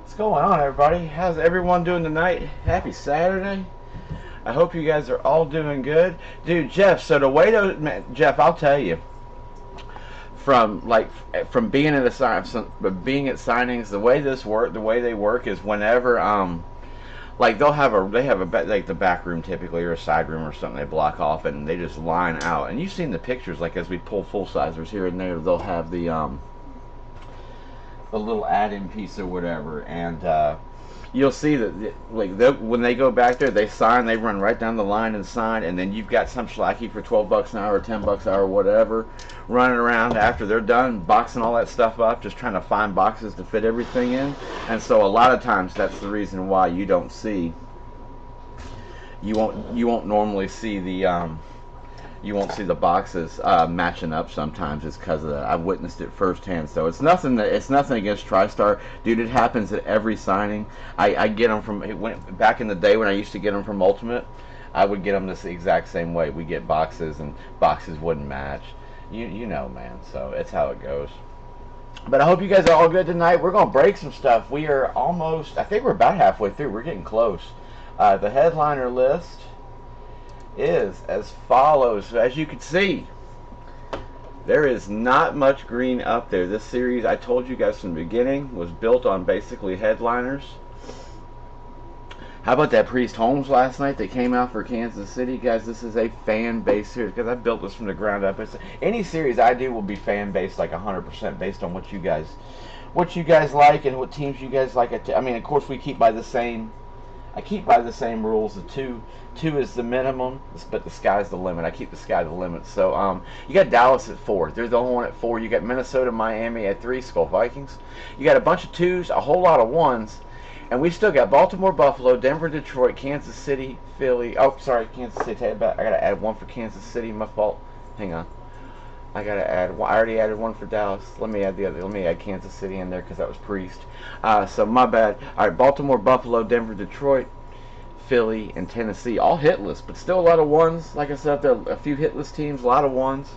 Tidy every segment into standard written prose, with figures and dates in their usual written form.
What's going on, everybody? How's everyone doing tonight? Happy Saturday. I hope you guys are all doing good. Dude, Jeff, so the way to, man, Jeff, I'll tell you, from being at being at signings, the way they work is whenever like they have like the back room typically, or a side room or something they block off, and they just line out. And you've seen the pictures, like as we pull full sizers here and there, they'll have the little add-in piece or whatever, and you'll see that when they go back there, they sign, they run right down the line and sign, and then you've got some schlacky for $12 an hour or $10 an hour, whatever, running around after they're done boxing all that stuff up, just trying to find boxes to fit everything in. And so a lot of times that's the reason why you won't normally see the boxes matching up sometimes. It's because of that. I've witnessed it firsthand. So it's nothing against TriStar, dude. It happens at every signing. I get them back in the day when I used to get them from Ultimate. I would get them this exact same way. We get boxes and boxes wouldn't match. You know, man. So it's how it goes. But I hope you guys are all good tonight. We're gonna break some stuff. We are almost. I think we're about halfway through. We're getting close. The headliner list is as follows. As you can see, there is not much green up there. This series, I told you guys from the beginning, was built on basically headliners. How about that Priest Holmes last night that came out for Kansas City? Guys, this is a fan-based series because I built this from the ground up. Any series I do will be fan-based, like 100%, based on what you guys like and what teams you guys like. I mean, of course, we keep by the same. I keep by the same rules. The two is the minimum, but the sky's the limit. I keep the sky the limit. So you got Dallas at 4. They're the only one at 4. You got Minnesota, Miami at 3. Skull Vikings. You got a bunch of 2s, a whole lot of 1s, and we still got Baltimore, Buffalo, Denver, Detroit, Kansas City, Philly. Oh, sorry, Kansas City. I gotta add 1 for Kansas City. My fault. Hang on. I gotta add. I already added 1 for Dallas. Let me add the other. Let me add Kansas City in there because that was Priest. So my bad. All right, Baltimore, Buffalo, Denver, Detroit, Philly, and Tennessee, all hitless, but still a lot of 1s. Like I said, there are a few hitless teams, a lot of 1s.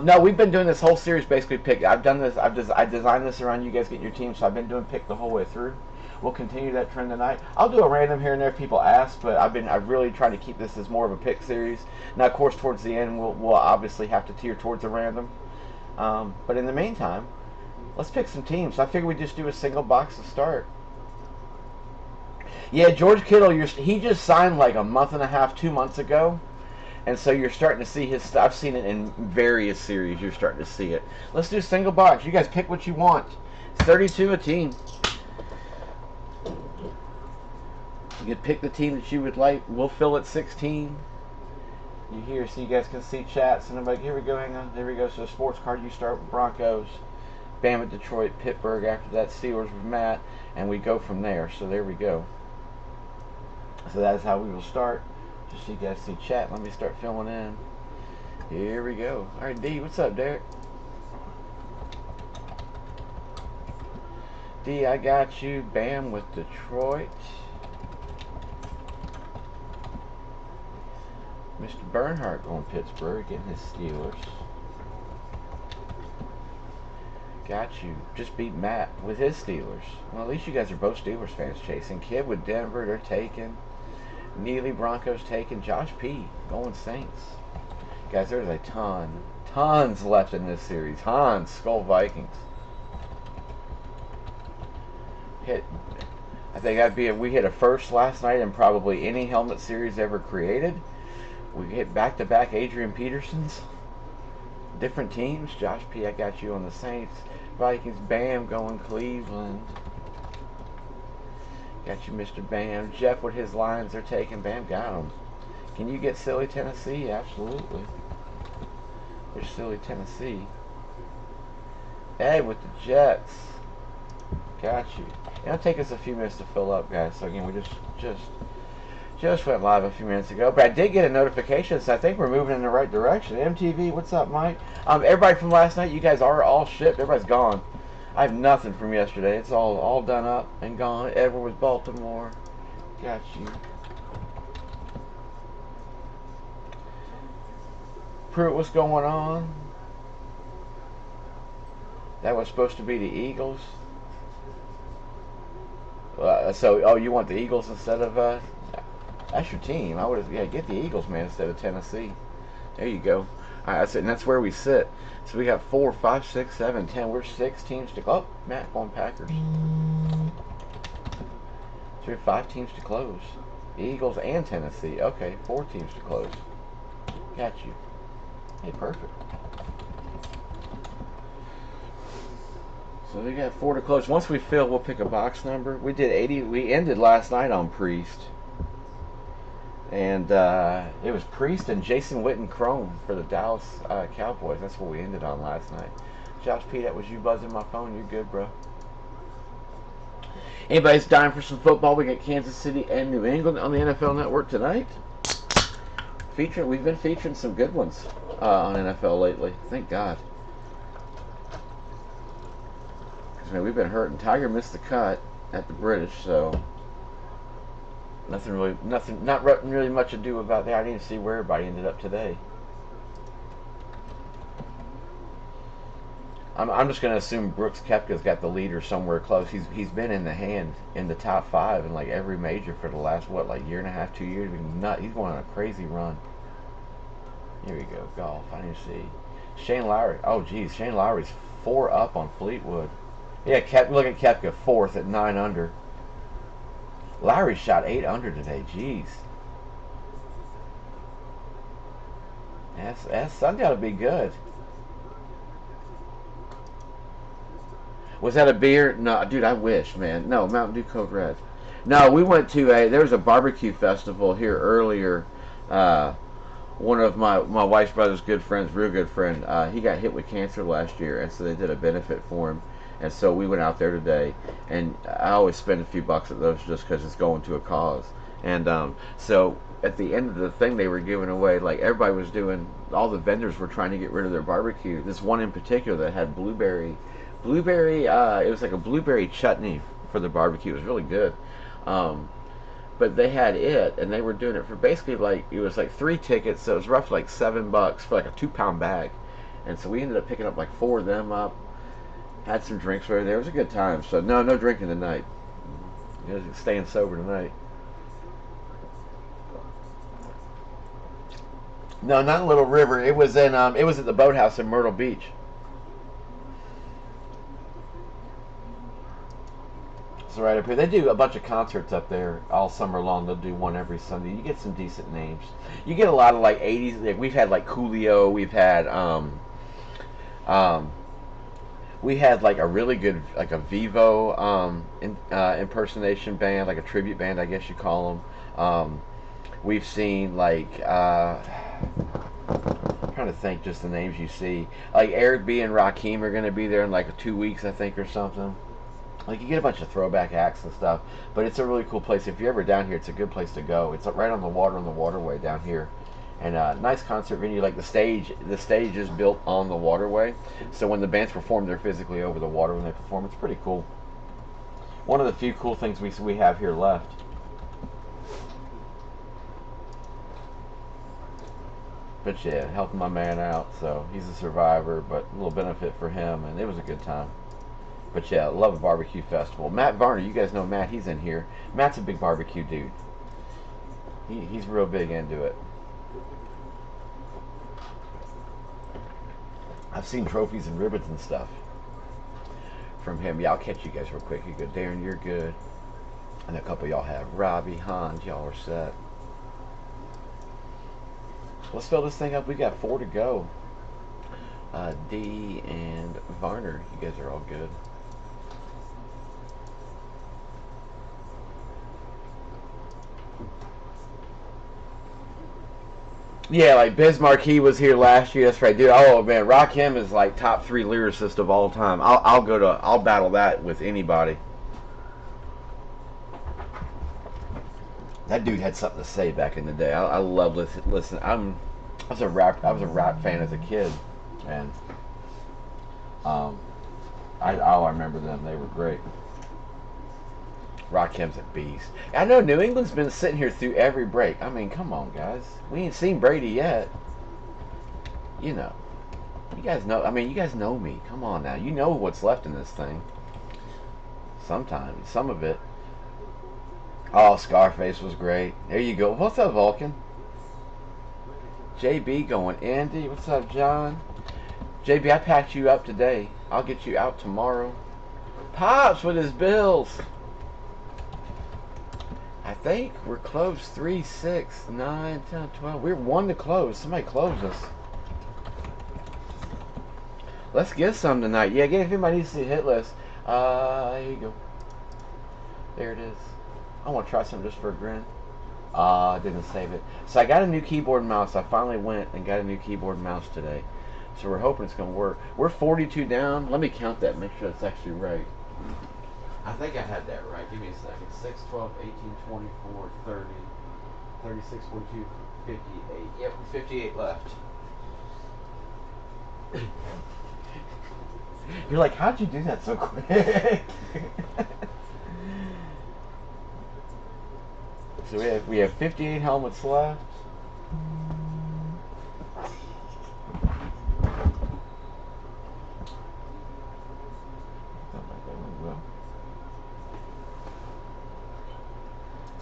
No, we've been doing this whole series basically pick. I've done this. I designed this around you guys getting your team, so I've been doing pick the whole way through. We'll continue that trend tonight. I'll do a random here and there if people ask, but I've really tried to keep this as more of a pick series. Now, of course, towards the end, we'll obviously have to tier towards a random. But in the meantime, let's pick some teams. I figure we just do a single box to start. Yeah, George Kittle, he just signed like a month and a half, 2 months ago. And so you're starting to see his stuff. I've seen it in various series. You're starting to see it. Let's do single box. You guys pick what you want. It's 32 a team. You can pick the team that you would like. We'll fill at 16. You hear, so you guys can see chats. And I'm like, here we go, hang on. There we go. So sports card, you start with Broncos. Bama, Detroit, Pittsburgh. After that, Steelers with Matt. And we go from there. So there we go. So that is how we will start. Just so you guys see chat. Let me start filling in. Here we go. All right, D, what's up, Derek? D, I got you. Bam with Detroit. Mr. Bernhardt going Pittsburgh, getting his Steelers. Got you. Just beat Matt with his Steelers. Well, at least you guys are both Steelers fans chasing. Kid with Denver, they're taking. Neely, Broncos taking. Josh P. going Saints. Guys, there's a tons left in this series. Hans, Skull Vikings. I think we hit a first last night in probably any helmet series ever created. We hit back-to-back Adrian Petersons. Different teams. Josh P., I got you on the Saints. Vikings, Bam going Cleveland. Got you, Mr. Bam. Jeff with his Lions are taking. Bam got him. Can you get silly Tennessee? Absolutely. There's silly Tennessee. Ed with the Jets. Got you. It'll take us a few minutes to fill up, guys. So again, we just went live a few minutes ago, but I did get a notification, so I think we're moving in the right direction. MTV, what's up, Mike? Everybody from last night, you guys are all shipped. Everybody's gone. I have nothing from yesterday. It's all done up and gone. Edward was Baltimore. Got you. Pruitt, what's going on? That was supposed to be the Eagles. So, oh, you want the Eagles instead of? That's your team. I would have. Yeah, get the Eagles, man, instead of Tennessee. There you go. All right, that's it, and that's where we sit. So we got 4, 5, 6, 7, 10. We're 6 teams to. Oh, Matt going Packers. So we have 5 teams to close. The Eagles and Tennessee. Okay, 4 teams to close. Got you. Hey, perfect. So we got 4 to close. Once we fill, we'll pick a box number. We did 80. We ended last night on Priest. And it was Priest and Jason Witten Chrome for the Dallas Cowboys. That's what we ended on last night. Josh P, that was you buzzing my phone. You're good, bro. Anybody's dying for some football? We got Kansas City and New England on the NFL Network tonight. We've been featuring some good ones on NFL lately. Thank God. Because man, we've been hurting. Tiger missed the cut at the British, so not really much to do about that. I didn't see where everybody ended up today. I'm just going to assume Brooks Koepka's got the leader somewhere close. He's been in the top 5 in like every major for the last year and a half, 2 years. He's going on a crazy run. Here we go, golf. I didn't see Shane Lowry. Oh geez, Shane Lowry's 4 up on Fleetwood. Yeah, look at Koepka 4th at 9 under. Lowry shot 8 under today. Jeez. That's got to be good. Was that a beer? No, dude, I wish, man. No, Mountain Dew Code Red. No, we went to there was a barbecue festival here earlier. One of my wife's brother's good friends, real good friend, he got hit with cancer last year, and so they did a benefit for him. And so we went out there today, and I always spend a few bucks at those just because it's going to a cause. And so at the end of the thing, they were giving away, like everybody was doing, all the vendors were trying to get rid of their barbecue. This one in particular that had blueberry, it was like a blueberry chutney for the barbecue. It was really good. But they had it, and they were doing it for basically it was like 3 tickets, so it was roughly like $7 for like a 2-pound bag. And so we ended up picking up like 4 of them up. Had some drinks right there. It was a good time. So no drinking tonight. You know, staying sober tonight. No, not in Little River. It was at the Boathouse in Myrtle Beach. So right up here, they do a bunch of concerts up there all summer long. They'll do one every Sunday. You get some decent names. You get a lot of like 80s. Like, we've had like Coolio. We've had we had like a really good like a Vivo impersonation band, like a tribute band, I guess you call them. We've seen like I'm trying to think just the names you see. Like Eric B and Rakim are going to be there in like 2 weeks, I think, or something. Like you get a bunch of throwback acts and stuff, but it's a really cool place. If you're ever down here, it's a good place to go. It's right on the water, on the waterway down here, and nice concert venue. Like the stage is built on the waterway, so when the bands perform, they're physically over the water when they perform. It's pretty cool. One of the few cool things we have here left. But yeah, helping my man out, so he's a survivor, but a little benefit for him, and it was a good time. But yeah, love a barbecue festival. Matt Varner, you guys know Matt, he's in here. Matt's a big barbecue dude. He's real big into it. I've seen trophies and ribbons and stuff from him. Yeah, I'll catch you guys real quick. You go, Darren, you're good. And a couple of y'all have. Robbie, Hans, y'all are set. Let's fill this thing up. We got 4 to go. D and Varner, you guys are all good. Yeah, like Bismarck, he was here last year. That's right, dude. Oh man, Rakim is like top 3 lyricist of all time. I'll battle that with anybody. That dude had something to say back in the day. I love listen. I was a rap fan as a kid, and I remember them. They were great. Rakim's a beast. I know New England's been sitting here through every break. I mean, come on, guys. We ain't seen Brady yet. You know. You guys know. I mean, you guys know me. Come on now. You know what's left in this thing. Sometimes. Some of it. Oh, Scarface was great. There you go. What's up, Vulcan? JB going. Andy, what's up, John? JB, I packed you up today. I'll get you out tomorrow. Pops with his bills. I think we're closed 3, 6, 9, 10, 12. We're 1 to close. Somebody close us. Let's get some tonight. Yeah, again, if anybody needs to see a hit list, here you go. There it is. I want to try something just for a grin. I didn't save it. So I got a new keyboard and mouse. I finally went and got a new keyboard and mouse today. So we're hoping it's going to work. We're 42 down. Let me count that, make sure it's actually right. I think I had that right. Give me a second. 6, 12, 18, 24, 30, 36, 42, 58. Yep, 58 left. You're like, how'd you do that so quick? So we have 58 helmets left.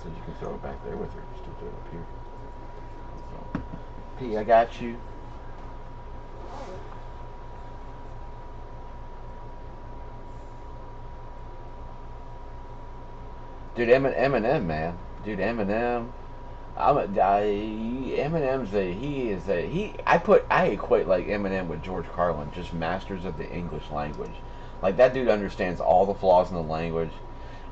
So you can throw it back there with her. Still throw it up here. So, P, I got you. Dude, Eminem, man. Dude, Eminem. Eminem's I equate like Eminem with George Carlin, just masters of the English language. Like that dude understands all the flaws in the language.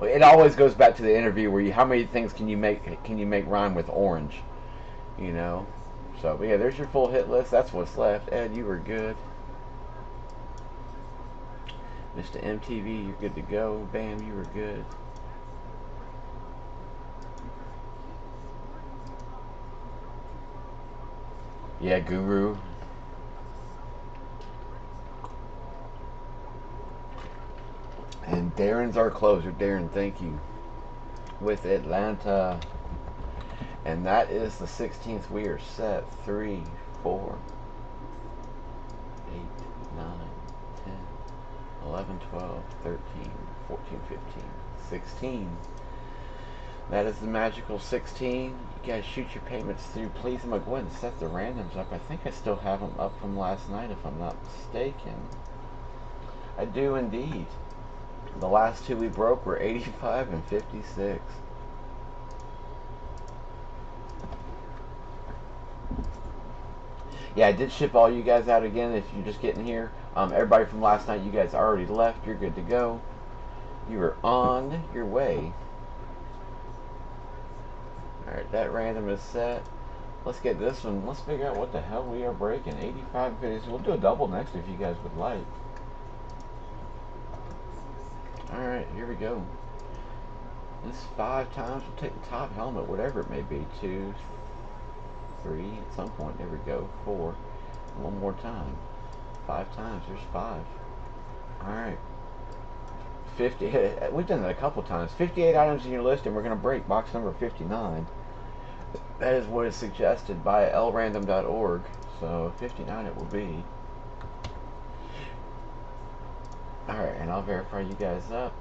It always goes back to the interview where how many things can you make rhyme with orange, you know? So but yeah, there's your full hit list. That's what's left. Ed, you were good. Mr. MTV, you're good to go. Bam, you were good. Yeah, Guru. And Darren's our closer. Darren, thank you. With Atlanta. And that is the 16th. We are set. 3, 4, 8, 9, 10, 11, 12, 13, 14, 15, 16. That is the magical 16. You guys shoot your payments through. Please, I'm going to go ahead and set the randoms up. I think I still have them up from last night, if I'm not mistaken. I do indeed. The last two we broke were 85 and 56. Yeah, I did ship all you guys out again if you're just getting here. Everybody from last night, you guys already left. You're good to go. You are on your way. Alright, that random is set. Let's get this one. Let's figure out what the hell we are breaking. 85 and 56. We'll do a double next if you guys would like. Alright, here we go. This 5 times. We'll take the top helmet, whatever it may be. 2, 3, at some point. There we go. 4. One more time. 5 times. There's 5. Alright. 50. We've done that a couple times. 58 items in your list, and we're going to break box number 59. That is what is suggested by lrandom.org. So 59 it will be. Alright, and I'll verify you guys up.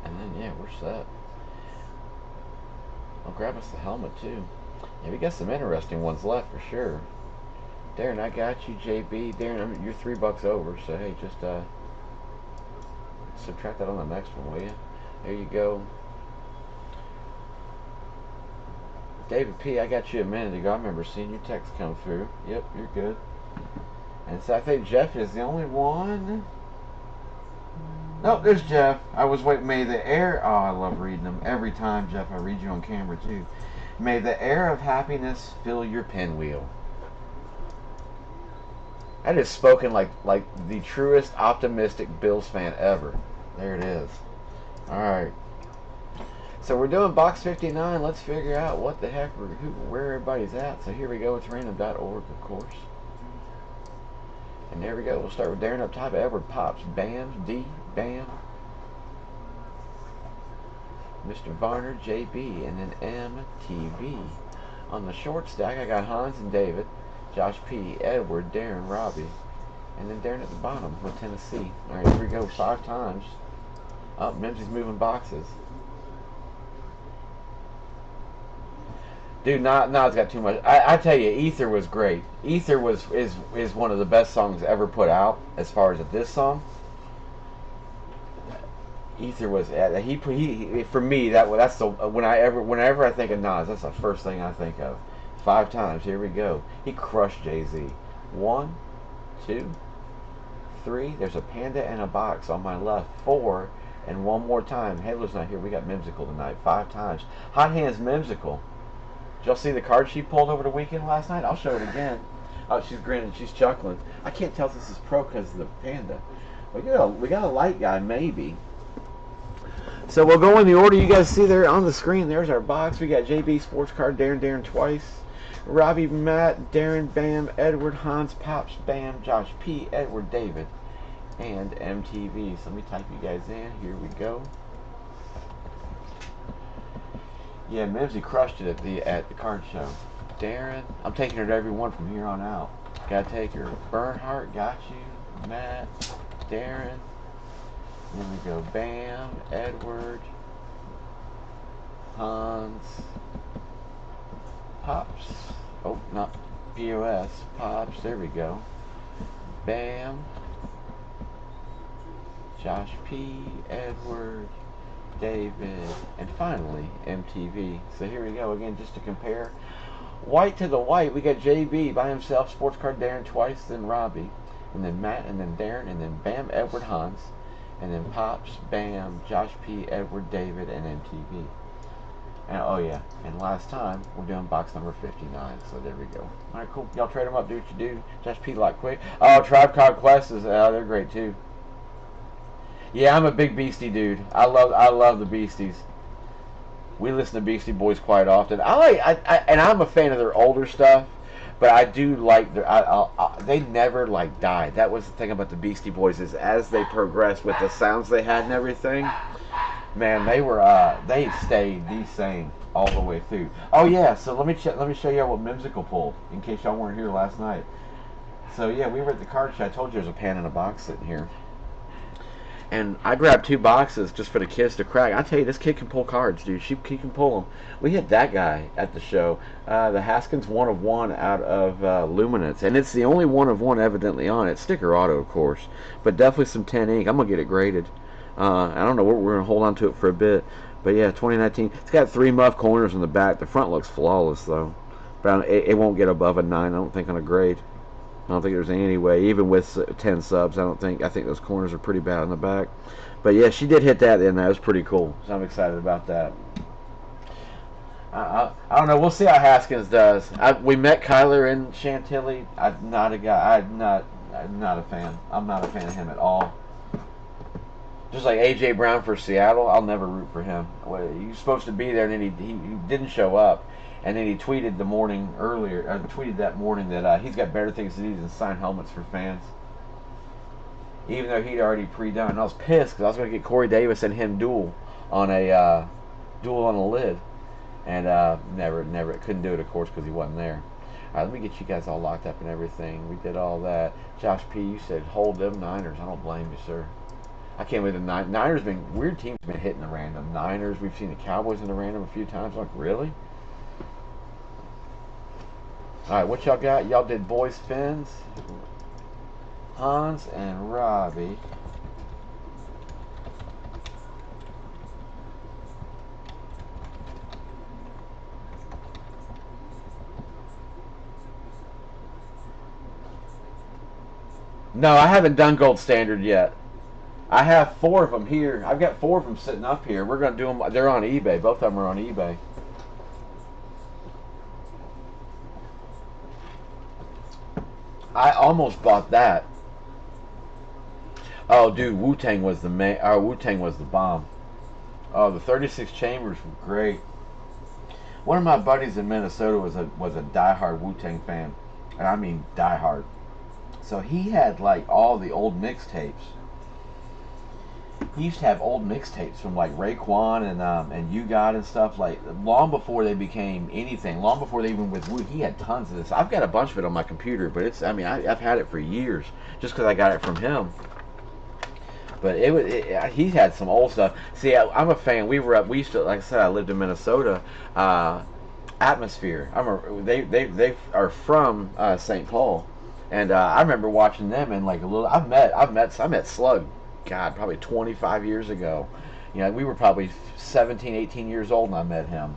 And then, yeah, we're set. I'll grab us the helmet, too. Yeah, we got some interesting ones left, for sure. Darren, I got you, JB. Darren, you're $3 over, so, hey, just, subtract that on the next one, will you? There you go. David P., I got you a minute ago. I remember seeing your text come through. Yep, you're good. And so I think Jeff is the only one. No, there's Jeff. I was waiting. May the air. Oh, I love reading them. Every time, Jeff, I read you on camera, too. May the air of happiness fill your pinwheel. That is spoken like the truest optimistic Bills fan ever. There it is. Alright. So we're doing box 59. Let's figure out what the heck, where everybody's at. So here we go. It's random.org, of course. And there we go. We'll start with Darren up top. Edward Pops. Bam. D. Bam. Mr. Varner. JB. And then MTV. On the short stack, I got Hans and David. Josh P. Edward. Darren. Robbie. And then Darren at the bottom with Tennessee. Alright, here we go. 5 times. Oh, Mimsy's moving boxes. Dude, Nas got too much. I tell you, Ether was great. Ether is one of the best songs ever put out as far as this song. Ether was he for me that's the whenever I think of Nas, that's the first thing I think of. 5 times, here we go. He crushed Jay-Z. 1, 2, 3. There's a panda and a box on my left. 4, and one more time. Halo's not here. We got Mimsicle tonight. 5 times. Hot Hands Mimsicle. Did y'all see the card she pulled over the weekend last night? I'll show it again. Oh, she's grinning. She's chuckling. I can't tell if this is pro because of the panda. We got a light guy, maybe. So we'll go in the order you guys see there on the screen. There's our box. We got JB Sports Card, Darren twice. Robbie, Matt, Darren, Bam, Edward, Hans, Pops, Bam, Josh P, Edward, David, and MTV. So let me type you guys in. Here we go. Yeah, Mimsy crushed it at the card show. Darren, I'm taking her to every one from here on out. Gotta take her. Bernhardt, got you. Matt, Darren. Then we go Bam, Edward, Hans, Pops. Oh, not POS. Pops. There we go. Bam, Josh P, Edward, David, and finally MTV. So here we go again, just to compare. White to the white, we got JB by himself, Sports Card Darren twice, then Robbie, and then Matt, and then Darren, and then Bam, Edward, Hans, and then Pops, Bam, Josh P, Edward, David, and MTV. And oh yeah, and last time we're doing box number 59. So there we go. All right, cool. Y'all trade them up, do what you do. Josh P, like quick. Oh, Tribe Called Quest is they're great too. Yeah, I'm a big Beastie dude. I love the Beasties. We listen to Beastie Boys quite often. And I'm a fan of their older stuff, but I do like their. They never like died. That was the thing about the Beastie Boys, is as they progressed with the sounds they had and everything, man, they stayed the same all the way through. Oh yeah, so let me show you what Mimsicle pulled in case y'all weren't here last night. So yeah, we were at the card show. I told you there's a pan in a box sitting here. And I grabbed 2 boxes just for the kids to crack. I tell you, this kid can pull cards, dude. He can pull them. We had that guy at the show. The Haskins 1 of 1 out of Luminance. And it's the only 1 of 1 evidently on it. Sticker auto, of course. But definitely some 10 ink. I'm going to get it graded. I don't know. We're going to hold on to it for a bit. But yeah, 2019. It's got 3 muff corners in the back. The front looks flawless, though. But it won't get above a 9, I don't think, on a grade. I don't think there's any way, even with 10 subs, I think those corners are pretty bad in the back. But yeah, she did hit that, and that was pretty cool. So I'm excited about that. I don't know. We'll see how Haskins does. We met Kyler in Chantilly. I'm not a fan. I'm not a fan of him at all. Just like A.J. Brown for Seattle, I'll never root for him. He was supposed to be there, and then he didn't show up. And then he tweeted tweeted that morning that he's got better things to do than sign helmets for fans. Even though he'd already pre-done. And I was pissed because I was going to get Corey Davis and him duel on a lid. And never couldn't do it, of course, because he wasn't there. All right, let me get you guys all locked up and everything. We did all that. Josh P, you said hold them Niners. I don't blame you, sir. I can't believe the Niners weird teams been hitting the random. Niners, we've seen the Cowboys in the random a few times. I'm like, really? Alright, what y'all got? Y'all did Boys Fins, Hans, and Robbie. No, I haven't done Gold Standard yet. I have 4 of them here. I've got 4 of them sitting up here. We're going to do them. They're on eBay. Both of them are on eBay. I almost bought that. Oh, dude, Wu-Tang was the Wu-Tang was the bomb. Oh, the 36 Chambers were great. One of my buddies in Minnesota was a diehard Wu-Tang fan, and I mean diehard. So he had like all the old mixtapes. He used to have old mixtapes from like Raekwon and You Got and stuff, like long before they became anything, long before they even with Wu. He had tons of this. I've got a bunch of it on my computer, but I've had it for years just because I got it from him. But he had some old stuff. See, I'm a fan. We used to, like I said, I lived in Minnesota. I Atmosphere. I remember they are from St. Paul, and I remember watching them in like a little. I met Slug, God, probably 25 years ago. You know, we were probably 17, 18 years old when I met him,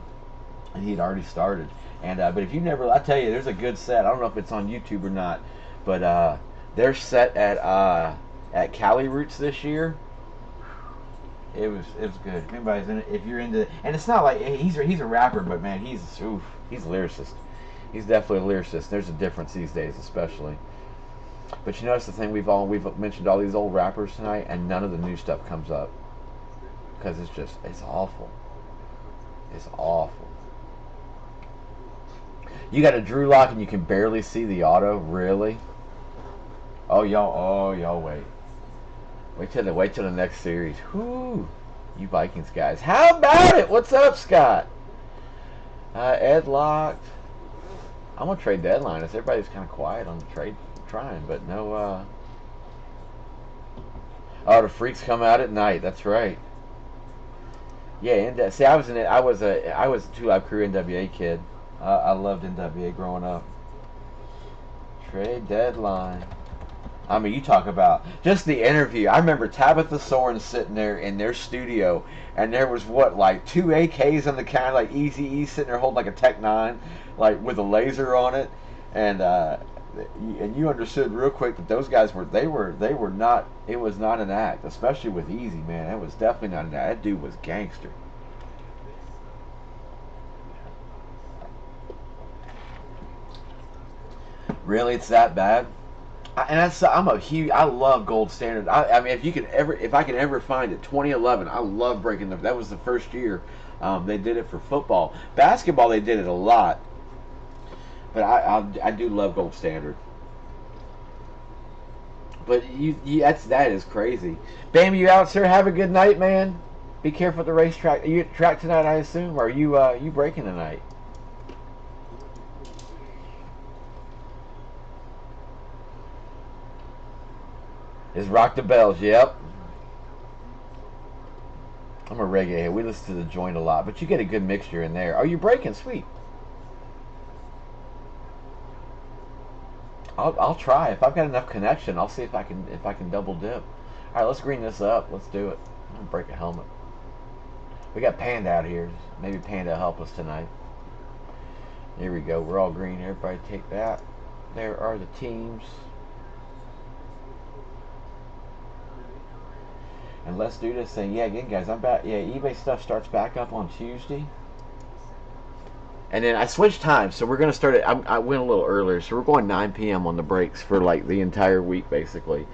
and he'd already started. And but if you never, I tell you, there's a good set. I don't know if it's on YouTube or not, but they're set at Cali Roots this year. It was good. If anybody's in it, if you're into, and it's not like he's a rapper, but man, he's a lyricist. He's definitely a lyricist. There's a difference these days, especially. But you notice the thing, we've mentioned all these old rappers tonight, and none of the new stuff comes up because it's awful. It's awful. You got a Drew lock and you can barely see the auto. Really? Oh y'all wait. Wait till the next series. Whoo, you Vikings guys. How about it? What's up, Scott? Ed locked. I'm gonna trade deadline. Everybody's kind of quiet on the trade, trying, but no. Oh, the freaks come out at night. That's right. Yeah, and see, I was a 2 Live Crew NWA kid. I loved NWA growing up. Trade deadline. I mean, you talk about just the interview. I remember Tabitha Soren sitting there in their studio, and there was like 2 AKs on the counter, like Eazy-E sitting there holding like a Tech 9, like with a laser on it, and you understood real quick that those guys were not. It was not an act, especially with Eazy, man. It was definitely not an act. That dude was gangster. Really, it's that bad? I love Gold Standard. I mean, if I can ever find it, 2011. I love breaking that was the first year they did it for football. Basketball, they did it a lot, but I do love Gold Standard. But that is crazy. Bam, you out, sir? Have a good night, man. Be careful at the racetrack. Are you at track tonight, I assume, or are you breaking tonight? Is Rock the Bells, yep. I'm a reggae head. We listen to the joint a lot, but you get a good mixture in there. Are you breaking? Sweet. I'll try. If I've got enough connection, I'll see if I can double dip. All right, let's green this up. Let's do it. I'm gonna break a helmet. We got Panda out here. Maybe Panda will help us tonight. Here we go. We're all green. Everybody take that. There are the teams. And let's do this thing. Yeah, again, guys, I'm back. Yeah, eBay stuff starts back up on Tuesday. And then I switched times, so we're going to start at, I went a little earlier, so we're going 9 p.m. on the breaks for like the entire week, basically.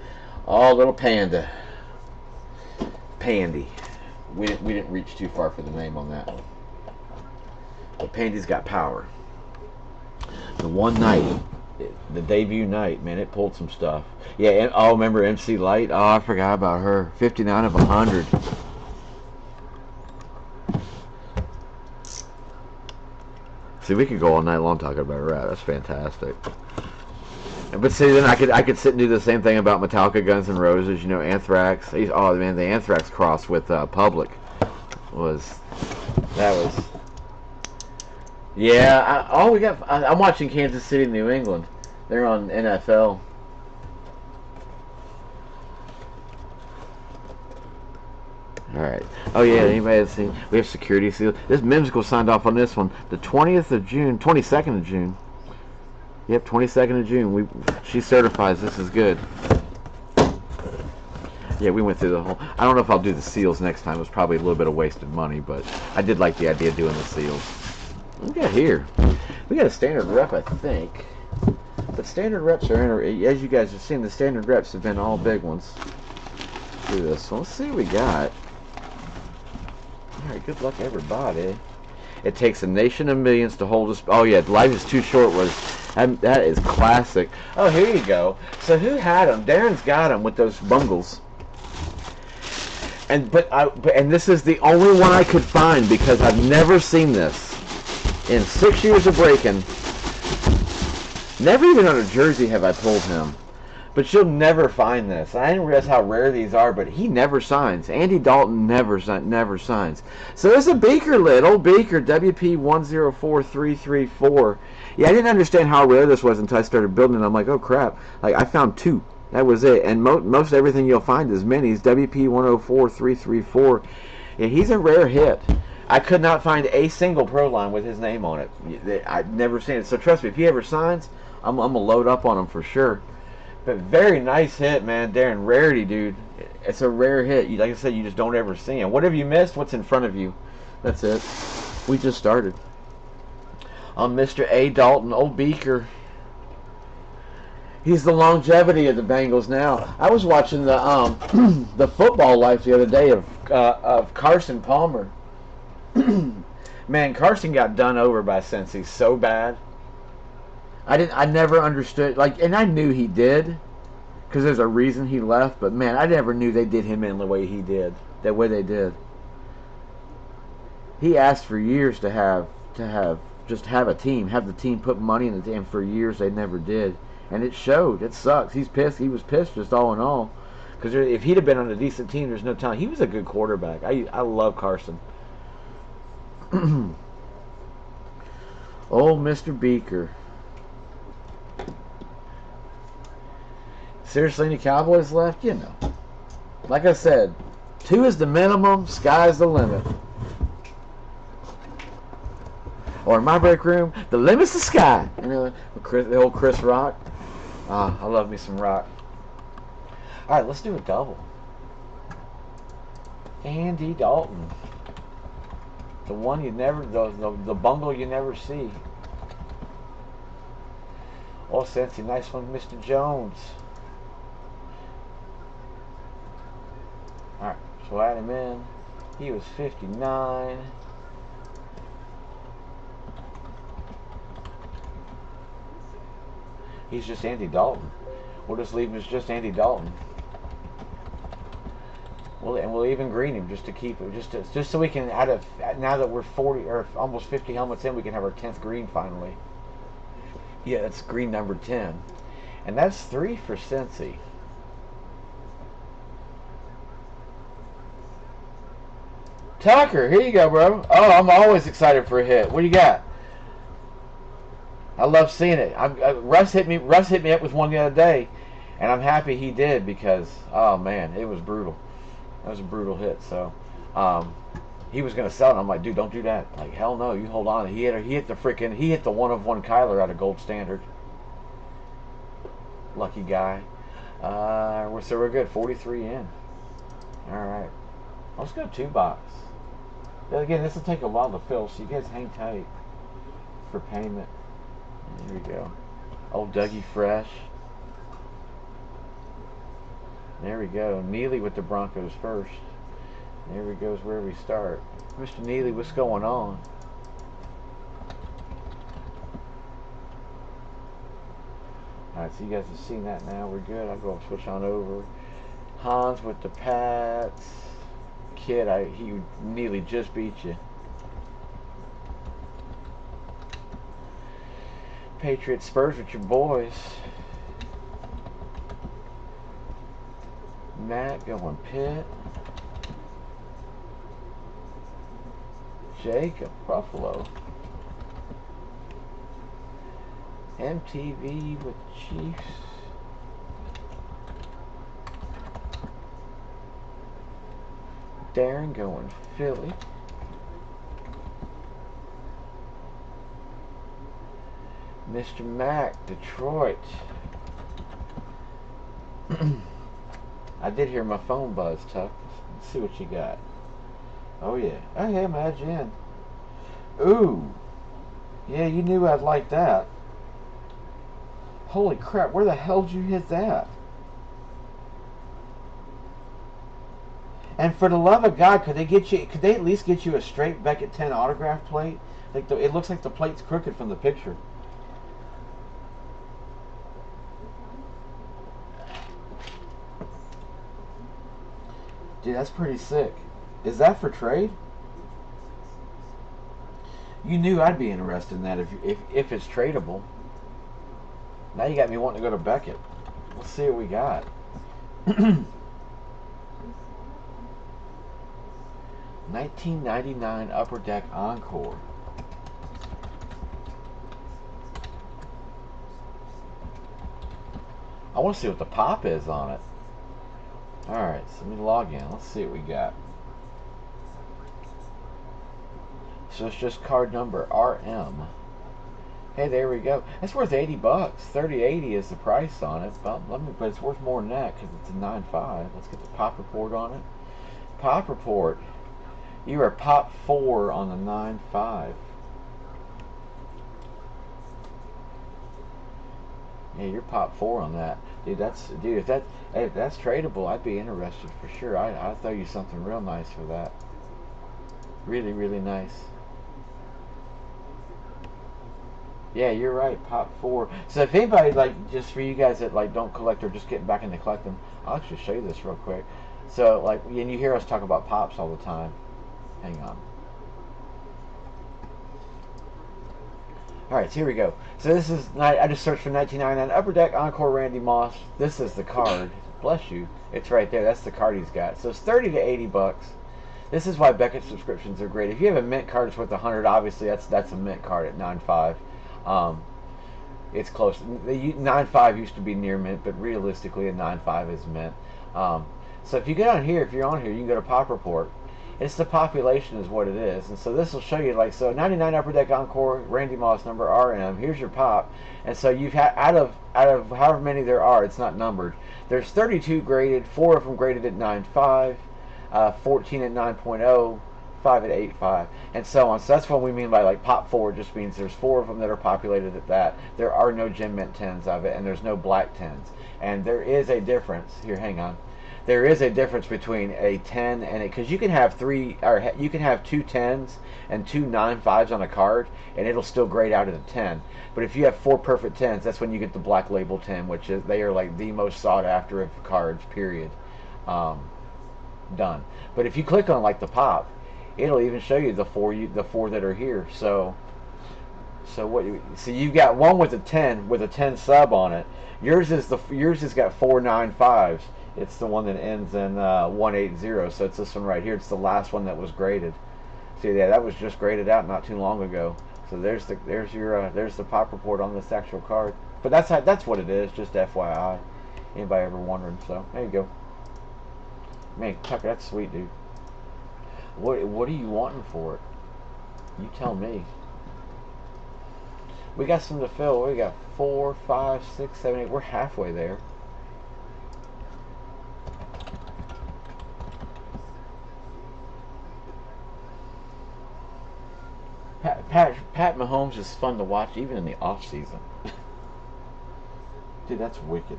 Oh, little Panda. Pandy. We didn't reach too far for the name on that. But Pandy's got power. The one night, the debut night, man, it pulled some stuff. Yeah, and remember MC Light? Oh, I forgot about her. 59 of 100. See, we could go all night long talking about her. That's fantastic. But see, then I could sit and do the same thing about Metallica, Guns N' Roses. You know, Anthrax. Oh man, the Anthrax cross with Public was. Yeah. I'm watching Kansas City, New England. They're on NFL. All right. Oh yeah. Anybody has seen? We have security seal. This Mimsicle signed off on this one. The 20th of June, 22nd of June. Yep, 22nd of June. She certifies this is good. Yeah, we went through the whole. I don't know if I'll do the seals next time. It was probably a little bit of wasted money, but I did like the idea of doing the seals. What we got here? We got a standard rep, I think. But standard reps are, as you guys have seen, the standard reps have been all big ones. Let's do this one. Let's see what we got. All right, good luck, everybody. It takes a nation of millions to hold us. Oh yeah, life is too short. That is classic. Oh, here you go. So who had them? Darren's got them with those bungles. And this is the only one I could find because I've never seen this in 6 years of breaking. Never even on a jersey have I pulled him. But you'll never find this. I didn't realize how rare these are, but he never signs. Andy Dalton never signs. So there's a Beaker lid, old Beaker, WP104334. Yeah, I didn't understand how rare this was until I started building it. I'm like, oh crap! Like I found two. That was it. And most everything you'll find is minis. WP104334. Yeah, he's a rare hit. I could not find a single pro line with his name on it. I've never seen it. So trust me, if he ever signs, I'm gonna load up on him for sure. But very nice hit, man. Darren, rarity, dude. It's a rare hit. Like I said, you just don't ever see him. What have you missed? What's in front of you? That's it. We just started. Mr. A. Dalton, old Beaker. He's the longevity of the Bengals now. I was watching the the football life the other day of Carson Palmer. Man, Carson got done over by Cincy so bad. I never understood, like, and I knew he did, because there's a reason he left, but man, I never knew they did him in the way he did, that way they did. He asked for years to have a team, have the team put money in the team, and for years they never did, and it showed. It sucks. He's pissed. He was pissed just all in all, because if he'd have been on a decent team, there's no time. He was a good quarterback. I love Carson. Old Mr. Beaker. Seriously, any Cowboys left? You know. Like I said, 2 is the minimum, sky's the limit. Or in my break room, the limit's the sky. You know, the old Chris Rock. Ah, I love me some Rock. Alright, let's do a double. Andy Dalton. The one you never, the bungle you never see. Oh, Cincy, nice one, Mr. Jones. Alright, so add him in. He was 59. He's just Andy Dalton. We'll just leave him as just Andy Dalton. We'll even green him just to keep it, just so we can now that we're 40 or almost 50 helmets in, we can have our 10th green finally. Yeah, that's green number 10, and that's 3 for Cincy. Tucker, here you go, bro. Oh, I'm always excited for a hit. What do you got? I love seeing it. Russ hit me up with one the other day, and I'm happy he did because, oh man, it was brutal. That was a brutal hit. So he was gonna sell it. I'm like, dude, don't do that. Like, hell no, you hold on. He hit the 1-of-1 Kyler out of Gold Standard. Lucky guy. So we're good. 43 in. All right. Let's go 2 box. Again, this will take a while to fill, so you guys hang tight for payment. There we go. Old Dougie Fresh. There we go. Neely with the Broncos first. There we go, is where we start. Mr. Neely, what's going on? Alright, so you guys have seen that now. We're good. I'll go switch on over. Hans with the Pats. Kid, he Neely just beat you. Patriots Spurs with your boys. Matt going Pitt. Jacob Buffalo. MTV with Chiefs. Darren going Philly. Mr. Mac, Detroit. I did hear my phone buzz, Tuck. Let's see what you got. Oh, yeah. Oh, yeah, imagine. Ooh. Yeah, you knew I'd like that. Holy crap, where the hell did you hit that? And for the love of God, could they at least get you a straight Beckett 10 autograph plate? Like it looks like the plate's crooked from the picture. Dude, that's pretty sick. Is that for trade? You knew I'd be interested in that if it's tradable. Now you got me wanting to go to Beckett. Let's see what we got. 1999 Upper Deck Encore. I want to see what the pop is on it. Alright, so let me log in. Let's see what we got. So it's just card number RM. Hey, there we go. It's worth 80 bucks. 30.80 is the price on it. But it's worth more than that because it's a 9.5. Let's get the pop report on it. Pop report. You are pop 4 on the 9.5. Yeah, you're pop 4 on that, dude. If that's tradable, I'd be interested for sure. I'd throw you something real nice for that. Really, really nice. Yeah, you're right. Pop 4. So if anybody, like, just for you guys that like don't collect or just getting back into collecting, I'll actually show you this real quick. So like, and you hear us talk about pops all the time. Hang on. All right, so here we go. So this is, I just searched for 1999 Upper Deck Encore Randy Moss. This is the card. Bless you. It's right there. That's the card he's got. So it's 30 to 80 bucks. This is why Beckett subscriptions are great. If you have a mint card that's worth 100, obviously that's a mint card at 9.5. It's close. 9.5 used to be near mint, but realistically a 9.5 is mint. So if you get on here, if you're on here, you can go to Pop Report. It's the population is what it is. And so this will show you, like, so 99 Upper Deck Encore, Randy Moss number RM. Here's your pop. And so you've had, out of however many there are, it's not numbered. There's 32 graded, 4 of them graded at 9.5, 14 at 9.0, 5 at 8.5, and so on. So that's what we mean by like pop 4. Just means there's 4 of them that are populated at that. There are no gem mint 10s of it, and there's no black 10s. And there is a difference. Here, hang on. There is a difference between a 10 and a, because you can have you can have 2 10s and 2 9.5s on a card, and it'll still grade out at a 10. But if you have 4 perfect 10s, that's when you get the black label 10, which is, they are like the most sought after of cards, period. Done. But if you click on like the pop, it'll even show you the four that are here. So you've got one with a 10 sub on it. Yours has got 4 9.5s. It's the one that ends in 180. So it's this one right here. It's the last one that was graded. See, yeah, that was just graded out not too long ago. So there's the pop report on this actual card. But that's what it is. Just FYI. Anybody ever wondering? So there you go. Man, Tucker, that's sweet, dude. What are you wanting for it? You tell me. We got some to fill. We got 4, 5, 6, 7, 8. We're halfway there. Pat Mahomes is fun to watch even in the off season. Dude, that's wicked.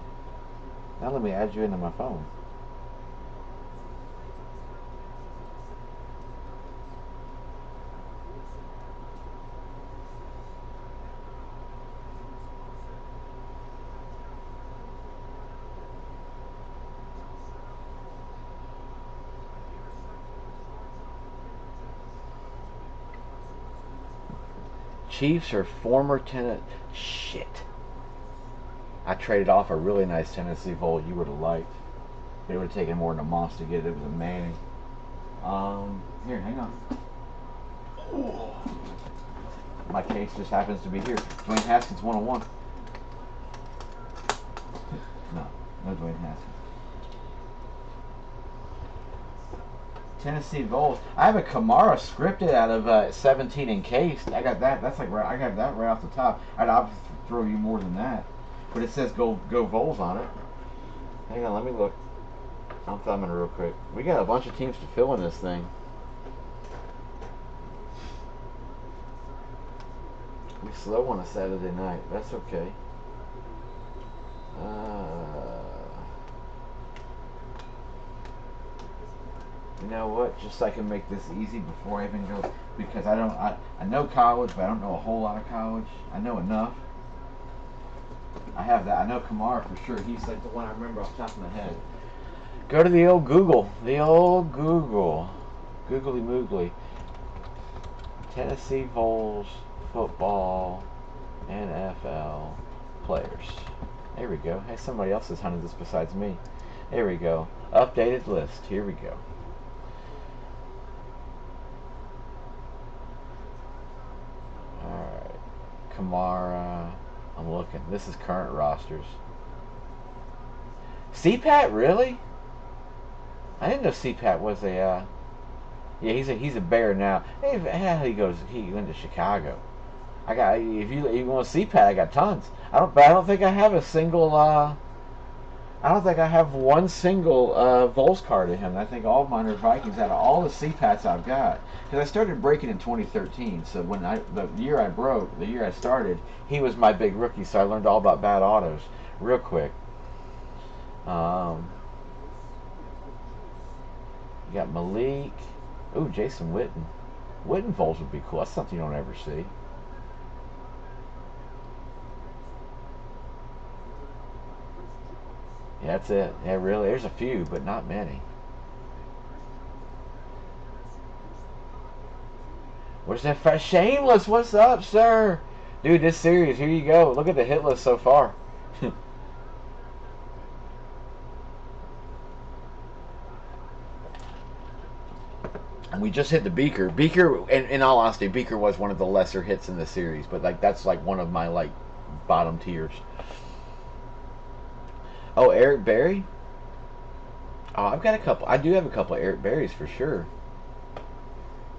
Now let me add you into my phone. Chiefs are former Tennessee. Shit. I traded off a really nice Tennessee Volt you would have liked. It would have taken more than a month to get it. It was a Manning. Here, hang on. Ooh. My case just happens to be here. Dwayne Haskins 101. No Dwayne Haskins. Tennessee Vols. I have a Kamara scripted out of 17 encased. I got that. That's like right. I got that right off the top. I'd obviously throw you more than that, but it says go Vols on it. Hang on, let me look. I'm thumbing real quick. We got a bunch of teams to fill in this thing. We slow on a Saturday night. That's okay. You know what? Just so I can make this easy before I even go, because I know college, but I don't know a whole lot of college. I know enough. I have that. I know Kamara for sure. He's like the one I remember off the top of my head. Go to the old Google. The old Google. Googly moogly. Tennessee Vols football NFL players. There we go. Hey, somebody else has hunted this besides me. There we go. Updated list. Here we go. Alright. Kamara. I'm looking. This is current rosters. CPAT, really? I didn't know CPAT was a, yeah, he's a Bear now. Hey, he went to Chicago. I got, if you want CPAT, I got tons. I don't think I have a single, I don't think I have one single Vols card of him. I think all of mine are Vikings out of all the CPATs I've got. Because I started breaking in 2013, so the year I broke, the year I started, he was my big rookie, so I learned all about bad autos real quick. You got Malik. Ooh, Jason Witten. Witten Vols would be cool. That's something you don't ever see. Yeah, that's it. Yeah, really. There's a few, but not many. Where's that Shameless? What's up, sir? Dude, this series, here you go. Look at the hit list so far. And we just hit the Beaker. Beaker, in all honesty, Beaker was one of the lesser hits in the series, but like that's like one of my like bottom tiers. Oh, Eric Berry. Oh, I've got a couple. I do have a couple of Eric Berries for sure.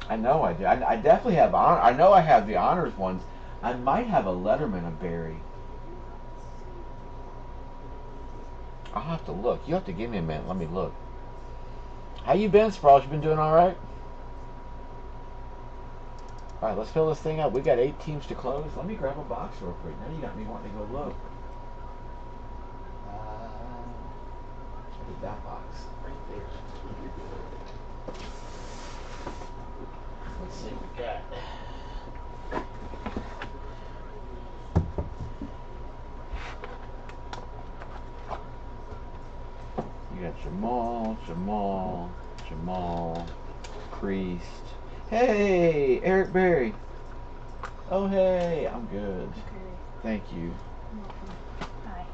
I know I do. I definitely have. I know I have the honors ones. I might have a Letterman of Berry. I'll have to look. You have to give me a minute. Let me look. How you been, Sprouls? You been doing all right? All right, let's fill this thing up. We got 8 teams to close. Let me grab a box real quick. Now you got me wanting to go look. Look at that box right there. Let's see what we got. You got Jamal, Priest. Hey, Eric Berry. Oh, hey, I'm good. Okay. Thank you. Hi.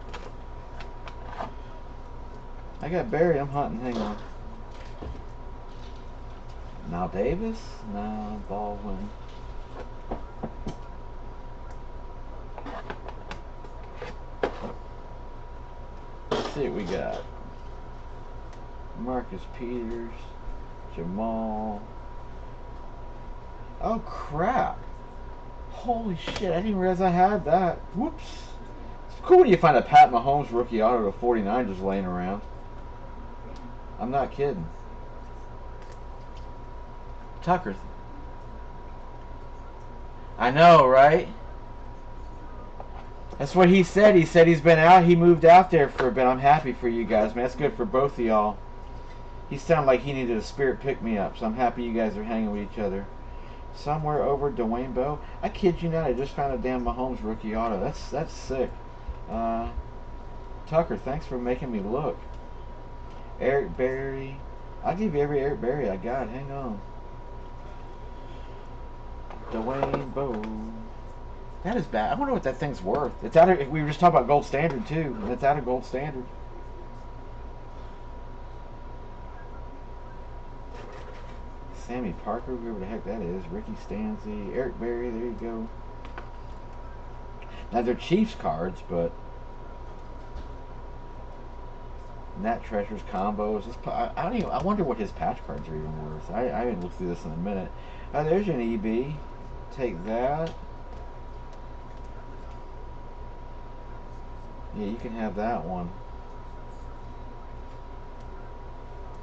I got Berry. I'm hunting. Hang on. Now Davis? No, Baldwin. Let's see what we got. Marcus Peters, Jamal. Oh crap! Holy shit! I didn't realize I had that. Whoops! It's cool when you find a Pat Mahomes rookie auto to 49 just laying around. I'm not kidding. Tucker. I know, right? That's what he said. He said he's been out. He moved out there for a bit. I'm happy for you guys, man. That's good for both of y'all. He sounded like he needed a spirit pick-me-up, so I'm happy you guys are hanging with each other. Somewhere over Dwayne Bowe. I kid you not, I just found a damn Mahomes rookie auto. That's sick. Tucker, thanks for making me look. Eric Berry. I'll give you every Eric Berry I got. Hang on. Dwayne Bowe. That is bad. I wonder what that thing's worth. It's out of. We were just talking about gold standard too. It's out of gold standard. Sammy Parker, whoever the heck that is. Ricky Stanzi, Eric Berry. There you go. Now they're Chiefs cards, but Nat Treasures combos. I don't even. I wonder what his patch cards are even worth. I haven't looked through this in a minute. There's an EB. Take that. Yeah, you can have that one.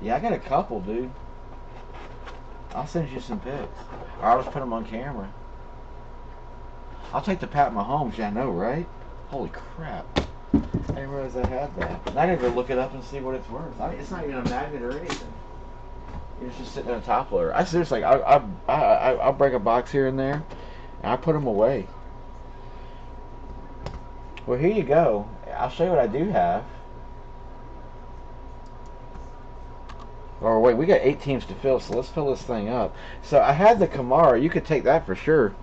Yeah, I got a couple, dude. I'll send you some pics. Or I'll just put them on camera. I'll take the Pat Mahomes, yeah, I know, right? Holy crap. I didn't realize I had that. I didn't even look it up and see what it's worth. It's not even a magnet or anything. It's just sitting in a top loader. I seriously, I'll break a box here and there, and I put them away. Well, here you go. I'll show you what I do have. Or wait, we got 8 teams to fill, so let's fill this thing up. So I had the Kamara. You could take that for sure.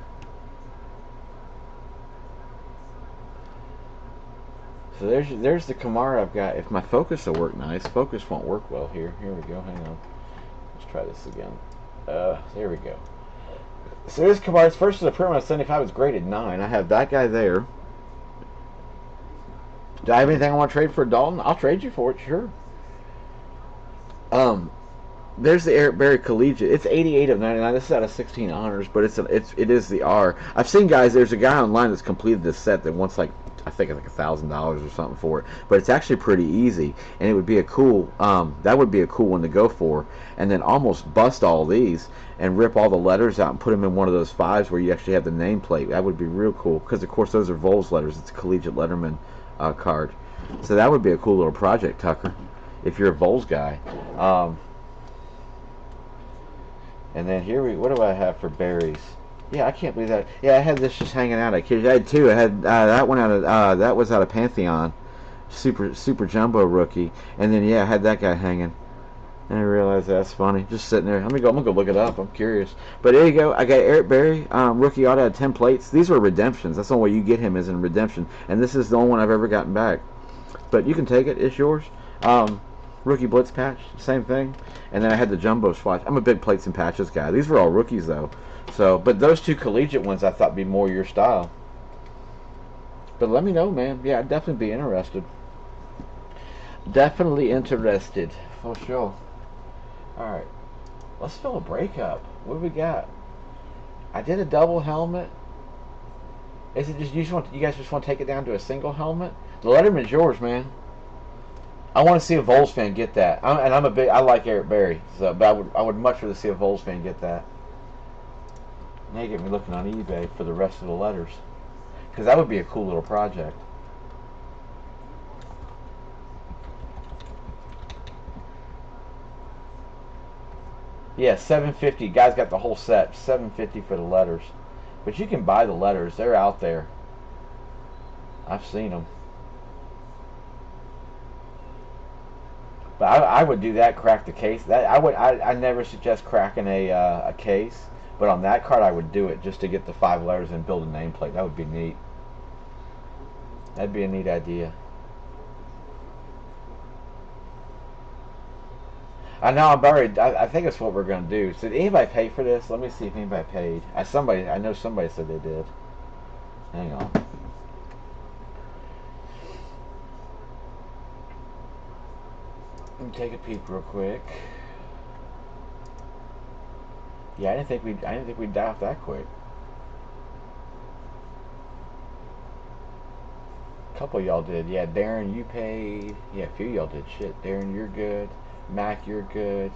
So there's the Kamara I've got. If my focus will work nice, focus won't work well here. Here we go. Hang on. Let's try this again. There we go. So there's Kamara's first to the Primo 75 is graded 9. I have that guy there. Do I have anything I want to trade for Dalton? I'll trade you for it, sure. There's the Eric Berry Collegiate. It's 88 of 99. This is out of 16 honors, but it is the R. I've seen guys. There's a guy online that's completed this set that wants like I think it's like $1,000 or something for it. But it's actually pretty easy, and it would be a cool. That would be a cool one to go for, and then almost bust all these and rip all the letters out and put them in one of those fives where you actually have the nameplate. That would be real cool because of course those are Vols letters. It's a collegiate letterman card, so that would be a cool little project, Tucker, if you're a Vols guy. And then what do I have for berries? Yeah, I can't believe that. Yeah, I had this just hanging out. I had two. I had that one out of that was out of Pantheon, super jumbo rookie. And then yeah, I had that guy hanging. And I realized that's funny. Just sitting there. I'm gonna go look it up. I'm curious. But there you go. I got Eric Berry, rookie auto, had 10 plates. These were redemptions. That's the only way you get him is in redemption. And this is the only one I've ever gotten back. But you can take it. It's yours. Rookie blitz patch, same thing. And then I had the jumbo swatch. I'm a big plates and patches guy. These were all rookies though. So, but those two collegiate ones I thought would be more your style. But let me know, man. Yeah, I'd definitely be interested. Definitely interested, for sure. All right, let's fill a breakup. What do we got? I did a double helmet. Is it just you guys just want to take it down to a single helmet? The Letterman's yours, man. I want to see a Vols fan get that, I like Eric Berry, so but I would much rather see a Vols fan get that. Now you get me looking on eBay for the rest of the letters, because that would be a cool little project. Yeah, $750. Guys got the whole set. $750 for the letters, but you can buy the letters. They're out there. I've seen them. But I would do that. Crack the case. That I never suggest cracking a case, but on that card I would do it just to get the 5 letters and build a nameplate. That would be neat. That'd be a neat idea. I know I'm buried. I think that's what we're gonna do. So did anybody pay for this? Let me see if anybody paid. I know somebody said they did. Hang on. Let me take a peek real quick. Yeah, I didn't think we'd die off that quick. A couple of y'all did. Yeah, Darren, you paid. Yeah, a few of y'all did. Shit, Darren, you're good. Mac, you're good.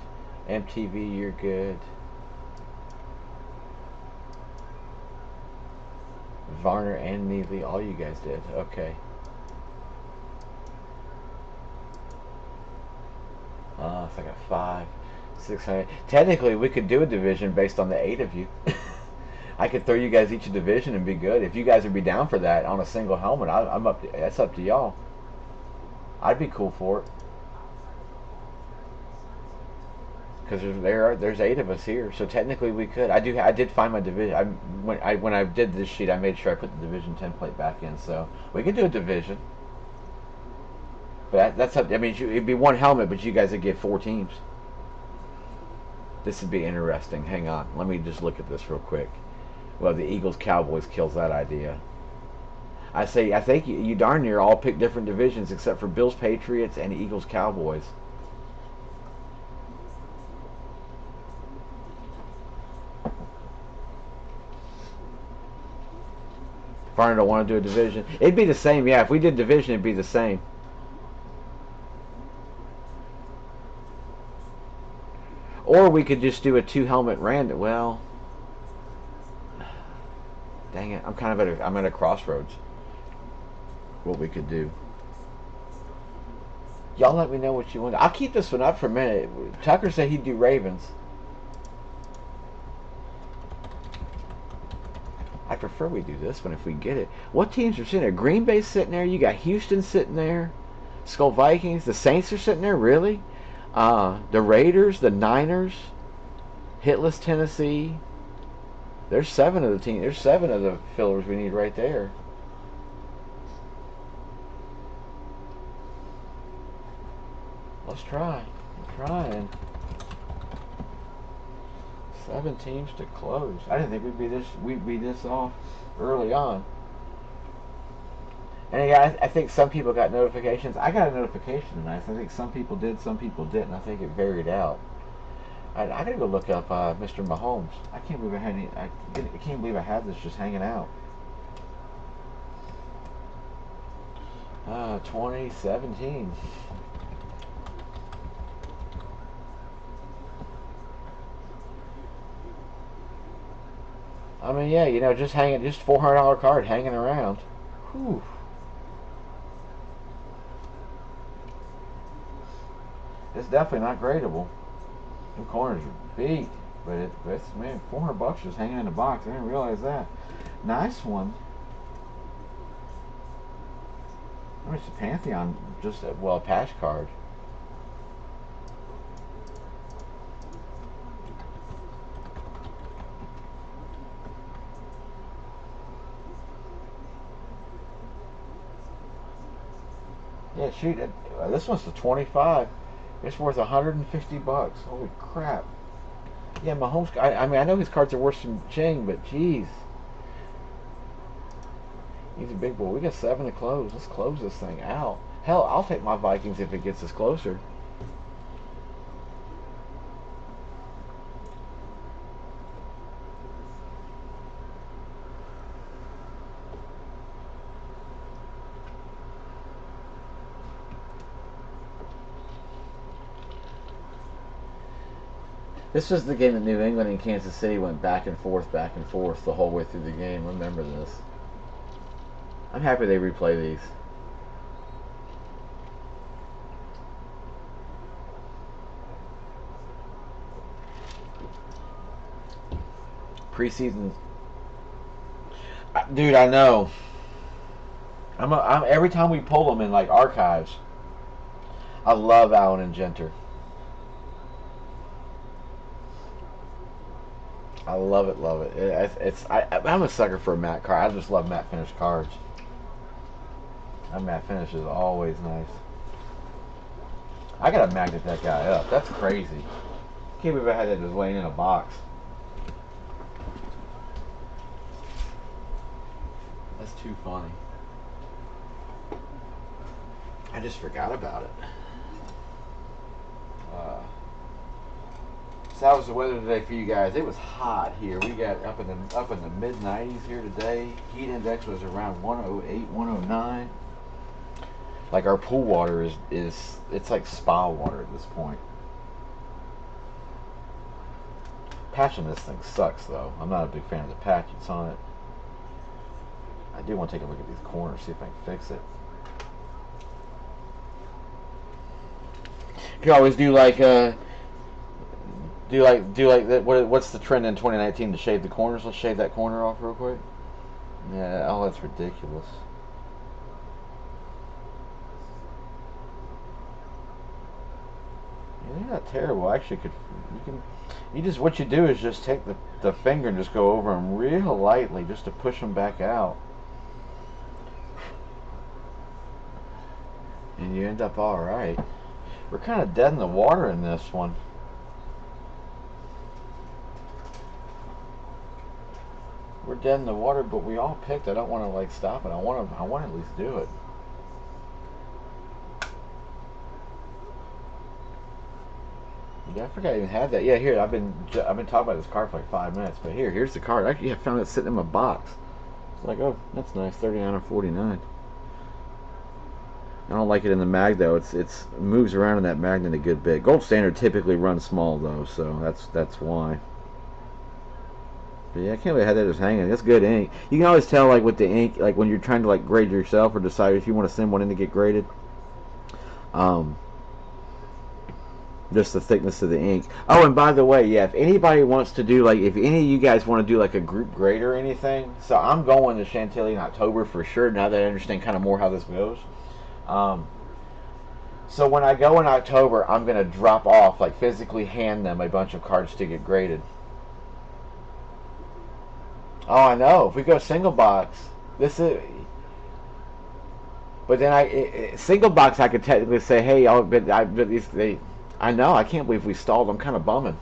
MTV, you're good. Varner and Neely, all you guys did. Okay. It's like a 5, 600. Technically, we could do a division based on the 8 of you. I could throw you guys each a division and be good. If you guys would be down for that on a single helmet, I'm up. That's up to y'all. I'd be cool for it. Because there's 8 of us here, so technically we could. I did find my division. When I did this sheet, I made sure I put the division template back in, so we could do a division. But that's up. I mean, it'd be 1 helmet, but you guys would get 4 teams. This would be interesting. Hang on, let me just look at this real quick. Well, the Eagles Cowboys kills that idea. I think you darn near all pick different divisions except for Bills Patriots and Eagles Cowboys. Farner don't want to do a division. It'd be the same, yeah. If we did division, it'd be the same. Or we could just do a 2 helmet random. Well, dang it, I'm at a crossroads. What we could do. Y'all let me know what you want. I'll keep this one up for a minute. Tucker said he'd do Ravens. I prefer we do this one if we get it. What teams are sitting there? Green Bay's sitting there. You got Houston sitting there. Skull Vikings. The Saints are sitting there. Really? The Raiders. The Niners. Hitless Tennessee. There's 7 of the teams. There's 7 of the fillers we need right there. Let's try. I'm trying. 7 teams to close. I didn't think we'd be this off early on. And again, I think some people got notifications. I got a notification tonight. So I think some people did, some people didn't. I think it varied out. I gotta go look up Mr. Mahomes. I can't believe I had any. I can't believe I had this just hanging out. 2017. I mean, yeah, just hanging, just $400 card hanging around. Whew. It's definitely not gradable. Them corners are beat, but it's man, $400 just hanging in the box. I didn't realize that. Nice one. I mean, it's a Pantheon, just a patch card. Yeah, shoot, this one's the 25. It's worth $150. Holy crap! Yeah, Mahomes. I mean, I know his cards are worse than Ching, but geez, he's a big boy. We got 7 to close. Let's close this thing out. Hell, I'll take my Vikings if it gets us closer. This was the game that New England and Kansas City went back and forth the whole way through the game. Remember this. I'm happy they replay these. Preseason. Dude, I know. I'm every time we pull them in like archives. I love Allen and Genter. I love it, love it. I'm a sucker for a matte card. I just love matte finish cards. That matte finish is always nice. I gotta magnet that guy up. That's crazy. Can't believe I had that just laying in a box. That's too funny. I just forgot about it. So how was the weather today for you guys? It was hot here. We got up in the mid 90s here today. Heat index was around 108, 109. Like our pool water is it's like spa water at this point. Patching this thing sucks though. I'm not a big fan of the patch that's on it. I do want to take a look at these corners, see if I can fix it. You can always do like what's the trend in 2019 to shave the corners? Let's shave that corner off real quick. Yeah, oh, that's ridiculous. Yeah, they're not terrible. Actually, what you do is just take the finger and just go over them real lightly, just to push them back out, and you end up all right. We're kind of dead in the water in this one. We're dead in the water, but we all picked. I don't want to like stop it. I want to at least do it. Yeah, I forgot I even had that. Yeah, here I've been talking about this card for like 5 minutes, but here's the card. Actually, I found it sitting in my box. It's like, oh, that's nice, 39 or 49. I don't like it in the mag though. It moves around in that magnet a good bit. Gold standard typically runs small though, so that's why. But yeah, I can't believe I had that just hanging. That's good ink. You can always tell like with the ink, like when you're trying to like grade yourself or decide if you want to send one in to get graded. Just the thickness of the ink. Oh, and by the way, yeah, if anybody wants to do like, if any of you guys want to do like a group grade or anything, so I'm going to Chantilly in October for sure. Now that I understand kind of more how this goes. So when I go in October, I'm going to drop off, like physically hand them a bunch of cards to get graded. Oh, I know. If we go single box, this is. But then single box I could technically say, hey, y'all, I know, I can't believe we stalled. I'm kind of bumming.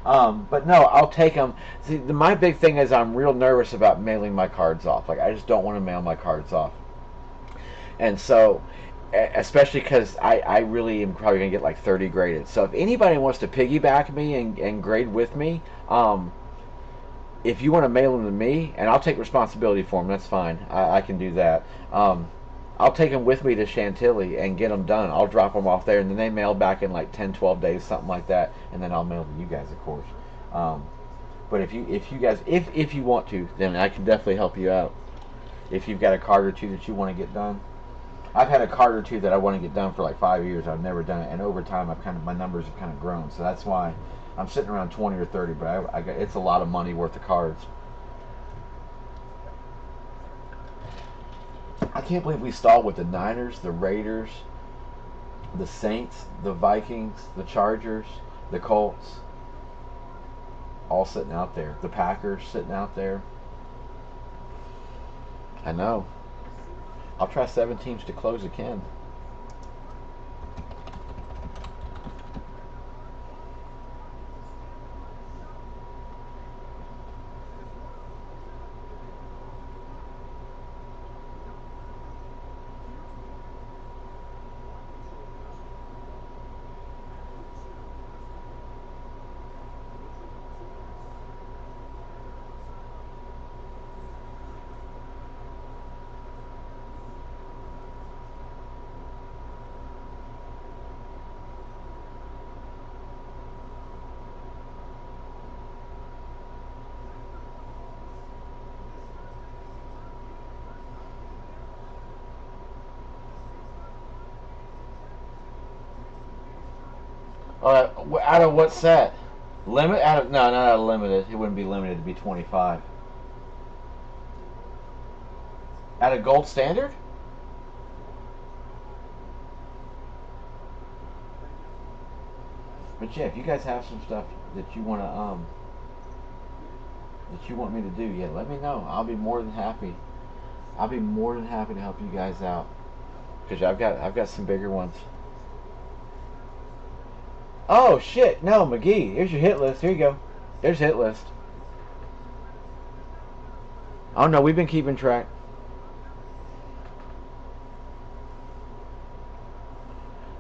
But no, I'll take them. See, my big thing is I'm real nervous about mailing my cards off. Like I just don't want to mail my cards off, and so especially because I really am probably gonna get like 30 graded. So if anybody wants to piggyback me and grade with me, if you want to mail them to me, and I'll take responsibility for them, that's fine. I can do that. I'll take them with me to Chantilly and get them done. I'll drop them off there, and then they mail back in like 10, 12 days, something like that, and then I'll mail to you guys, of course. But if you guys, if you want to, then I can definitely help you out. If you've got a card or two that you want to get done, I've had a card or two that I want to get done for like 5 years. I've never done it, and over time, my numbers have kind of grown. So that's why I'm sitting around 20 or 30. But it's a lot of money worth of cards. I can't believe we stalled with the Niners, the Raiders, the Saints, the Vikings, the Chargers, the Colts, all sitting out there. The Packers sitting out there. I know. I'll try 7 teams to close again. Out of what set? Limit? Out of no, not out of limited. It wouldn't be limited to be 25. Out of gold standard? But yeah, if you guys have some stuff that you want me to do, yeah, let me know. I'll be more than happy. I'll be more than happy to help you guys out because I've got some bigger ones. Oh shit! No, McGee. Here's your hit list. Here you go. There's hit list. Oh no, we've been keeping track.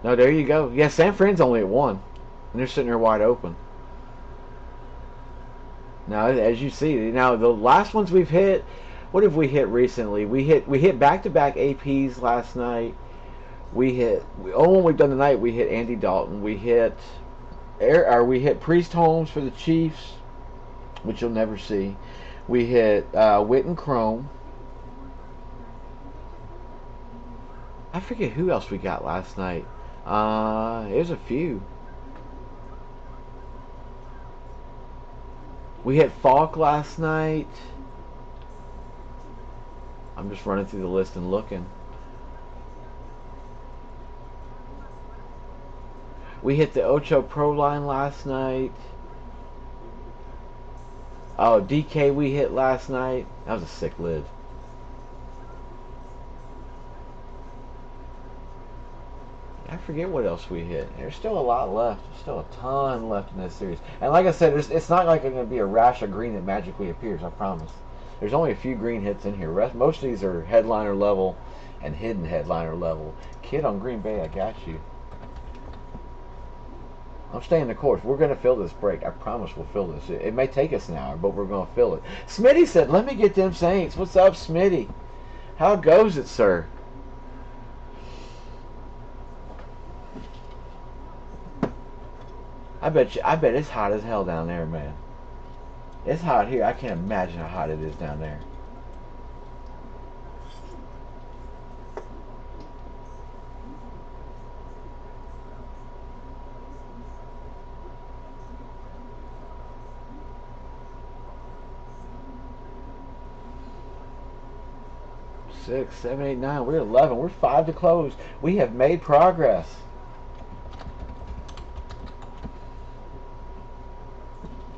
No, there you go. Yeah, San Fran's only at 1, and they're sitting there wide open. Now, as you see, now the last ones we've hit. What have we hit recently? We hit back-to-back APs last night. We hit when we've done tonight. We hit Andy Dalton. We hit Priest Holmes for the Chiefs, which you'll never see. We hit Witten Chrome. I forget who else we got last night. There's a few. We hit Falk last night. I'm just running through the list and looking. We hit the Ocho Pro line last night. Oh, DK we hit last night. That was a sick lid. I forget what else we hit. There's still a lot left. There's still a ton left in this series. And like I said, it's not like it's going to be a rash of green that magically appears, I promise. There's only a few green hits in here. Most of these are headliner level and hidden headliner level. Kid on Green Bay, I got you. I'm staying the course. We're going to fill this break. I promise we'll fill this. It may take us an hour, but we're going to fill it. Smitty said, let me get them Saints. What's up, Smitty? How goes it, sir? I bet it's hot as hell down there, man. It's hot here. I can't imagine how hot it is down there. Six, 7, 8, 9. We're 11. We're 5 to close. We have made progress.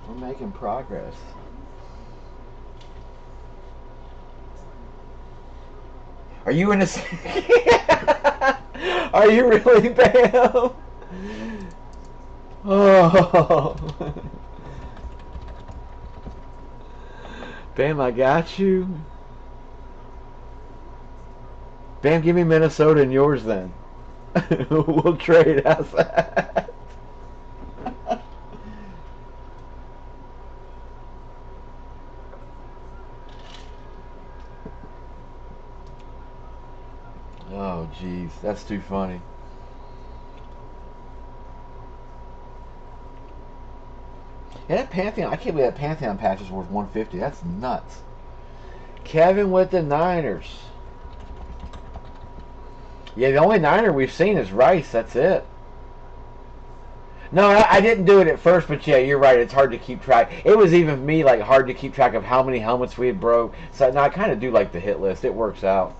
We're making progress. Are you in a? Are you really, Bam? Oh, Bam, I got you. Bam, give me Minnesota and yours then. We'll trade. How's that? Oh, jeez, that's too funny. Yeah, that Pantheon, I can't believe that Pantheon patch is worth 150. That's nuts. Kevin with the Niners. Yeah, the only Niner we've seen is Rice. That's it. No, I didn't do it at first, but yeah, you're right. It's hard to keep track. It was even me like hard to keep track of how many helmets we had broke. So now I kind of do like the hit list. It works out,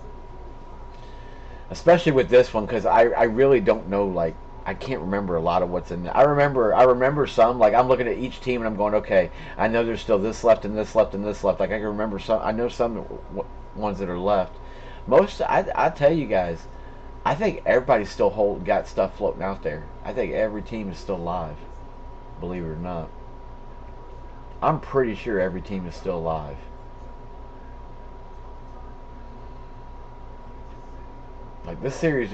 especially with this one because I really don't know like I can't remember a lot of what's in there. I remember some like I'm looking at each team and I'm going okay. I know there's still this left and this left and this left. Like I can remember some. I know some ones that are left. Most I tell you guys. I think everybody's still got stuff floating out there. I think every team is still alive, believe it or not. I'm pretty sure every team is still alive. Like this series,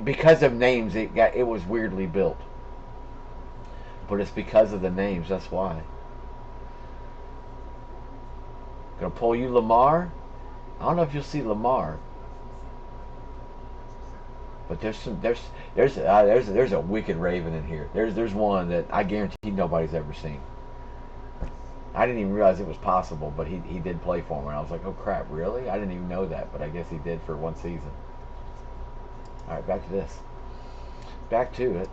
because of names, it was weirdly built, but it's because of the names. That's why. Gonna pull you Lamar. I don't know if you'll see Lamar, but there's a wicked Raven in here. There's one that I guarantee nobody's ever seen. I didn't even realize it was possible, but he did play for me. And I was like, oh crap, really? I didn't even know that, but I guess he did for one season. All right, back to this. Back to it.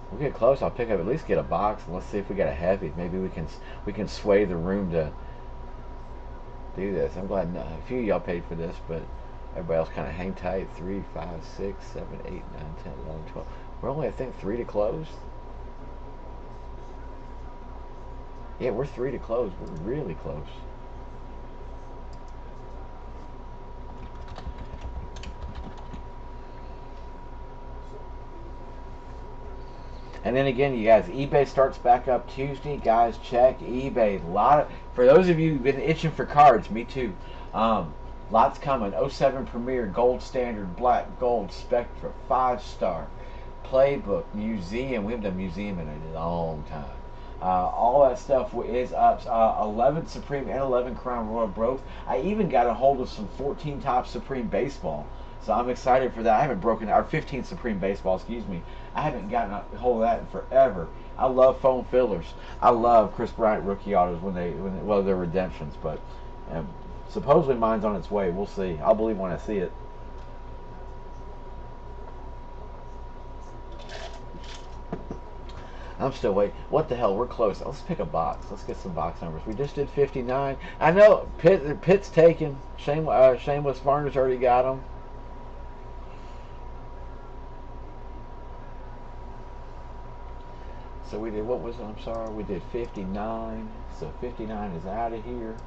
We'll get close. I'll pick up at least get a box, and let's see if we got a heavy. Maybe we can sway the room to do this. I'm glad a few of y'all paid for this, but everybody else kind of hang tight. 3, 5, 6, 7, 8, 9, 10, 11, 12. We're only I think 3 to close. Yeah, we're 3 to close. We're really close. And then again, you guys, eBay starts back up Tuesday. Guys, check eBay. For those of you who've been itching for cards, me too. Lots coming. '07 Premier, Gold Standard, Black, Gold, Spectra, 5-star, Playbook, Museum. We haven't done Museum in a long time. All that stuff is up. 11 Supreme and 11 Crown Royal broke. I even got a hold of some 14 Top Supreme Baseball. So I'm excited for that. I haven't broken our 15 Supreme Baseball, excuse me. I haven't gotten a hold of that in forever. I love foam fillers. I love Chris Bryant rookie autos when they're redemptions, but supposedly mine's on its way. We'll see. I'll believe when I see it. I'm still waiting. What the hell? We're close. Let's pick a box. Let's get some box numbers. We just did 59. I know Pitt's taken. Shameless Varner's already got them. So we did, what was it? I'm sorry, we did 59. So 59 is out of here.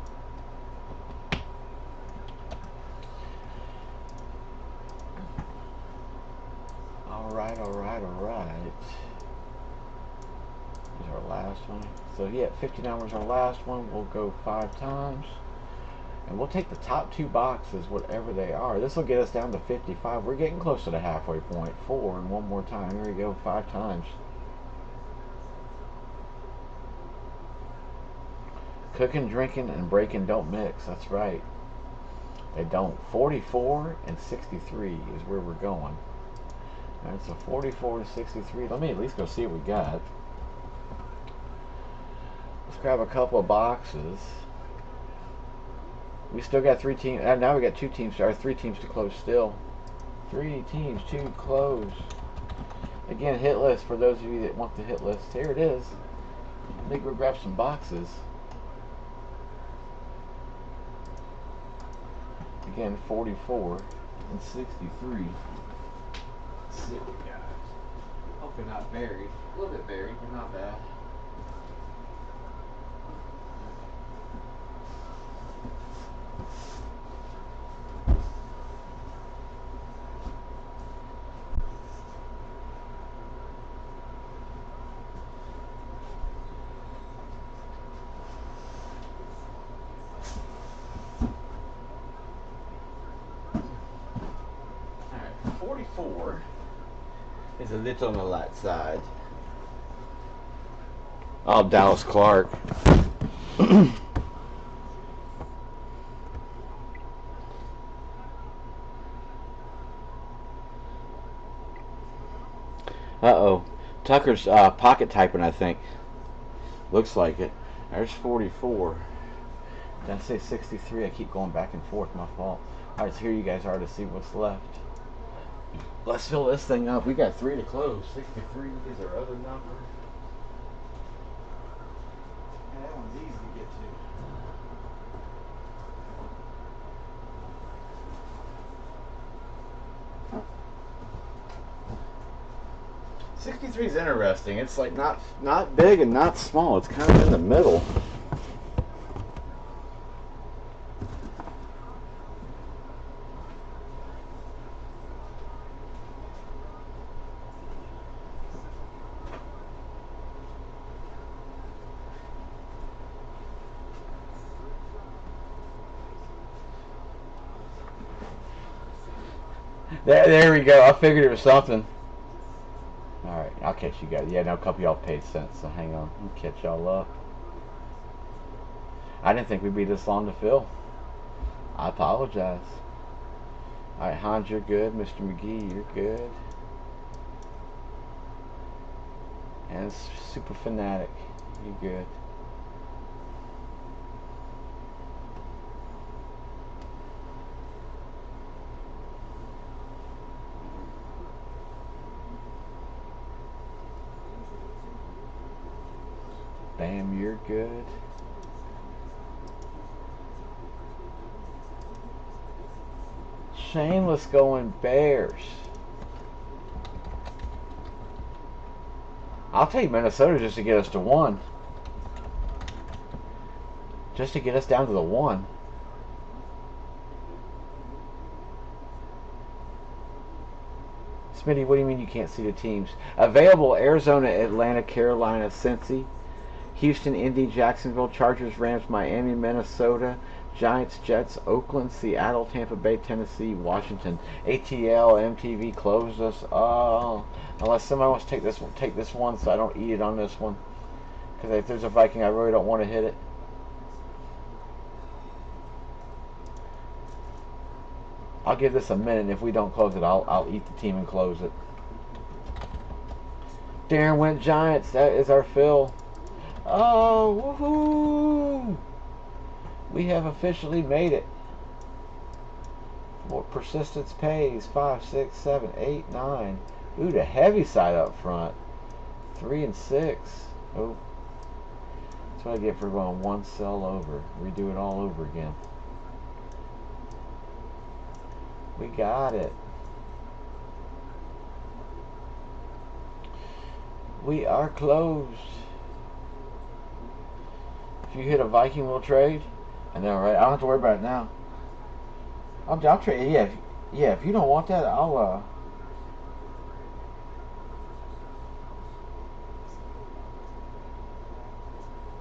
Alright, alright, alright. This is our last one. So yeah, 59 was our last one. We'll go 5 times. And we'll take the top 2 boxes, whatever they are. This will get us down to 55. We're getting close to the halfway point. 4 and one more time. Here we go, 5 times. Cooking, drinking, and breaking don't mix. That's right. They don't. 44 and 63 is where we're going. Alright, so 44 to 63. Let me at least go see what we got. Let's grab a couple of boxes. We still got 3 teams. Now we got 2 teams, or 3 teams to close still. 3 teams to close. Again, hit list for those of you that want the hit list. Here it is. Let me go grab some boxes. Again, 44 and 63. Let's see what we got. Hope they're not buried. A little bit buried, but not bad. 44 is a little on the light side. Oh, Dallas Clark. Uh-oh. Tucker's pocket typing, I think. Looks like it. There's 44. Did I say 63? I keep going back and forth. My fault. Alright, so here you guys are to see what's left. Let's fill this thing up. We got 3 to close. 63 is our other number. And that one's easy to get to. 63 is interesting. It's like not big and not small. It's kind of in the middle. There we go. I figured it was something. Alright, I'll catch you guys. Yeah, no, a couple y'all paid cents, so hang on. I'll catch y'all up. I didn't think we'd be this long to fill. I apologize. Alright, Hans, you're good. Mr. McGee, you're good. And Super Fanatic, you're good. Bam, you're good. Shameless going Bears. I'll take Minnesota just to get us to 1. Just to get us down to the 1. Smitty, what do you mean you can't see the teams? Available: Arizona, Atlanta, Carolina, Cincy, Houston, Indy, Jacksonville, Chargers, Rams, Miami, Minnesota, Giants, Jets, Oakland, Seattle, Tampa Bay, Tennessee, Washington. ATL, MTV closed us. Unless somebody wants to take this one, so I don't eat it on this one. Because if there's a Viking, I really don't want to hit it. I'll give this a minute, and if we don't close it, I'll eat the team and close it. Darren went Giants. That is our fill. Oh, woohoo! We have officially made it. More persistence pays. 5, 6, 7, 8, 9. Ooh, the heavy side up front. 3 and 6. Oh. That's what I get for going one cell over. Redo it all over again. We got it. We are closed. If you hit a Viking, we'll trade. I know, right? I don't have to worry about it now. I'll trade. Yeah. If you don't want that, I'll.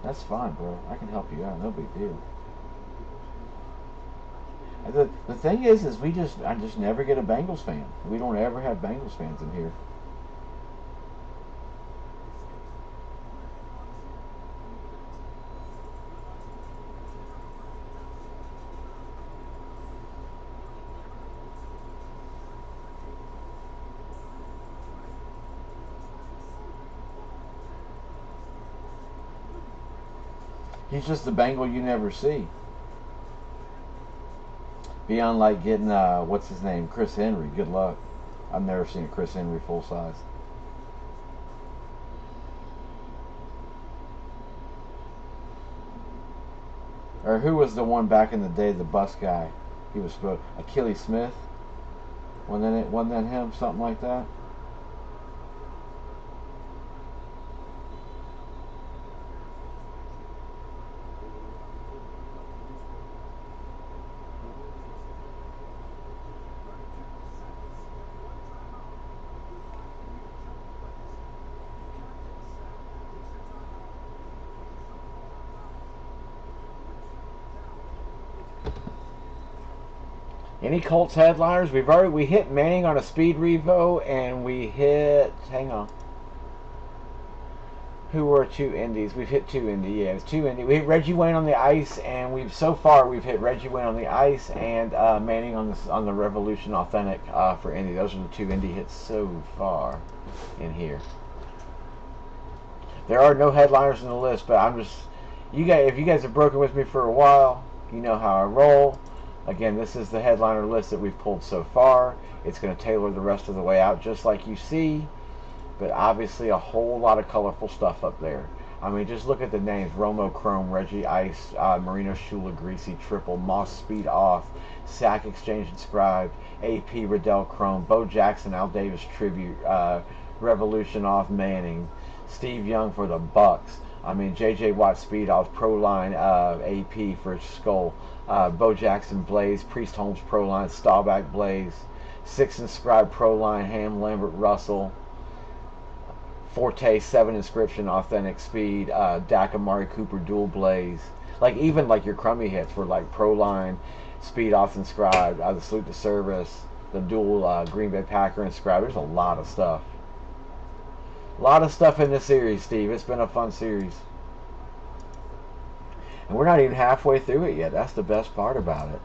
That's fine, bro. I can help you out. No big deal. The thing is I just never get a Bengals fan. We don't ever have Bengals fans in here. He's just the Bengal you never see. Beyond like getting what's his name, Chris Henry. Good luck. I've never seen a Chris Henry full size. Or who was the one back in the day, the bus guy? He was Achilles Smith. Wasn't that him? Something like that. Any Colts headliners? We hit Manning on a speed revo, and we hit, hang on, who were two indies? We've hit two indie. Yeah, it's two indie. We hit Reggie Wayne on the ice, and we've hit Reggie Wayne on the ice and Manning on the Revolution Authentic for indie. Those are the two indie hits so far in here. There are no headliners in the list, but I'm just, you guys, if you guys have broken with me for a while, you know how I roll. Again, this is the headliner list that we've pulled so far. It's going to tailor the rest of the way out just like you see, but obviously a whole lot of colorful stuff up there. I mean, just look at the names: Romo Chrome, Reggie Ice, Marino Shula Greasy Triple, Moss Speed Off, Sack Exchange Inscribed, AP Riddell Chrome, Bo Jackson Al Davis Tribute, Revolution Off Manning, Steve Young for the Bucks. I mean, J.J. Watt Speed Off, Pro Line AP for Skull, Bo Jackson Blaze, Priest Holmes Pro Line, Staubach Blaze, Six Inscribed Pro Line, Ham Lambert Russell, Forte 7 Inscription Authentic Speed, Dak Amari Cooper Dual Blaze. Like, even like your crummy hits were like Pro Line, Speed Off Inscribed, the Salute to Service, the dual Green Bay Packer Inscribed. There's a lot of stuff. A lot of stuff in this series, Steve. It's been a fun series. And we're not even halfway through it yet. That's the best part about it.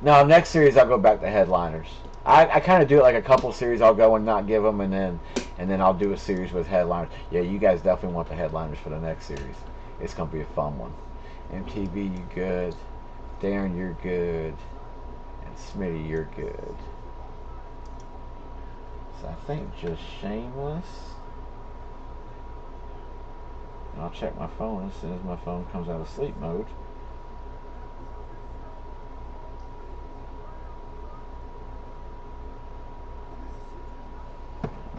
Now, next series, I'll go back to headliners. I kind of do it like a couple series. I'll go and not give them, and then I'll do a series with headliners. Yeah, you guys definitely want the headliners for the next series. It's going to be a fun one. MTV, you good. Darren, you're good. And Smitty, you're good. So I think just Shameless. And I'll check my phone as soon as my phone comes out of sleep mode.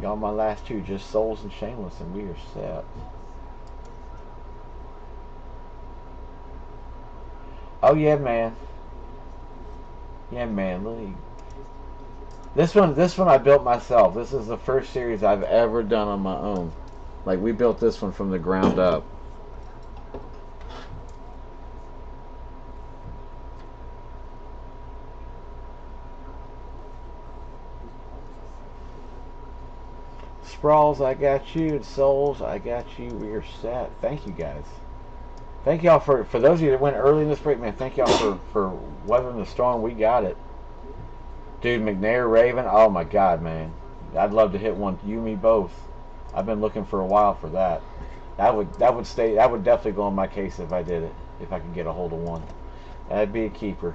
Y'all, my last two, just Souls and Shameless, and we are set. Oh yeah, man. Yeah, man. Look, this one I built myself. This is the first series I've ever done on my own. Like, we built this one from the ground up. Sprawls, I got you. And Souls, I got you. We are set. Thank you, guys. Thank y'all for those of you that went early in this break, man. Thank y'all for weathering the storm. We got it. Dude, McNair Raven. Oh my God, man. I'd love to hit one. You, me, both. I've been looking for a while for that. That would definitely go on my case if I did it. If I could get a hold of one, that'd be a keeper.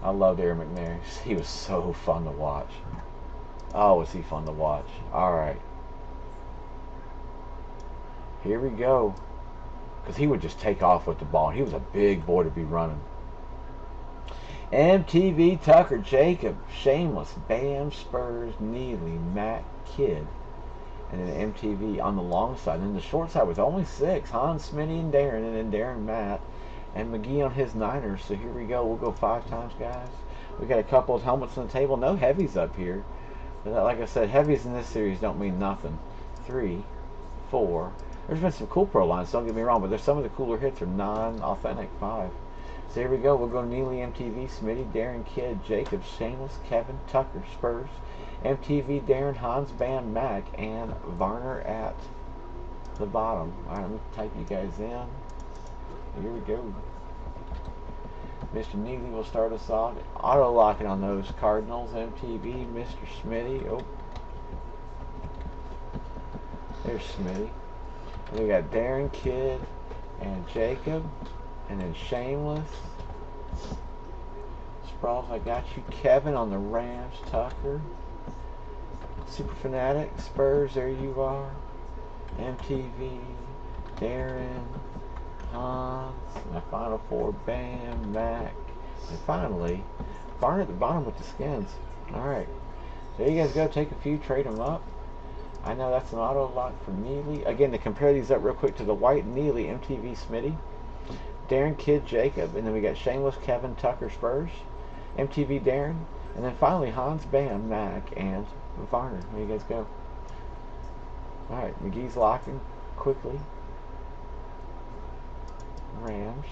I loved Aaron McNair. He was so fun to watch. Oh, was he fun to watch? All right. Here we go. Because he would just take off with the ball. He was a big boy to be running. MTV, Tucker, Jacob, Shameless, Bam, Spurs, Neely, Matt, Kidd. And then MTV on the long side. And then the short side was only 6. Hans, Smitty, and Darren. And then Darren, Matt. And McGee on his Niners. So here we go. We'll go 5 times, guys. We got a couple of helmets on the table. No heavies up here. But like I said, heavies in this series don't mean nothing. 3, 4. There's been some cool pro lines, don't get me wrong, but there's some of the cooler hits are non-authentic. 5. So here we go. We'll go Neely, MTV, Smitty, Darren, Kidd, Jacob, Shameless, Kevin, Tucker, Spurs, MTV, Darren, Hans, Bam, Mac, and Varner at the bottom. All right, let me type you guys in. Here we go. Mr. Neely will start us off. Auto-locking on those Cardinals, MTV, Mr. Smitty. Oh, there's Smitty. And we got Darren, Kidd, and Jacob. And then Shameless. Sprawls, I got you. Kevin on the Rams. Tucker. Super Fanatic. Spurs, there you are. MTV. Darren. Hans. My final 4. Bam. Mac. And finally, Barn at the bottom with the skins. Alright. So you guys go take a few, trade them up. I know that's an auto lock for Neely. Again, to compare these up real quick to the white Neely, MTV, Smitty. Darren, Kidd, Jacob, and then we got Shameless, Kevin, Tucker, Spurs, MTV, Darren, and then finally Hans, Bam, Mac, and Varner. There you guys go. Alright, McGee's locking quickly. Rams.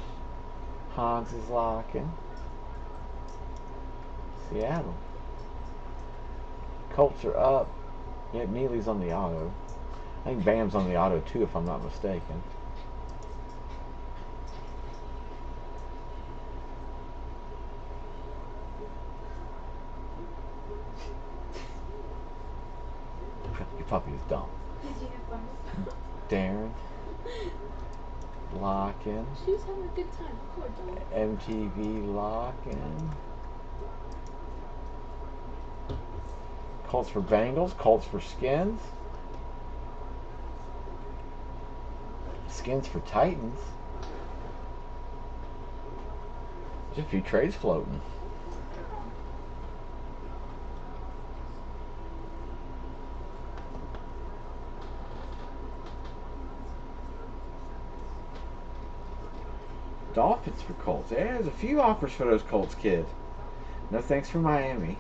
Hans is locking. Seattle. Colts are up. Yeah, Neely's on the auto. I think Bam's on the auto too, if I'm not mistaken. Your puppy is dumb. Did you have fun? Darren. Locking. She was having a good time. Poor dog. MTV locking. Colts for Bengals. Colts for Skins. Skins for Titans. There's a few trades floating. Dolphins for Colts. Yeah, there's a few offers for those Colts kids. No thanks for Miami.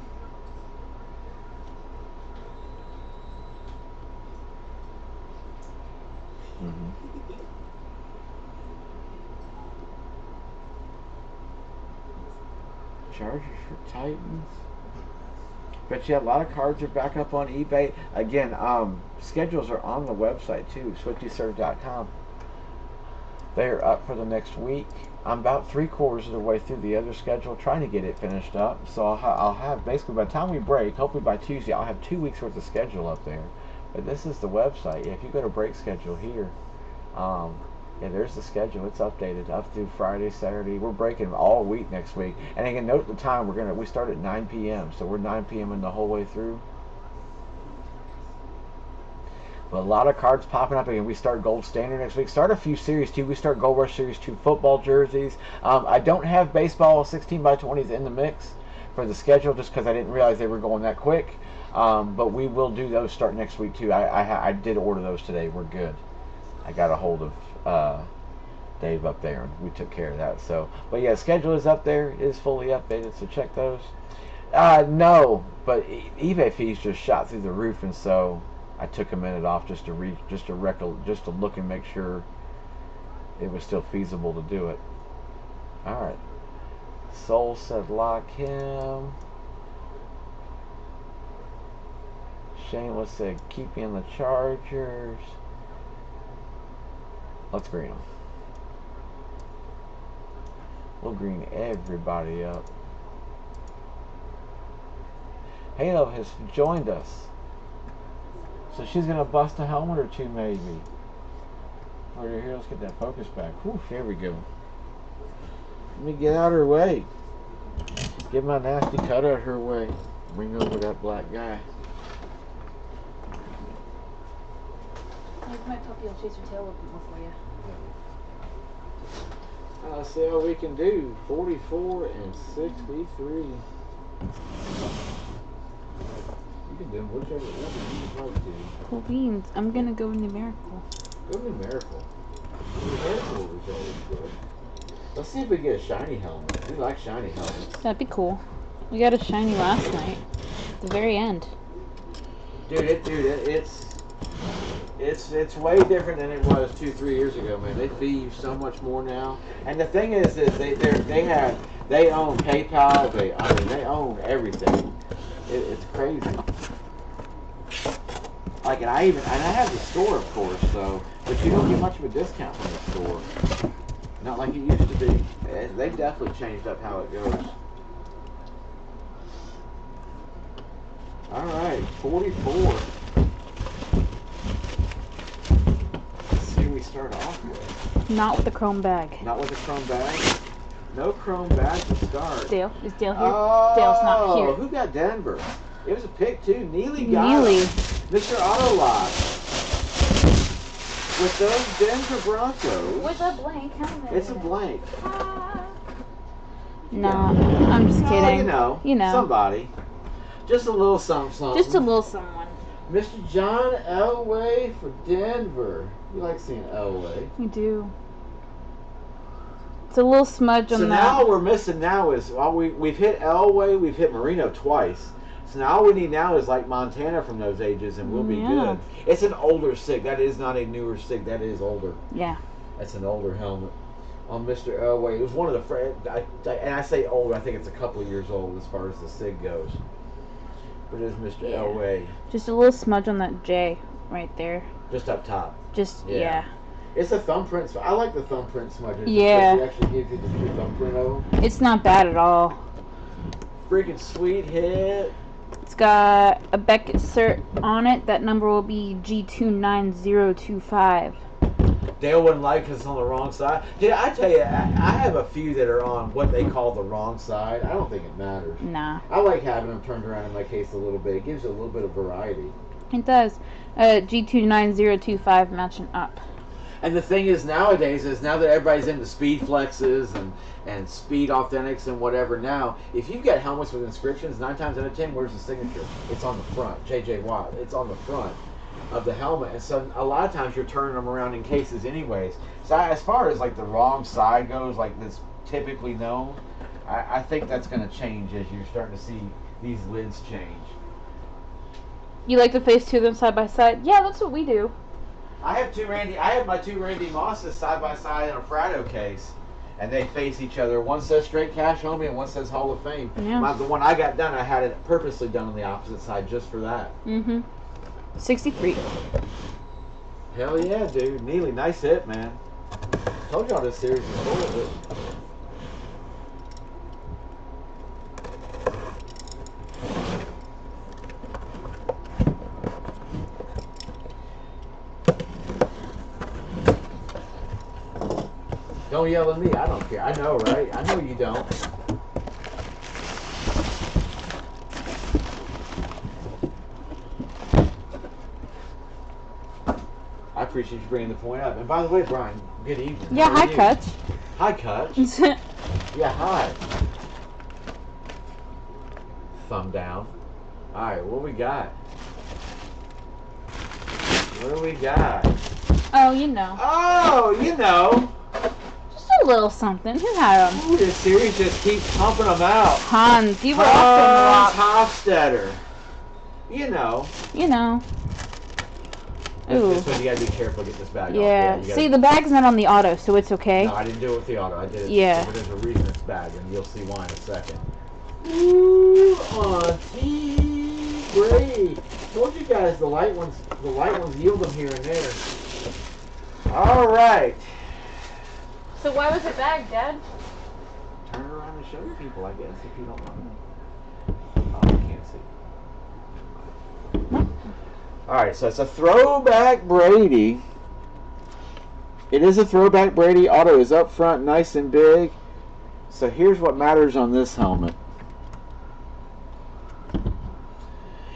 Chargers for Titans. But yeah, a lot of cards are back up on eBay. Again, schedules are on the website too, swiftyserve.com. They're up for the next week. I'm about 3/4 of the way through the other schedule, trying to get it finished up. So I'll have basically, by the time we break, hopefully by Tuesday, I'll have 2 weeks worth of schedule up there. But this is the website. If you go to break schedule here, yeah, there's the schedule. It's updated up through Friday, Saturday. We're breaking all week next week. And again, note the time. We start at 9 p.m. So we're 9 p.m. in the whole way through. But a lot of cards popping up again. We start Gold Standard next week. Start a few Series 2. We start Gold Rush Series 2 football jerseys. I don't have baseball 16x20s in the mix for the schedule just because I didn't realize they were going that quick. But we will do those start next week too. I did order those today. We're good. I got a hold of Dave up there, and we took care of that. So, but yeah, schedule is up there. It is fully updated, so check those. No, but eBay fees just shot through the roof, and so I took a minute off just to look and make sure it was still feasible to do it. All right. Soul said lock him. Shameless said keep in the Chargers. Let's green them. We'll green everybody up. Halo has joined us. So she's going to bust a helmet or two maybe. Right here, let's get that focus back. Whew, here we go. Let me get out of her way. Get my nasty cut out of her way. Bring over that black guy. Maybe my puppy will chase her tail a little bit more for you. I'll see how we can do. 44 and 63. You can do whichever one you like to. Cool beans. I'm gonna go numerical. Go numerical. Numerical is always good. Let's see if we get a shiny helmet. We like shiny helmets. That'd be cool. We got a shiny last night. At the very end. It's way different than it was 2-3 years ago, man. They fee you so much more now. And the thing is they own PayPal. They own everything. It's crazy. Like, and I have the store, of course, so, but you don't get much of a discount from the store. Not like it used to be. They definitely changed up how it goes. All right, 44. Let's see who we start off with. Not with the chrome bag. Not with a chrome bag. No chrome bag to start. Dale. Is Dale here? Oh, Dale's not here. Who got Denver? It was a pick too. Neely got him. Mr. Autolot. With those Denver Broncos. With a blank helmet. It's a blank. No, I'm just kidding. Oh, you know. Somebody. Just a little something. Just a little someone. Mr. John Elway for Denver. You like seeing Elway. We do. It's a little smudge on that. So now all we're missing now is, we've hit Elway, we've hit Marino twice. So now all we need now is like Montana from those ages, and we'll be good. It's an older SIG. That is not a newer SIG. That is older. Yeah. That's an older helmet. on Mr. Elway. It was one of the and I say old. I think it's a couple of years old as far as the SIG goes. But it is Mr. Elway. Just a little smudge on that J right there. Just up top. Just yeah. It's a thumbprint. I like the thumbprint smudges. Yeah. It actually gives you the true thumbprint of them. It's not bad at all. Freaking sweet hit. It's got a Beckett cert on it. That number will be G29025. Dale wouldn't like because it's on the wrong side. Dude, I tell you, I have a few that are on what they call the wrong side. I don't think it matters. Nah. I like having them turned around in my case a little bit. It gives you a little bit of variety. It does. G29025 matching up. And the thing is nowadays is now that everybody's into speed flexes and speed authentics and whatever now, if you've got helmets with inscriptions, 9 times out of 10, where's the signature? It's on the front. J.J. Watt. It's on the front of the helmet. And so a lot of times you're turning them around in cases anyways. So as far as like the wrong side goes, like that's typically known, I think that's going to change as you're starting to see these lids change. You like to face two of them side by side? Yeah, that's what we do. I have my two Randy Mosses side by side in a Frado case, and they face each other. One says Straight Cash Homie, and one says Hall of Fame. Yeah. The one I got done, I had it purposely done on the opposite side just for that. 63. Hell yeah, dude. Neely, nice hit, man. Told y'all this series is full of it. Don't yell at me. I don't care. I know, right? I know you don't. I appreciate you bringing the point up. And by the way, Brian, good evening. Yeah, hi, Kutch. Hi, Kutch. Yeah, hi. Thumb down. All right, what we got? What do we got? Oh, you know. Oh, you know. Just a little something. Who had them? Ooh, this series just keeps pumping them out. Hans. You were off the block. Hofstetter. You know. You know. Ooh. This one you gotta be careful. Get this bag off. Yeah. See, the bag's not on the auto, so it's okay. No, I didn't do it with the auto. I did it. Yeah. But there's a reason it's bagged, and you'll see why in a second. Ooh, Auntie Brady. Told you guys the light ones yield them here and there. All right. So why was it bagged, Dad? Turn it around and show you people, I guess, if you don't mind. Oh, I can't see. Alright, so it's a throwback Brady. It is a throwback Brady. Auto is up front, nice and big. So here's what matters on this helmet.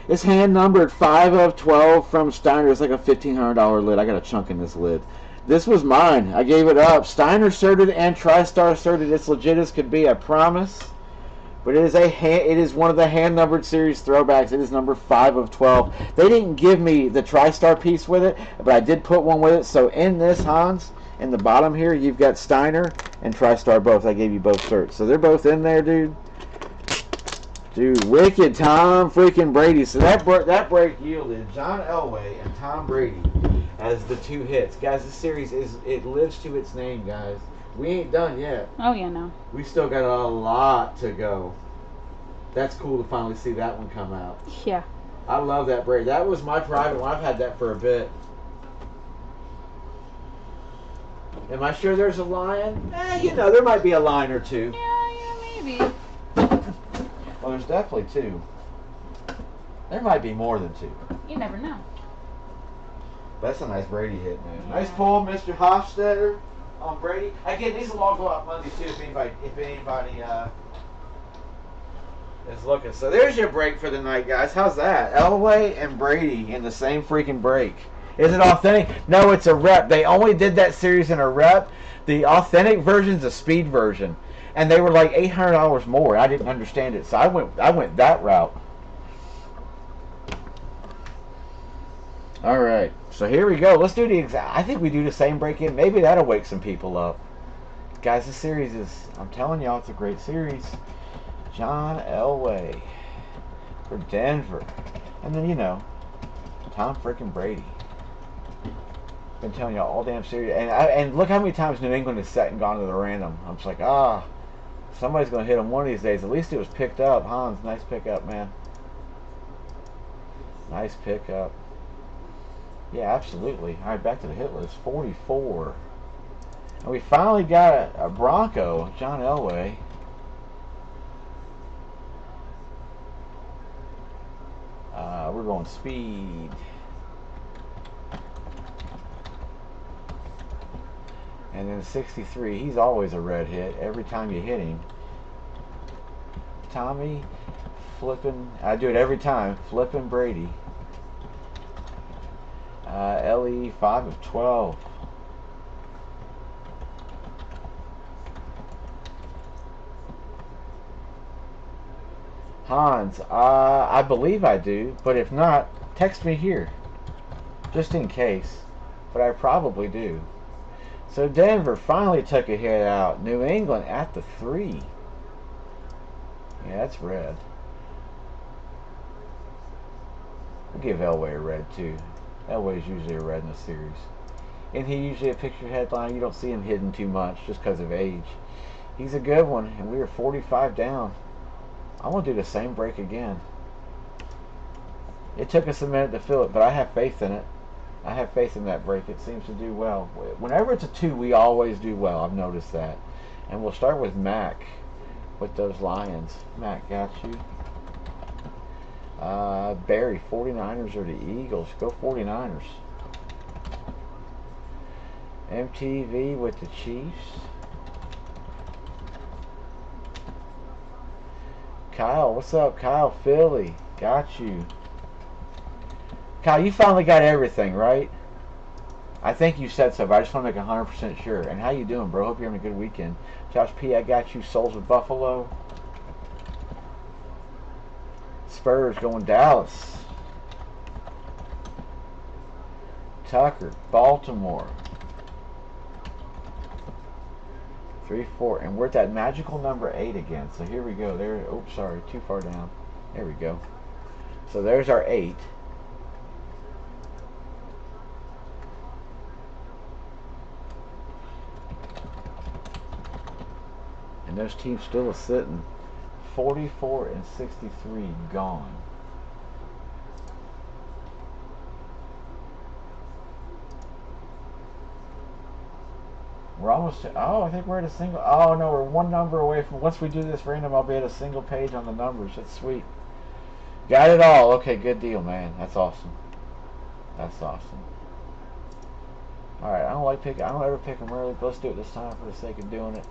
It's hand numbered 5 of 12 from Steiner. It's like a $1,500 lid. I got a chunk in this lid. This was mine. I gave it up. Steiner certed and TriStar certed. It's legit as could be, I promise. But it is one of the hand numbered series throwbacks. It is number 5 of 12. They didn't give me the TriStar piece with it, but I did put one with it. So in this, Hans, in the bottom here, you've got Steiner and TriStar both. I gave you both certs. So they're both in there, dude. Dude, wicked Tom freaking Brady. So that break yielded John Elway and Tom Brady as the 2 hits. Guys, this series it lives to its name, guys. We ain't done yet. Oh, yeah, no. We still got a lot to go. That's cool to finally see that one come out. Yeah. I love that braid. That was my private one. I've had that for a bit. Am I sure there's a lion? You know, there might be a line or two. Yeah, maybe. Well, there's definitely 2. There might be more than 2. You never know. That's a nice Brady hit, man. Yeah. Nice pull, Mr. Hofstetter on Brady. Again, these will all go out Monday too if anybody is looking. So there's your break for the night, guys. How's that? Elway and Brady in the same freaking break. Is it authentic? No, it's a rep. They only did that series in a rep. The authentic version's a speed version, and they were like $800 more. I didn't understand it, so I went that route. All right, so here we go. Let's do the exact. I think we do the same break in. Maybe that'll wake some people up, guys. This series is. I'm telling y'all, it's a great series. John Elway for Denver, and then Tom freaking Brady. Been telling you all damn series, and look how many times New England has sat and gone to the random. I'm just like, somebody's gonna hit them one of these days. At least it was picked up. Hans, nice pickup, man. Nice pickup. Yeah, absolutely. All right, back to the hit list. 44. And we finally got a Bronco, John Elway. We're going speed. And then 63, he's always a red hit every time you hit him. Tommy flipping, I do it every time, flipping Brady. LE 5 of 12. Hans, I believe I do, but if not, text me here, just in case. But I probably do. So Denver finally took a hit out. New England at the 3. Yeah, that's red. We'll give Elway a red too. Elway's usually a red in the series. And he usually a picture headline. You don't see him hidden too much just because of age. He's a good one, and we were 45 down. I'm going to do the same break again. It took us a minute to fill it, but I have faith in it. I have faith in that break. It seems to do well. Whenever it's a 2, we always do well. I've noticed that. And we'll start with Mac with those Lions. Mac, got you. Barry, 49ers or the Eagles? Go 49ers. MTV with the Chiefs. Kyle, what's up? Kyle, Philly. Got you. Kyle, you finally got everything, right? I think you said so, but I just want to make 100% sure. And how you doing, bro? Hope you're having a good weekend. Josh P, I got you. Souls of Buffalo. Spurs going Dallas. Tucker, Baltimore. 3, 4. And we're at that magical number 8 again. So here we go. There. Oops, sorry. Too far down. There we go. So there's our 8. And those teams still are sitting 44 and 63 gone. We're almost to, I think we're at a single. Oh no, we're one number away from. Once we do this random, I'll be at a single page on the numbers. That's sweet. Got it all. Okay, good deal, man. That's awesome. That's awesome. All right, I don't ever pick them early, but let's do it this time for the sake of doing it.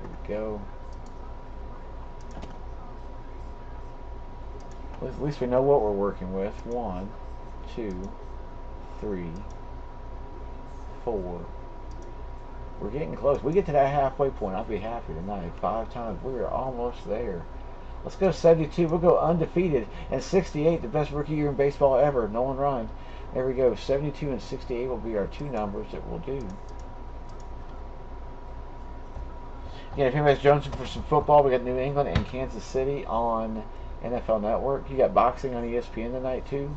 Here we go. At least we know what we're working with. 1, 2, 3, 4. We're getting close. We get to that halfway point, I'll be happy tonight. 5 times. We are almost there. Let's go 72. We'll go undefeated. And 68, the best rookie year in baseball ever. Nolan Ryan. There we go. 72 and 68 will be our 2 numbers that we'll do. Yeah, if anybody's jonesing for some football, we got New England and Kansas City on NFL Network. You got boxing on ESPN tonight too.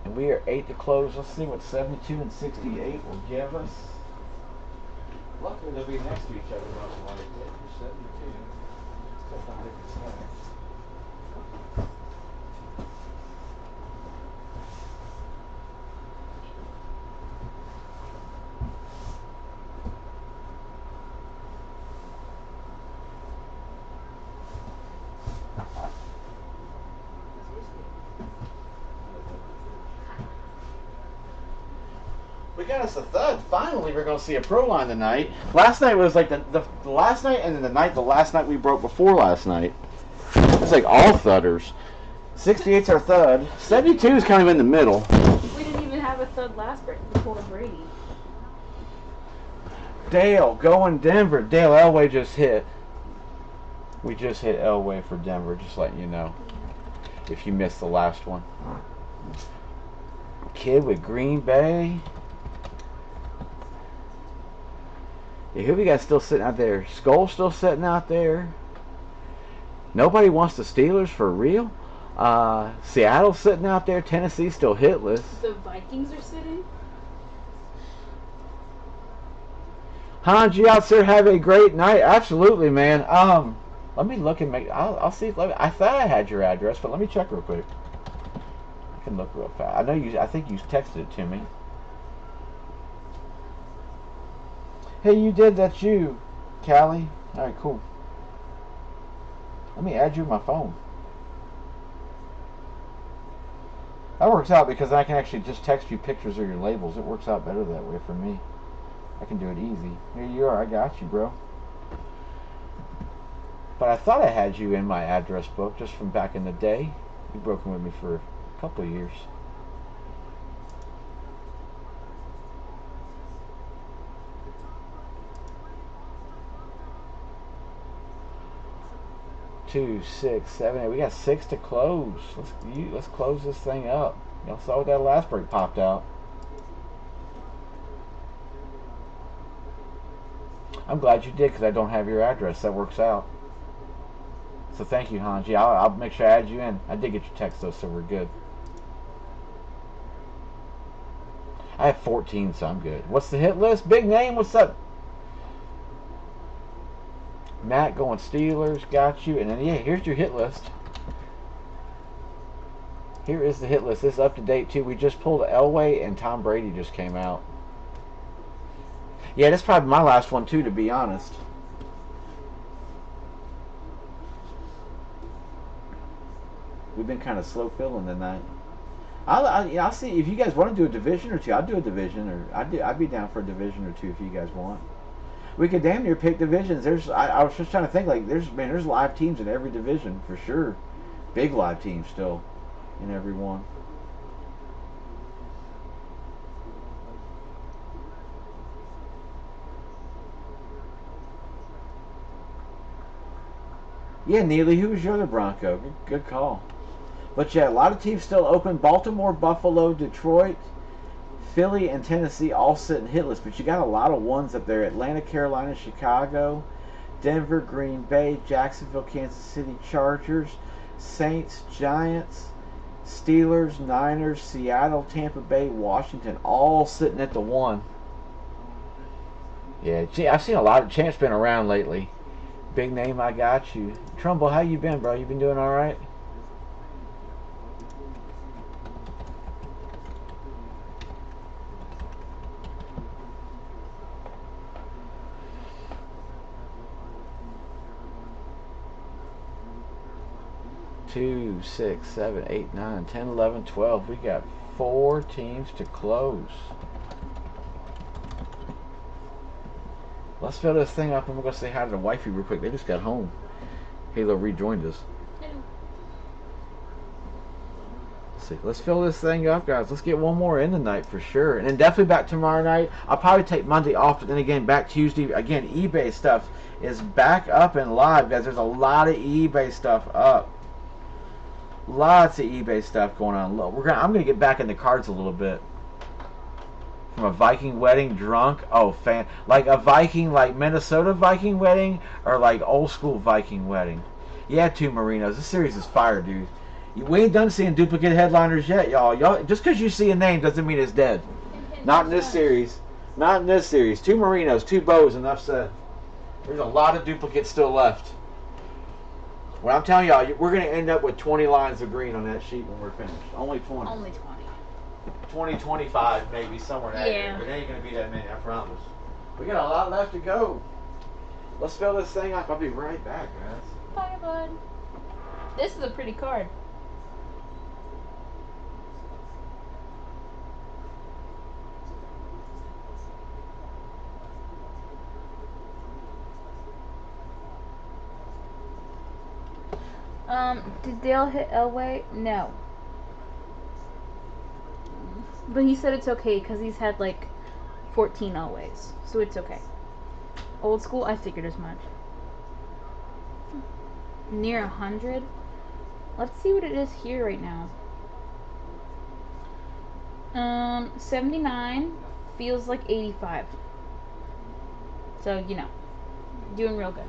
And we are 8 to close. Let's see what 72 and 68 will give us. Luckily they'll be next to each other most likely. 72. Except on different sides. We got us a thud. Finally, we're going to see a pro line tonight. Last night was like the last night, and then the last night we broke before last night. It's like all thudders. 68's our thud. 72 is kind of in the middle. We didn't even have a thud last break before Brady. Dale going Denver. Dale Elway just hit. We just hit Elway for Denver. Just letting you know. If you missed the last one. Kid with Green Bay. Yeah, who we got still sitting out there? Skull still sitting out there. Nobody wants the Steelers for real? Seattle's sitting out there. Tennessee's still hitless. The Vikings are sitting. Hans, you out there have a great night. Absolutely, man. Let me look and make. I'll see. I thought I had your address, but let me check real quick. I can look real fast. I know you. I think you texted it to me. Hey, you did. That's you, Callie. All right, cool. Let me add you to my phone. That works out because I can actually just text you pictures of your labels. It works out better that way for me. I can do it easy. Here you are. I got you, bro. But I thought I had you in my address book just from back in the day. You've broken with me for a couple of years. Two, 6, 7, 8. We got 6 to close. Let's close this thing up. Y'all saw what that last break popped out. I'm glad you did because I don't have your address. That works out. So thank you, Hanji. I'll make sure I add you in. I did get your text though, so we're good. I have 14, so I'm good. What's the hit list? Big name. What's up? Matt going Steelers. Got you. And then yeah, here's your hit list. Here is the hit list. This is up to date too. We just pulled Elway and Tom Brady just came out. Yeah, that's probably my last one too, to be honest. We've been kind of slow filling tonight. I'll see if you guys want to do a division or two. I'll do a division, or I'd be down for a division or two if you guys want. We could damn near pick divisions. I was just trying to think like there's live teams in every division for sure. Big live teams still in every one. Yeah, Neely, who was your other Bronco? Good call. But yeah, a lot of teams still open. Baltimore, Buffalo, Detroit, Philly, and Tennessee all sitting hitless. But you got a lot of ones up there. Atlanta, Carolina, Chicago, Denver, Green Bay, Jacksonville, Kansas City, Chargers, Saints, Giants, Steelers, Niners, Seattle, Tampa Bay, Washington, all sitting at the 1. Yeah, I've seen a lot of champs been around lately. Big name, I got you. Trumbull, how you been, bro? You been doing all right? Two, 6, 7, 8, 9, 10, 11, 12. We got 4 teams to close. Let's fill this thing up and we're going to say hi to the wifey real quick. They just got home. Halo rejoined us. Let's see. Let's fill this thing up, guys. Let's get one more in tonight for sure. And then definitely back tomorrow night. I'll probably take Monday off, but then again, back Tuesday. Again, eBay stuff is back up and live, guys. There's a lot of eBay stuff up. Lots of eBay stuff going on. I'm gonna get back in the cards a little bit. From a Viking wedding, drunk. Oh, like a Viking, like Minnesota Viking wedding, or like old school Viking wedding. Yeah, 2 Marinos. This series is fire, dude. We ain't done seeing duplicate headliners yet, y'all. Just because you see a name doesn't mean it's dead. Not in this series. Not in this series. 2 Marinos, 2 bows, enough said. There's a lot of duplicates still left. Well, I'm telling y'all, we're going to end up with 20 lines of green on that sheet when we're finished. Only 20. Only 20. 20, 25 maybe, somewhere in that area. But it ain't going to be that many, I promise. We got a lot left to go. Let's fill this thing up. I'll be right back, guys. Bye, bud. This is a pretty card. Did Dale hit Elway? No. But he said it's okay because he's had like 14 Elways. So it's okay. Old school, I figured as much. Near 100? Let's see what it is here right now. 79 feels like 85. So, you know, doing real good.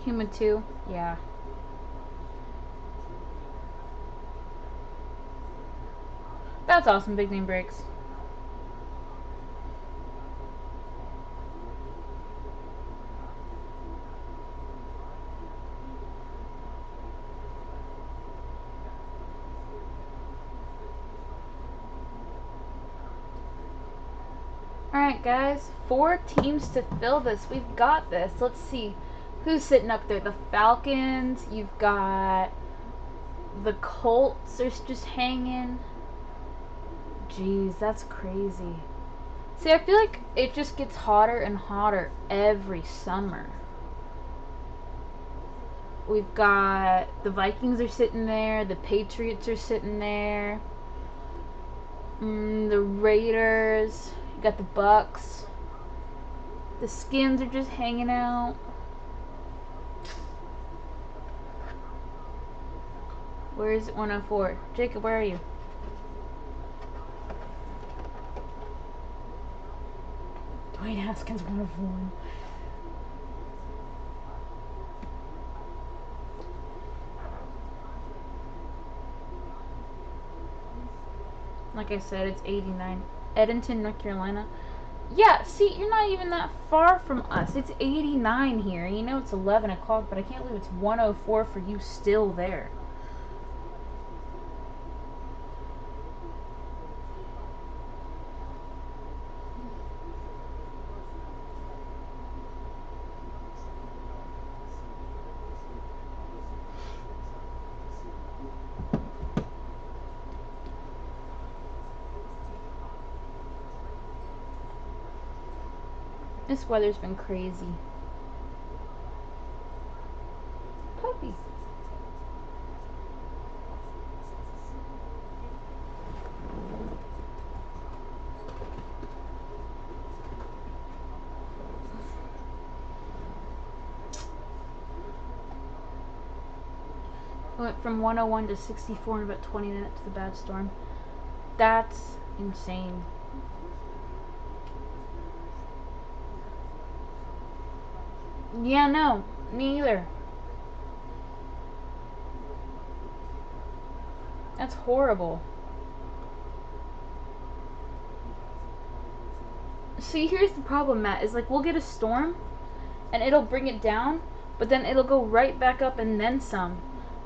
Humid too? Yeah. That's awesome, big name breaks. Alright guys, 4 teams to fill this. We've got this. Let's see. Who's sitting up there? The Falcons. You've got the Colts are just hanging. Jeez, that's crazy. See, I feel like it just gets hotter and hotter every summer. We've got the Vikings are sitting there. The Patriots are sitting there. The Raiders. You got the Bucks. The Skins are just hanging out. Where is it? 104. Jacob, where are you? Dwayne Haskins 104. Like I said, it's 89. Edenton, North Carolina. Yeah, see, you're not even that far from us. It's 89 here. You know it's 11 o'clock, but I can't believe it's 104 for you still there. This weather's been crazy. Puppy. Went from 101 to 64 in about 20 minutes to the bad storm. That's insane. Yeah, no, me either. That's horrible. See, here's the problem, Matt, is like we'll get a storm and it'll bring it down, but then it'll go right back up and then some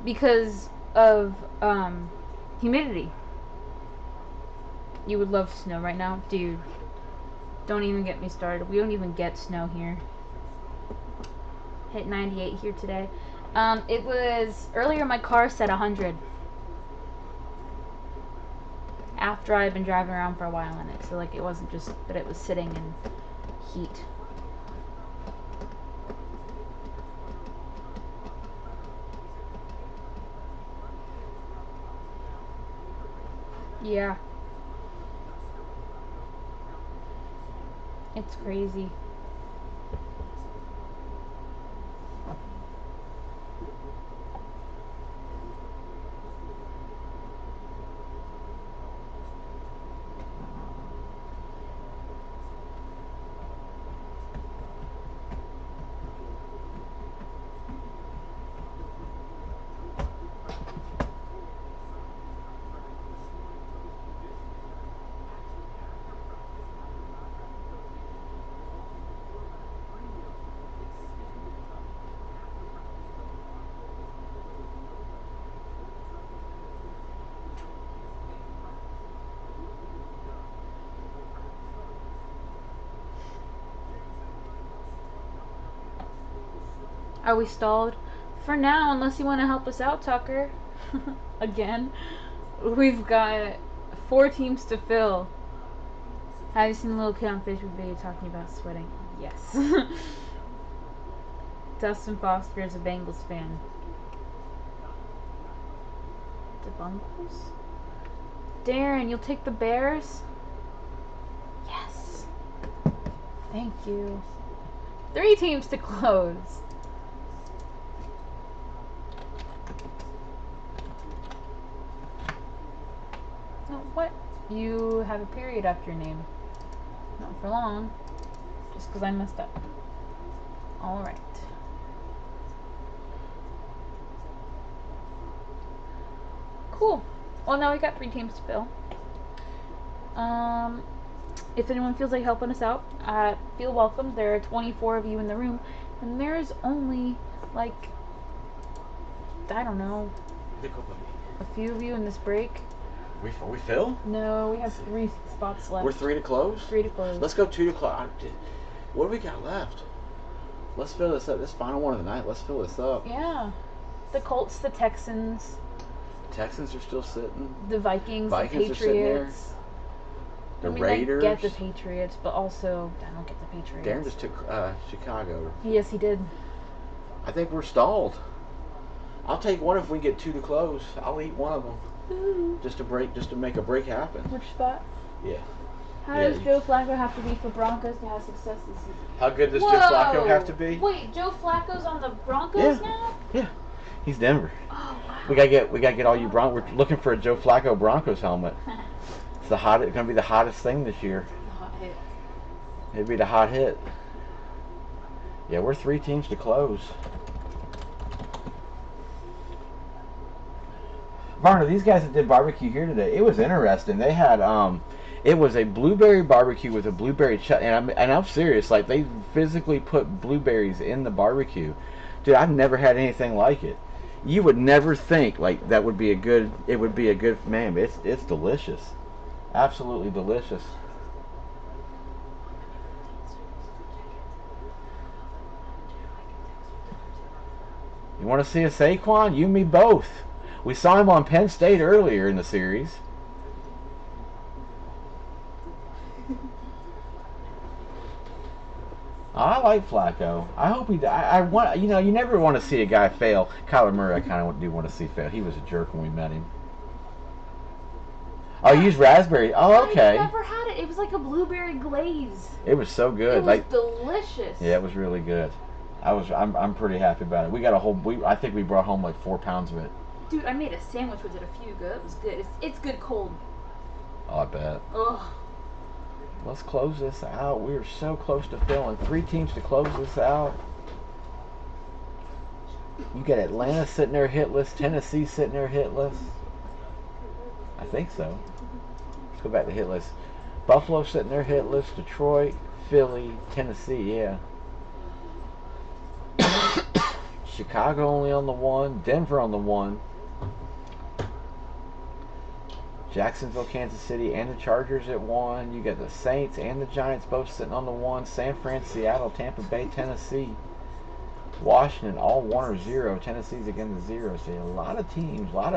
because of humidity. You would love snow right now, dude. Don't even get me started. We don't even get snow here. Hit 98 here today. It was earlier. My car said 100. After I had been driving around for a while in it, so like it wasn't just that it was sitting in heat. Yeah. It's crazy. Are we stalled? For now, unless you want to help us out, Tucker. Again. We've got 4 teams to fill. Have you seen the little kid on Facebook video talking about sweating? Yes. Dustin Foster is a Bengals fan. The Bengals? Darren, you'll take the Bears? Yes. Thank you. 3 teams to close. Oh, what? You have a period after your name. Not for long. Just because I messed up. Alright. Cool. Well, now we got 3 teams to fill. If anyone feels like helping us out, feel welcome. There are 24 of you in the room, and there's only like, I don't know, a few of you in this break. We fill? No, we have 3 spots left. We're 3 to close? 3 to close. Let's go 2 to close. What do we got left? Let's fill this up. This final one of the night. Let's fill this up. Yeah. The Colts, the Texans. Texans are still sitting. The Vikings, Vikings the are sitting there. Patriots. The I mean, Raiders. I get the Patriots, but also I don't get the Patriots. Darren just took Chicago. Yes, he did. I think we're stalled. I'll take one if we get 2 to close. I'll eat one of them. Ooh. Just to make a break happen. Which spot? Yeah. How does Joe Flacco have to be for Broncos to have success this season? How good does Joe Flacco have to be? Wait, Joe Flacco's on the Broncos now? Yeah. He's Denver. Oh wow. We gotta get all you Broncos. We're looking for a Joe Flacco Broncos helmet. It's gonna be the hottest thing this year. The hot hit. It'd be the hot hit. Yeah, we're 3 teams to close. Varna, these guys that did barbecue here today, it was interesting. They had it was a blueberry barbecue with a blueberry chutney, and I'm serious. Like, they physically put blueberries in the barbecue. Dude, I've never had anything like it. You would never think like that would be a good. It would be a good, man. It's delicious, absolutely delicious. You want to see a Saquon? You and me both. We saw him on Penn State earlier in the series. I like Flacco. I hope he. I want. You know, you never want to see a guy fail. Kyler Murray, I kind of do want to see fail. He was a jerk when we met him. Oh, you used raspberry. Oh, okay. I never had it. It was like a blueberry glaze. It was so good. It was delicious. Yeah, it was really good. I'm pretty happy about it. We got a whole. I think we brought home like 4 pounds of it. Dude, I made a sandwich with it a few ago. It was good. It's good cold. Oh, I bet. Ugh. Let's close this out. We are so close to filling. 3 teams to close this out. You got Atlanta sitting there hitless. Tennessee sitting there hitless. I think so. Let's go back to hitless. Buffalo sitting there hitless. Detroit, Philly, Tennessee, yeah. Chicago only on the 1. Denver on the 1. Jacksonville, Kansas City, and the Chargers at 1. You got the Saints and the Giants both sitting on the 1. San Fran, Seattle, Tampa Bay, Tennessee. Washington, all 1 or 0. Tennessee's again the 0. So a lot of teams, a lot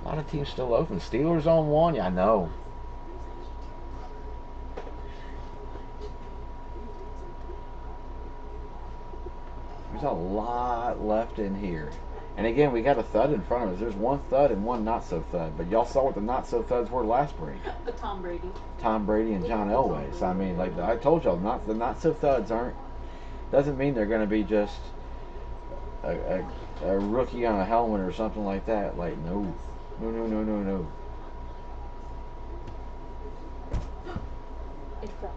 of teams still open. Steelers on 1. Yeah, I know. There's a lot left in here. And again, we got a thud in front of us. There's 1 thud and 1 not so thud. But y'all saw what the not so thuds were last break. The Tom Brady. Tom Brady and John Elway. So I mean, like I told y'all, the not so thuds doesn't mean they're going to be just a rookie on a helmet or something like that. Like no. It fell.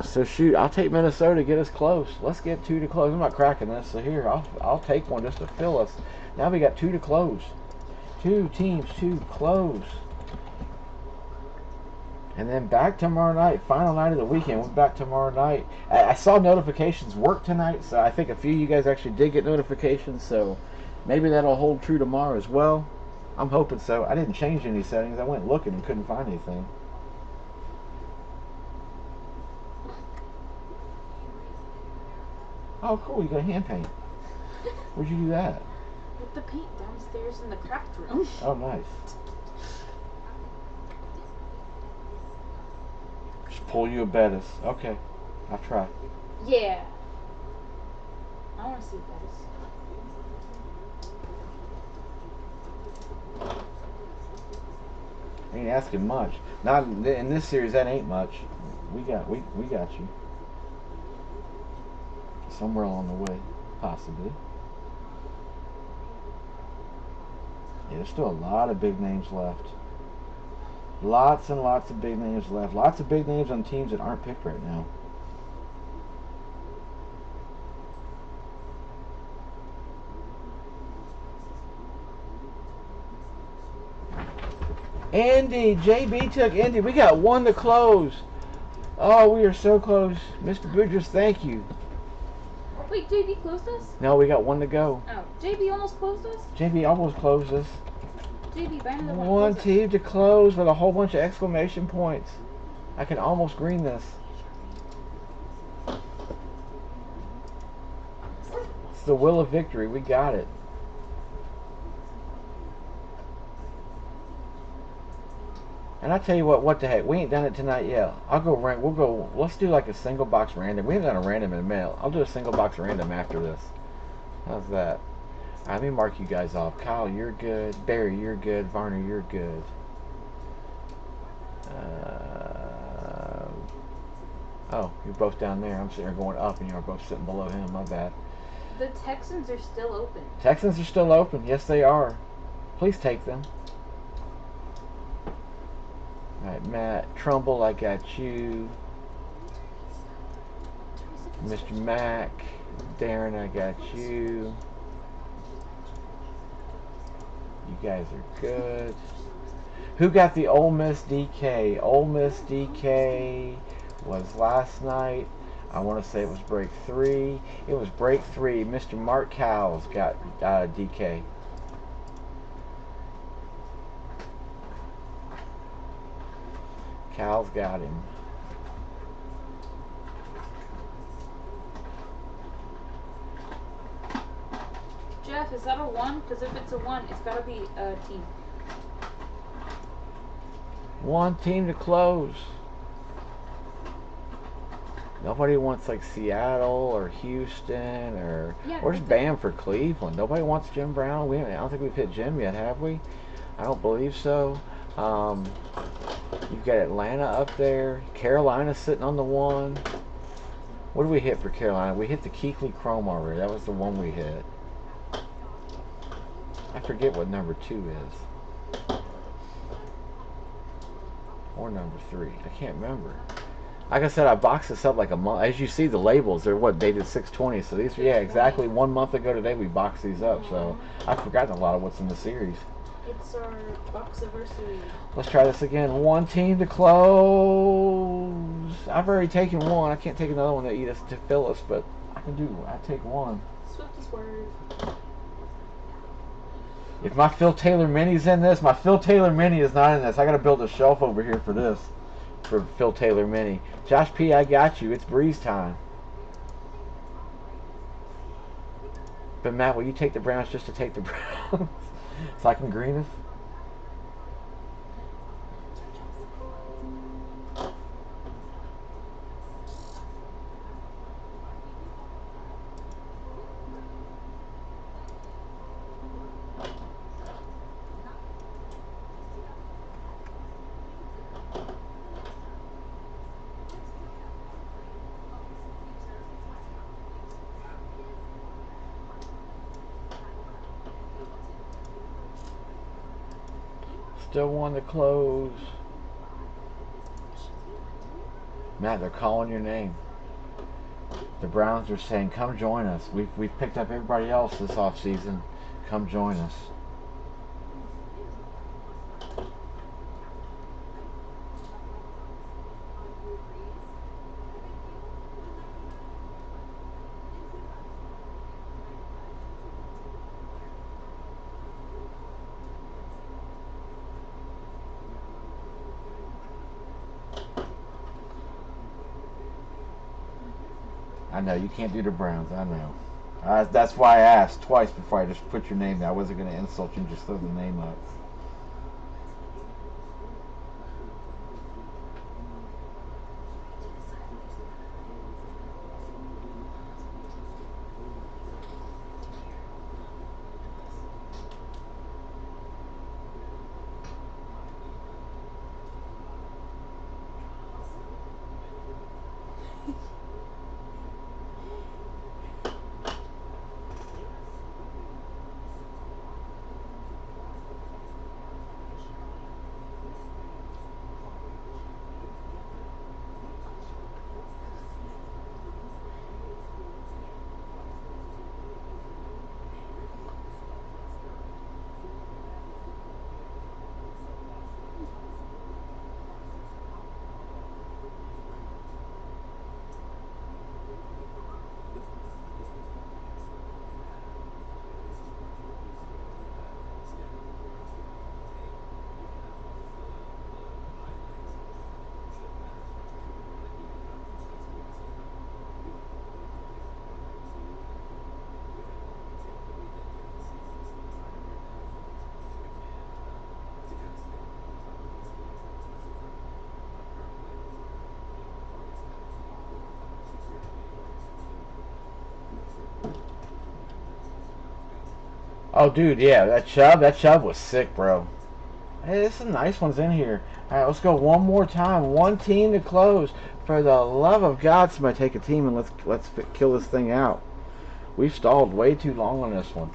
So shoot, I'll take Minnesota to get us close. Let's get 2 to close. I'm not cracking this. So here, I'll take one just to fill us. Now we got 2 to close. 2 teams to close. And then back tomorrow night, final night of the weekend. We're back tomorrow night. I saw notifications work tonight, so I think a few of you guys actually did get notifications. So maybe that'll hold true tomorrow as well. I'm hoping so. I didn't change any settings. I went looking and couldn't find anything. Oh, cool. You got hand paint. Where'd you do that? With the paint downstairs in the craft room. Oh, nice. Just pull you a Bettis. Okay. I'll try. Yeah. I want to see Bettis. Ain't asking much. Not in this series. That ain't much. We got you. Somewhere along the way, possibly. Yeah, there's still a lot of big names left. Lots and lots of big names left. Lots of big names on teams that aren't picked right now. Indy, JB took Indy. We got one to close. Oh, we are so close. Mr. Boudreaux, thank you. Wait, JB closed us? No, we got one to go. Oh, JB almost closed us? JB almost closed us. JB, buy another one. One team to close with a whole bunch of exclamation points. I can almost green this. It's the will of victory. We got it. And I tell you what the heck, we ain't done it tonight yet. I'll go we'll go, let's do like a single box random. We haven't done a random in a minute. I'll do a single box random after this. How's that? Let me mark you guys off. Kyle, you're good. Barry, you're good. Varner, you're good. Oh, you're both down there. I'm sitting there going up, and you're both sitting below him. My bad. The Texans are still open. Texans are still open. Yes, they are. Please take them. All right, Matt Trumbull, I got you. Mr. Mack, Darren, I got you. You guys are good. Who got the Ole Miss DK? Ole Miss DK was last night. I want to say it was break 3. It was break 3. Mr. Mark Cowles got DK. Cowles got him. Jeff, is that a 1? Because if it's a 1, it's got to be a team. One team to close. Nobody wants like Seattle or Houston or where's Bamford, Cleveland. Nobody wants Jim Brown. I don't think we've hit Jim yet, have we? I don't believe so. You've got Atlanta up there. Carolina sitting on the 1. What did we hit for Carolina? We hit the Keekly Chrome already. That was the one we hit. I forget what number 2 is. Or number 3. I can't remember. Like I said, I boxed this up like a month. As you see, the labels, they're what, dated 6/20. So these, yeah, exactly 1 month ago today we boxed these up. So I've forgotten a lot of what's in the series. It's our box anniversary. Let's try this again. One team to close. I've already taken one. I can't take another one to eat us to fill us, but I can do. I take one. Swiftest word. If my Phil Taylor Mini's in this, my Phil Taylor Mini is not in this. I got to build a shelf over here for this, for Phil Taylor Mini. Josh P, I got you. It's breeze time. But Matt, will you take the Browns just to take the Browns? So I can green us? Still one to close. Matt, they're calling your name. The Browns are saying, come join us. We've picked up everybody else this offseason. Come join us. I know, you can't do the Browns, I know. That's why I asked twice before I just put your name there. I wasn't going to insult you and just throw the name up. Oh, dude, yeah, that Chubb was sick, bro. Hey, there's some nice ones in here. All right, let's go one more time. One team to close. For the love of God, somebody take a team and let's kill this thing out. We've stalled way too long on this one.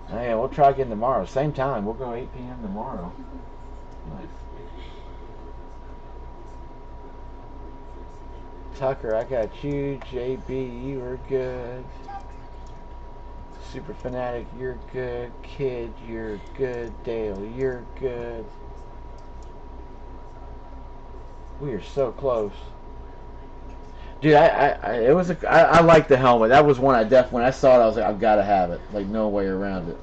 Hey, we'll try again tomorrow. Same time. We'll go 8 p.m. tomorrow. Nice. Tucker, I got you. JB, you were good. Super Fanatic, you're good. Kid, you're good. Dale, you're good. We are so close. Dude, I like the helmet. That was one I definitely, when I saw it, I was like, I've got to have it. Like, no way around it.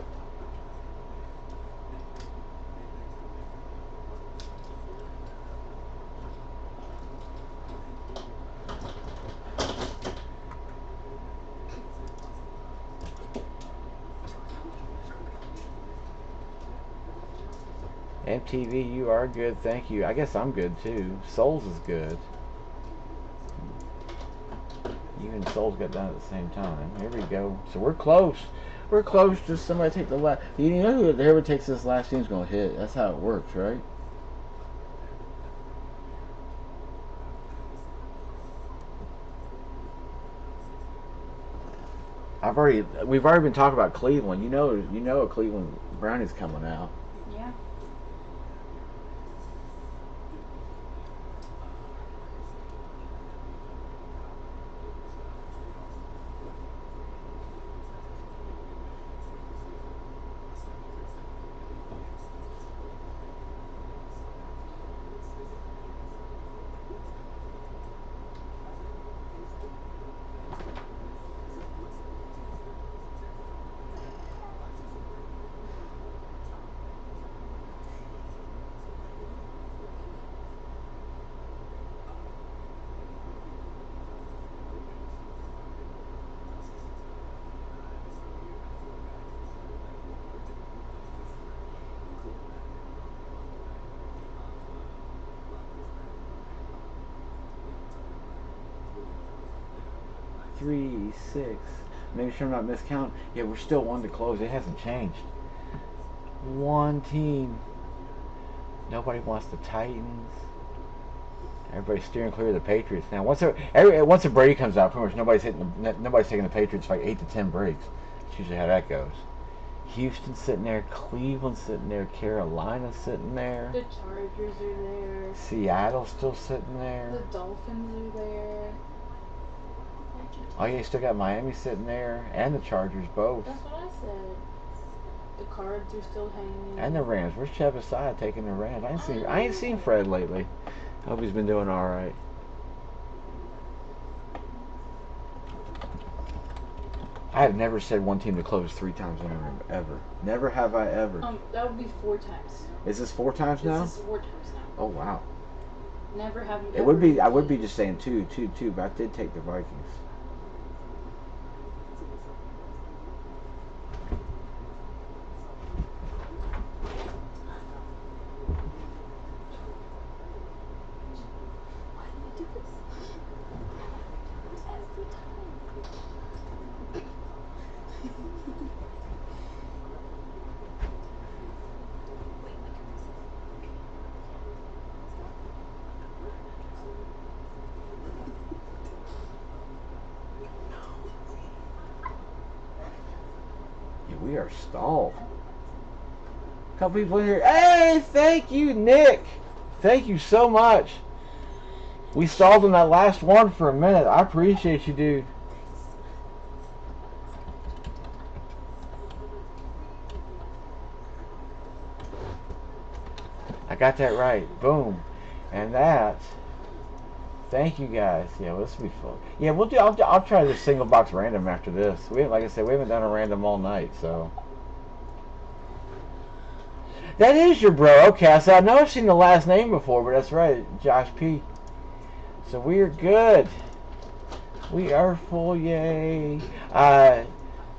MTV, you are good. Thank you. I guess I'm good too. Souls is good. You and Souls got done at the same time. Here we go. So we're close. We're close. Just somebody take the last. You know whoever takes this last team's gonna hit. That's how it works, right? We've already been talking about Cleveland. You know a Cleveland Brownie's coming out. Yeah. Three, six. Make sure I'm not miscounting. Yeah, we're still one to close. It hasn't changed. One team. Nobody wants the Titans. Everybody's steering clear of the Patriots now. Once a Brady comes out, pretty much nobody's taking the Patriots for like 8 to 10 breaks. That's usually how that goes. Houston sitting there, Cleveland sitting there, Carolina sitting there. The Chargers are there. Seattle still sitting there. The Dolphins are there. Oh yeah, you still got Miami sitting there, and the Chargers both. That's what I said. The Cards are still hanging. And the Rams. Where's Chebasai taking the Rams? I ain't seen Fred lately. Hope he's been doing all right. I have never said one team to close 3 times in a room, ever. Never have I ever. That would be 4 times. Is this 4 times now? This is 4 times now. Oh wow. Never have you. It would be. I would be just saying 2, but I did take the Vikings. Why do we do this? Every time. Yeah, we are stalled. A couple people in here. Hey, thank you, Nick. Thank you so much. We stalled on that last one for a minute. I appreciate you, dude. I got that right. Boom. And that. Thank you guys. Yeah, well, this will be fun. Yeah, we'll do. I'll try this single box random after this. Like I said, we haven't done a random all night, so. That is your bro. Okay, so I know I've seen the last name before, but that's right, Josh P. So we are good. We are full, yay.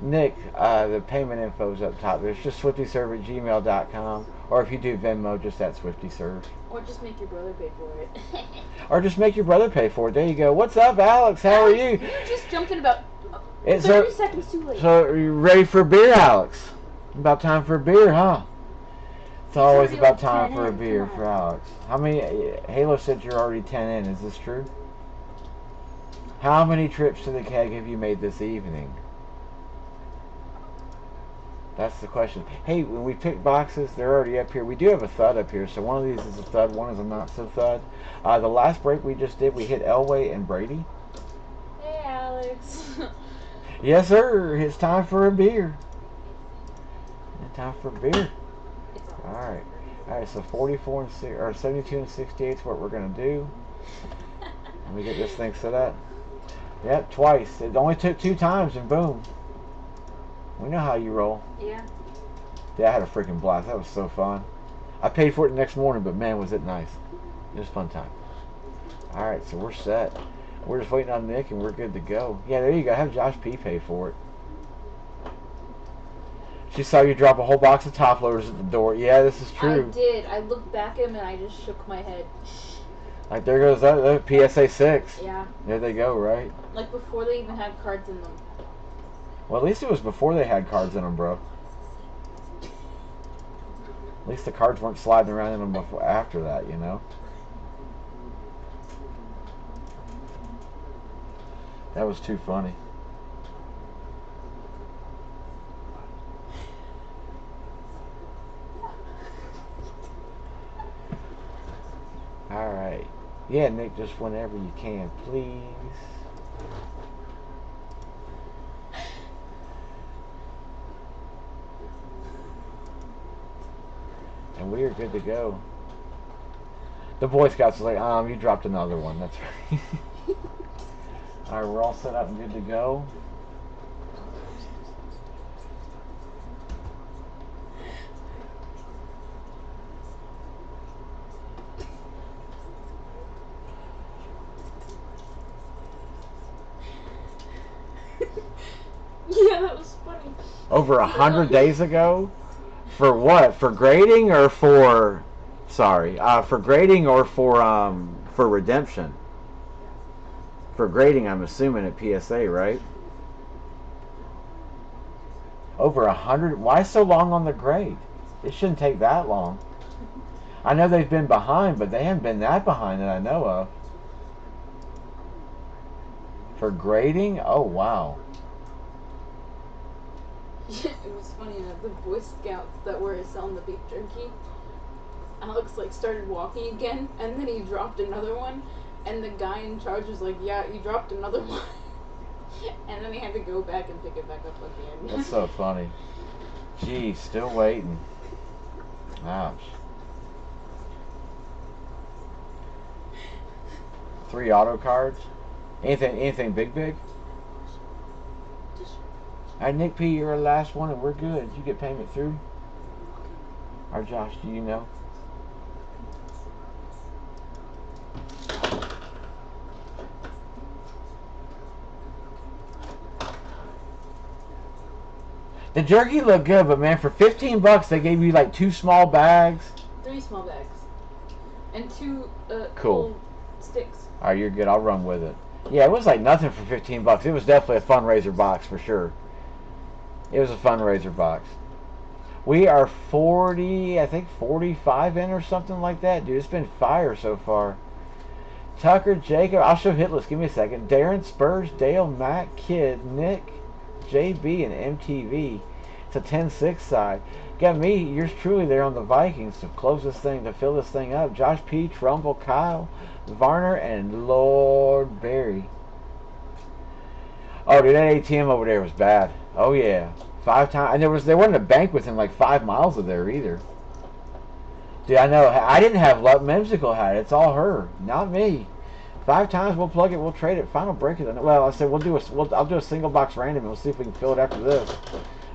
Nick, the payment info's up top. There's just swiftyserve@gmail.com. Or if you do Venmo, just at swiftyserve. Or just make your brother pay for it. Or just make your brother pay for it. There you go. What's up, Alex? How are you? You just jumped in about It's 30 seconds too late. So are you ready for a beer, Alex? About time for a beer, huh? It's always already about like time 10 for a in, beer come on. for Alex. How many? Halo said you're already 10 in. Is this true? How many trips to the keg have you made this evening? That's the question. Hey, when we pick boxes, they're already up here. We do have a thud up here, so one of these is a thud, one is a not so thud. The last break we just did, we hit Elway and Brady. Hey, Alex. Yes, sir. It's time for a beer. It's time for a beer. All right. All right. So 44 and 6, or 72 and 68 is what we're gonna do. Let me get this thing set up. Yep, twice. It only took 2 times, and boom. We know how you roll. Yeah. Yeah, I had a freaking blast. That was so fun. I paid for it the next morning, but man, was it nice. It was a fun time. All right, so we're set. We're just waiting on Nick, and we're good to go. Yeah, there you go. Have Josh P pay for it. She saw you drop a whole box of top loaders at the door. Yeah, this is true. I did. I looked back at him and I just shook my head. Like, there goes that PSA 6. Yeah. There they go, right? Like before they even had cards in them. Well, at least it was before they had cards in them, bro. At least the cards weren't sliding around in them before, after that, you know? That was too funny. Alright. Yeah, Nick, just whenever you can, please. And we are good to go. The Boy Scouts are like, you dropped another one. That's right. Alright, we're all set up and good to go. Yeah, that was funny. Over 100 days ago? For what? For grading or for... Sorry. For grading or for redemption? For grading, I'm assuming at PSA, right? Over 100? Why so long on the grade? It shouldn't take that long. I know they've been behind, but they haven't been that behind that I know of. For grading? Oh, wow. Yeah, it was funny enough. The Boy Scouts that were selling the beef jerky, Alex like started walking again, and then he dropped another one, and the guy in charge was like, "Yeah, you dropped another one," and then he had to go back and pick it back up again. That's so funny. Geez, still waiting. Ouch. 3 auto cards. Anything big? Alright, Nick P, you're our last one and we're good. You get payment through? Or Josh, do you know? The jerky looked good, but man, for 15 bucks they gave you like 2 small bags. 3 small bags. And 2 Cool. sticks. Alright, you're good. I'll run with it. Yeah, it was like nothing for 15 bucks. It was definitely a fundraiser box for sure. It was a fundraiser box. We are 40, I think 45 in or something like that. Dude, it's been fire so far. Tucker, Jacob, I'll show hit list. Give me a second. Darren, Spurs, Dale, Matt, Kid, Nick, JB, and MTV. It's a 10-6 side. Got me, yours truly there on the Vikings to close this thing, to fill this thing up. Josh P, Trumbull, Kyle, Varner, and Lord Barry. Oh, dude, that ATM over there was bad. Oh, yeah. 5 times. And there wasn't a bank within like 5 miles of there either. Dude, I know. I didn't have luck. Memsicle had it. It's all her, not me. 5 times we'll plug it. We'll trade it. Final break it. Well, I said I'll do a single box random and we'll see if we can fill it after this.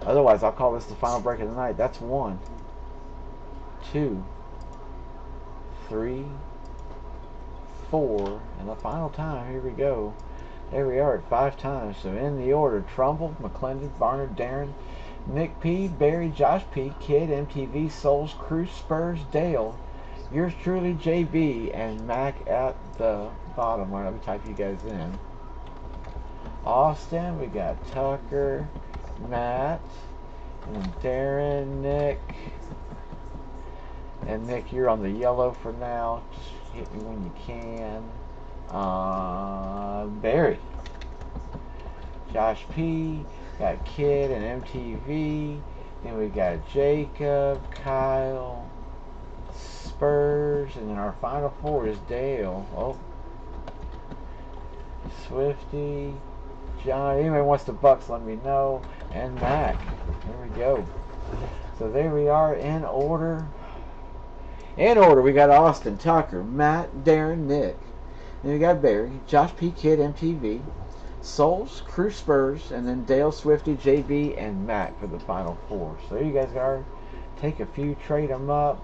Otherwise, I'll call this the final break of the night. That's 1, 2, 3, 4, and the final time. Here we go. There we are at 5 times. So in the order: Trumbull, McClendon, Varner, Darren, Nick P, Barry, Josh P, Kid, MTV, Souls, Cruz, Spurs, Dale, yours truly, JB, and Mac at the bottom. All right, let me type you guys in. Austin. We got Tucker, Matt, and Darren, Nick. And Nick, you're on the yellow for now. Just hit me when you can. Barry. Josh P. Got Kid and MTV. Then we got Jacob, Kyle, Spurs, and then our final four is Dale. Oh, Swifty, John. Anybody wants the Bucks, let me know. And Mac. There we go. So there we are in order. In order, we got Austin, Tucker, Matt, Darren, Nick. Then we got Barry, Josh P. Kid, MTV, Souls, Crew Spurs, and then Dale, Swifty, JB, and Matt for the final four. So there you guys are. Take a few, trade them up.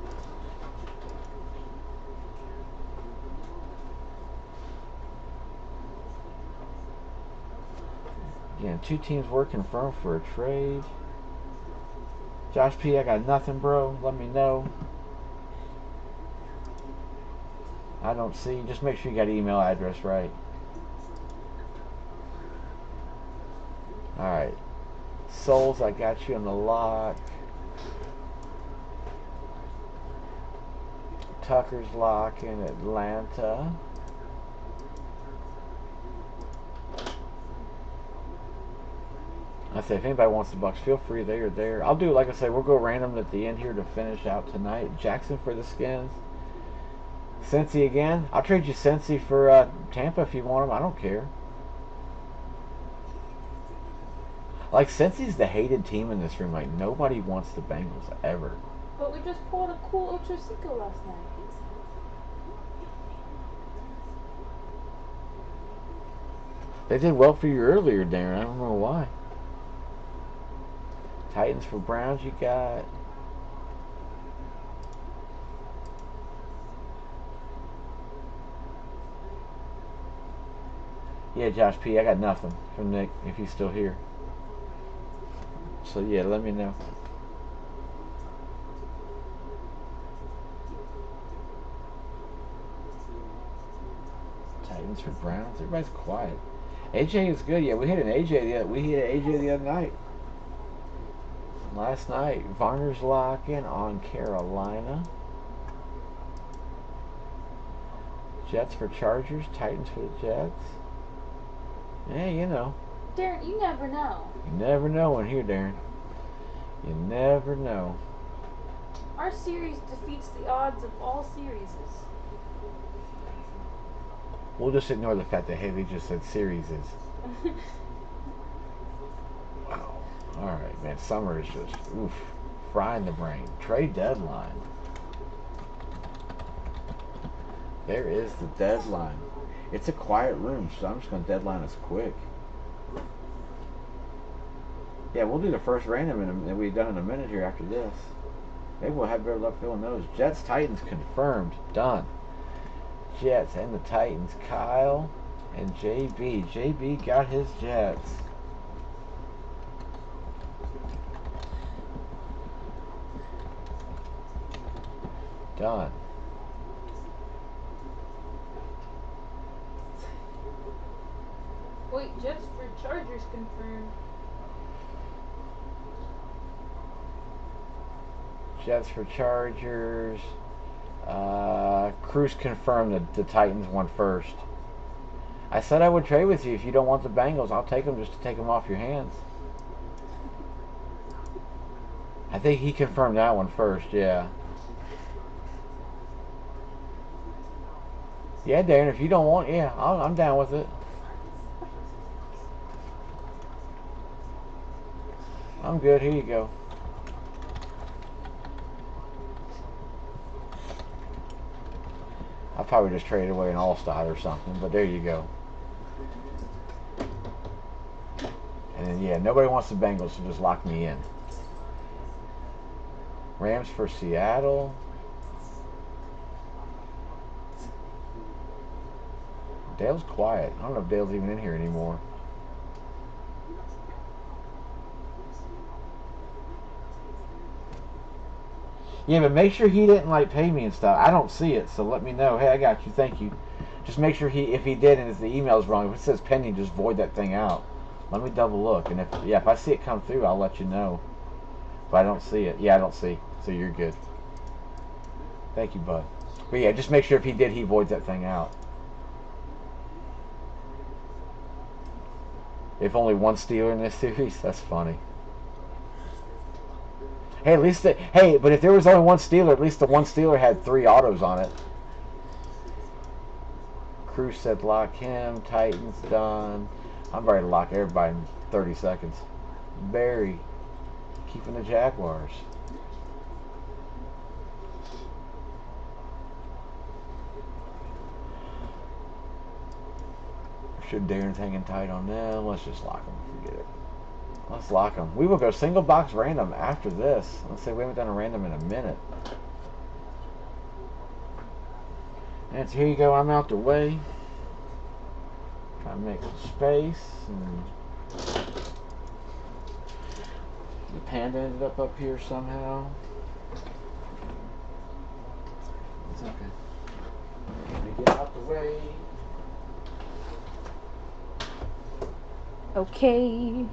Again, two teams were confirmed for a trade. Josh P., I got nothing, bro. Let me know. I don't see. Just make sure you got email address right. Alright. Souls, I got you on the lock. Tucker's lock in Atlanta. I say, if anybody wants the Bucks, feel free. They are there. I'll do, like I say, we'll go random at the end here to finish out tonight. Jackson for the Skins. Cincy again. I'll trade you Cincy for Tampa if you want them. I don't care. Like, Cincy's the hated team in this room. Like, nobody wants the Bengals ever. But we just pulled a cool Ultra Cinco last night. They did well for you earlier, Darren. I don't know why. Titans for Browns you got. Yeah, Josh P., I got nothing from Nick if he's still here. So yeah, let me know. Titans for Browns. Everybody's quiet. AJ is good. Yeah, we hit an AJ. We hit an AJ the other night. Last night, Varner's lock-in on Carolina. Jets for Chargers. Titans for the Jets. Yeah, you know. Darren, you never know. You never know in here, Darren. You never know. Our series defeats the odds of all series. We'll just ignore the fact that Haley just said series is. Wow. Alright, man. Summer is just, oof, frying the brain. Trade deadline. There is the deadline. It's a quiet room, so I'm just going to deadline us quick. Yeah, we'll do the first random and we've done in a minute here after this. Maybe we'll have better luck filling those. Jets, Titans confirmed. Done. Jets and the Titans. Kyle and JB. JB got his Jets. Done. Wait, Jets for Chargers confirmed. Jets for Chargers. Cruz confirmed that the Titans won first. I said I would trade with you. If you don't want the Bengals, I'll take them just to take them off your hands. I think he confirmed that one first, yeah. Yeah, Darren, if you don't want, yeah, I'm down with it. I'm good. Here you go. I'll probably just trade away an All-Star or something, but there you go. And then, yeah, nobody wants the Bengals, so just lock me in. Rams for Seattle. Dale's quiet. I don't know if Dale's even in here anymore. Yeah, but make sure he didn't like pay me and stuff. I don't see it, so let me know. Hey, I got you. Thank you. Just make sure if he did and if the email's wrong, if it says pending, just void that thing out. Let me double look, and if I see it come through, I'll let you know. If I don't see it, yeah, I don't see. So you're good. Thank you, bud. But yeah, just make sure if he did, he voids that thing out. If only one Steeler in this series, that's funny. Hey, at least but if there was only one Steeler, at least the one Steeler had 3 autos on it. Cruz said lock him. Titans done. I'm ready to lock everybody in 30 seconds. Barry keeping the Jaguars. Should Darren's hanging tight on them. Let's just lock them. Forget it. Let's lock them. We will go single box random after this. Let's say we haven't done a random in a minute. And so here you go. I'm out the way. Trying to make some space. And the panda ended up here somehow. It's okay. Let me get out the way. Okay.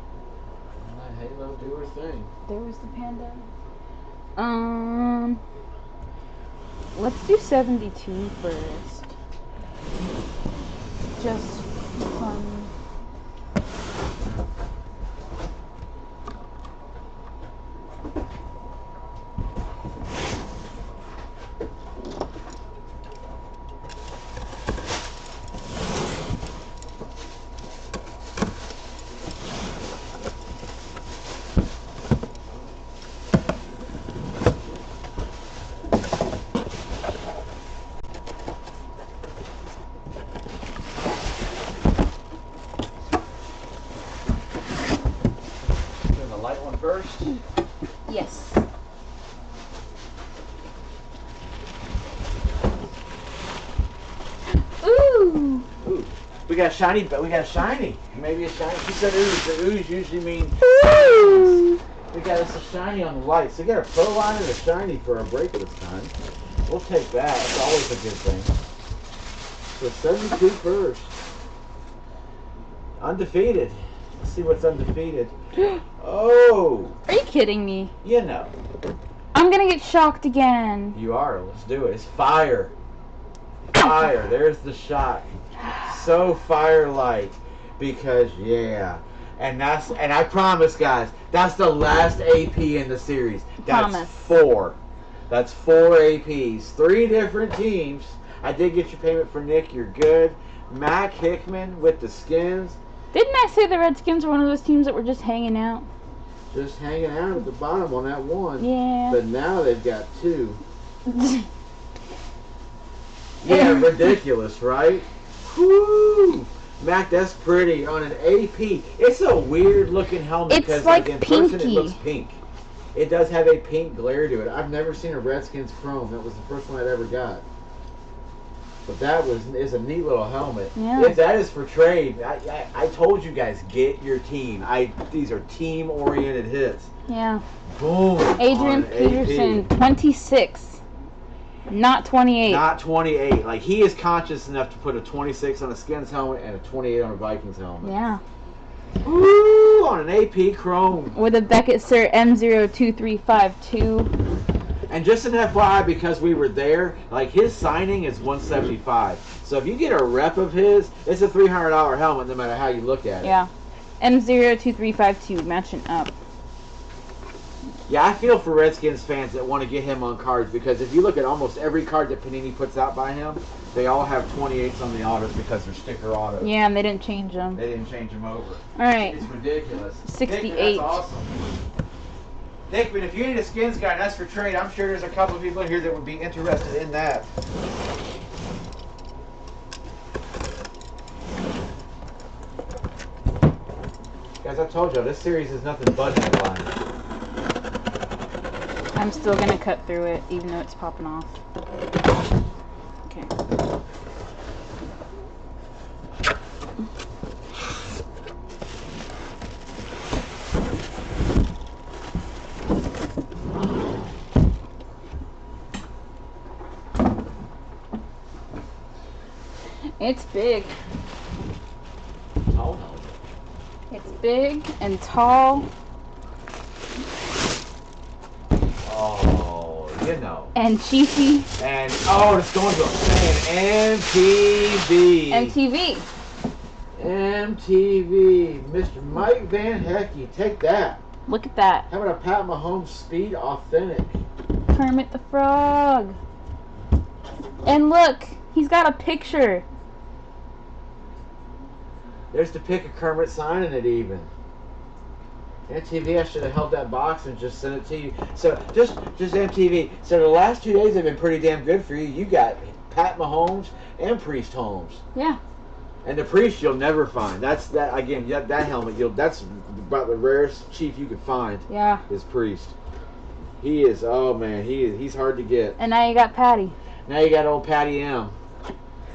Let Halo do her thing. There was the panda. Let's do 72 first. Just fun. First? Yes. Ooh. Ooh. We got shiny, but we got shiny. Maybe a shiny. She said ooze. The ooze usually means Ooh. we got us a shiny on the lights. So we got a pro line and a shiny for our break this time. We'll take that. It's always a good thing. So 72 first. Undefeated. Let's see what's undefeated. Oh! Are you kidding me? You know. I'm gonna get shocked again. You are. Let's do it. It's fire. Fire. There's the shock. So fire-like. Because, yeah. And I promise, guys, that's the last AP in the series. That's Promise. 4. That's 4 APs. 3 different teams. I did get your payment for Nick. You're good. Mac Hickman with the skins. Didn't I say the Redskins were one of those teams that were just hanging out? Just hanging out at the bottom on that one. Yeah. But now they've got 2. Yeah, ridiculous, right? Whoo! Mac, that's pretty on an AP. It's a weird looking helmet It's because like in person it pinky. looks pink. It does have a pink glare to it. I've never seen a Redskins chrome. That was the first one I'd ever got. But that is a neat little helmet. Yeah. If that is for trade, I told you guys, get your team. These are team-oriented hits. Yeah. Boom. Adrian on Peterson, AP. 26. Not 28. Not 28. Like, he is conscious enough to put a 26 on a Skins helmet and a 28 on a Vikings helmet. Yeah. Ooh, on an AP chrome. With a Beckett Sir M02352. And just an FYI, because we were there, like, his signing is $175. So if you get a rep of his, it's a $300 helmet no matter how you look at it. Yeah. M02352 matching up. Yeah, I feel for Redskins fans that want to get him on cards, because if you look at almost every card that Panini puts out by him, they all have 28s on the autos because they're sticker autos. Yeah, and they didn't change them. They didn't change them over. Alright. It's ridiculous. 68. Dickman, that's awesome. Dickman, if you need a Skins guy and that's for trade, I'm sure there's a couple of people in here that would be interested in that. Guys, I told you, this series is nothing but headlines. I'm still gonna cut through it, even though it's popping off. Okay. It's big. Oh no. It's big and tall. Oh, you know. And cheesy. And, oh, it's going to a fan. MTV. MTV. MTV. Mr. Mike Van Hecky. Take that. Look at that. How about a Pat Mahomes Speed Authentic? Kermit the Frog. And look, he's got a picture. There's the pic of Kermit signing it even. MTV, I should have held that box and just sent it to you. So, just MTV. So, the last 2 days have been pretty damn good for you. You got Pat Mahomes and Priest Holmes. Yeah. And the Priest you'll never find. That's that again. That helmet. That's about the rarest Chief you could find. Yeah. Is Priest. He is. Oh man, he's hard to get. And now you got Patty. Now you got old Patty M.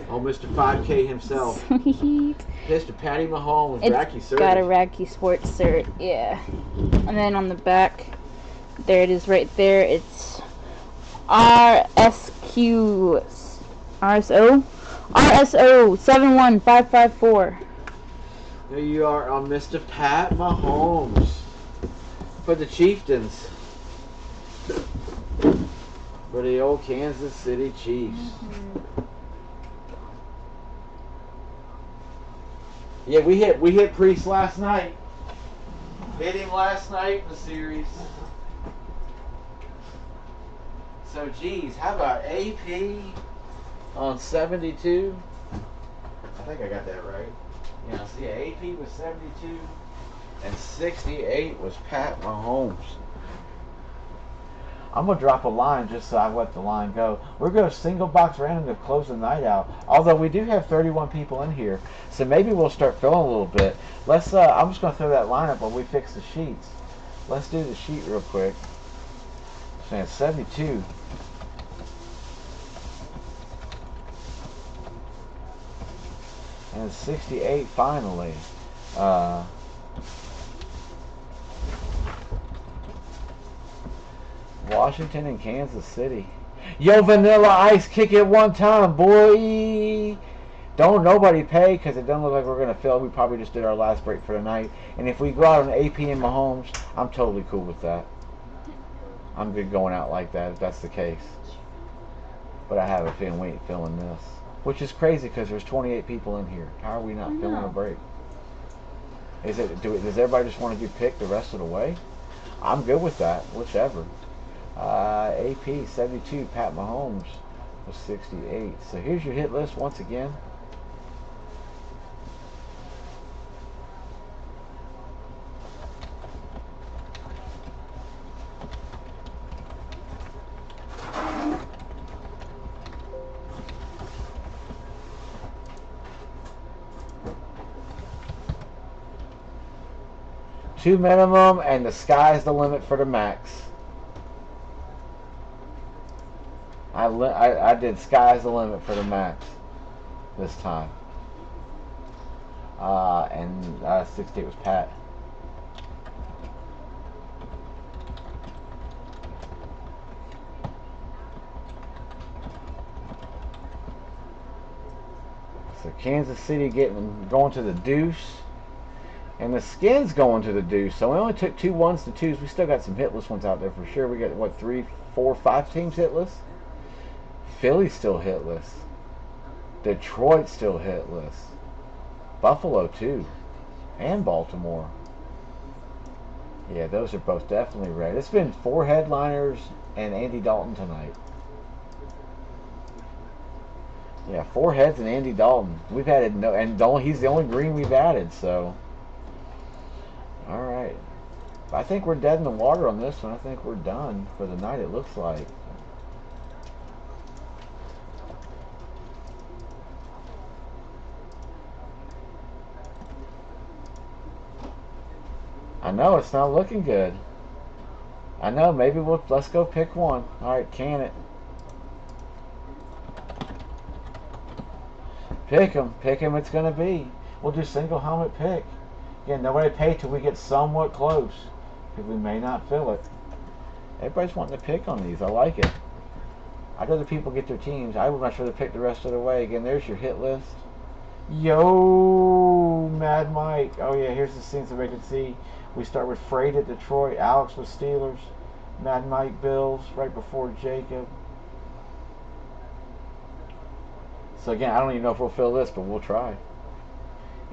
Old Mr. 5K himself. Sweet. Mr. Patty Mahomes. It's Racky Cert. got a Racky Sports cert. Yeah. And then on the back, there it is right there. It's RSQ. RSO 71554. There you are on Mr. Pat Mahomes for the Chieftains. For the old Kansas City Chiefs. Yeah, we hit Priest last night. Hit him last night in the series. So geez, how about AP on 72? I think I got that right. Yeah, see, AP was 72 and 68 was Pat Mahomes. I'm going to drop a line just so I let the line go. We're going to single box random to close the night out. Although we do have 31 people in here, so maybe we'll start filling a little bit. Let's. I'm just going to throw that line up when we fix the sheets. Let's do the sheet real quick. So it's 72. And 68 finally. Washington and Kansas City. Yo, Vanilla Ice, kick it one time, boy. Don't nobody pay because it doesn't look like we're going to fill. We probably just did our last break for the night. And if we go out on AP and Mahomes, I'm totally cool with that. I'm good going out like that if that's the case. But I have a feeling we ain't filling this. Which is crazy because there's 28 people in here. How are we not filling a break? Does everybody just want to do pick the rest of the way? I'm good with that. Whichever. AP 72, Pat Mahomes was 68. So here's your hit list once again. Two minimum, and the sky's the limit for the max. I did sky's the limit for the max this time. And 68 was Pat. So Kansas City going to the deuce. And the Skins going to the deuce. So we only took 2 1s to 2s. We still got some hitless ones out there for sure. We got, what, 3, 4, 5 teams hitless? Philly's still hitless. Detroit's still hitless. Buffalo, too. And Baltimore. Yeah, those are both definitely red. It's been 4 headliners and Andy Dalton tonight. Yeah, 4 heads and Andy Dalton. We've added no, and he's the only green we've added, so. All right. I think we're dead in the water on this one. I think we're done for the night, it looks like. I know, it's not looking good. I know, maybe let's go pick one. All right, can it. Pick 'em it's going to be. We'll do single helmet pick. Again, nobody paid till we get somewhat close, because we may not fill it. Everybody's wanting to pick on these. I like it. I'd rather people get their teams. I would much rather pick the rest of the way. Again, there's your hit list. Yo! Ooh, Mad Mike. Oh yeah, here's the scenes that we can see. We start with Freight at Detroit. Alex with Steelers. Mad Mike Bills right before Jacob. So again, I don't even know if we'll fill this, but we'll try.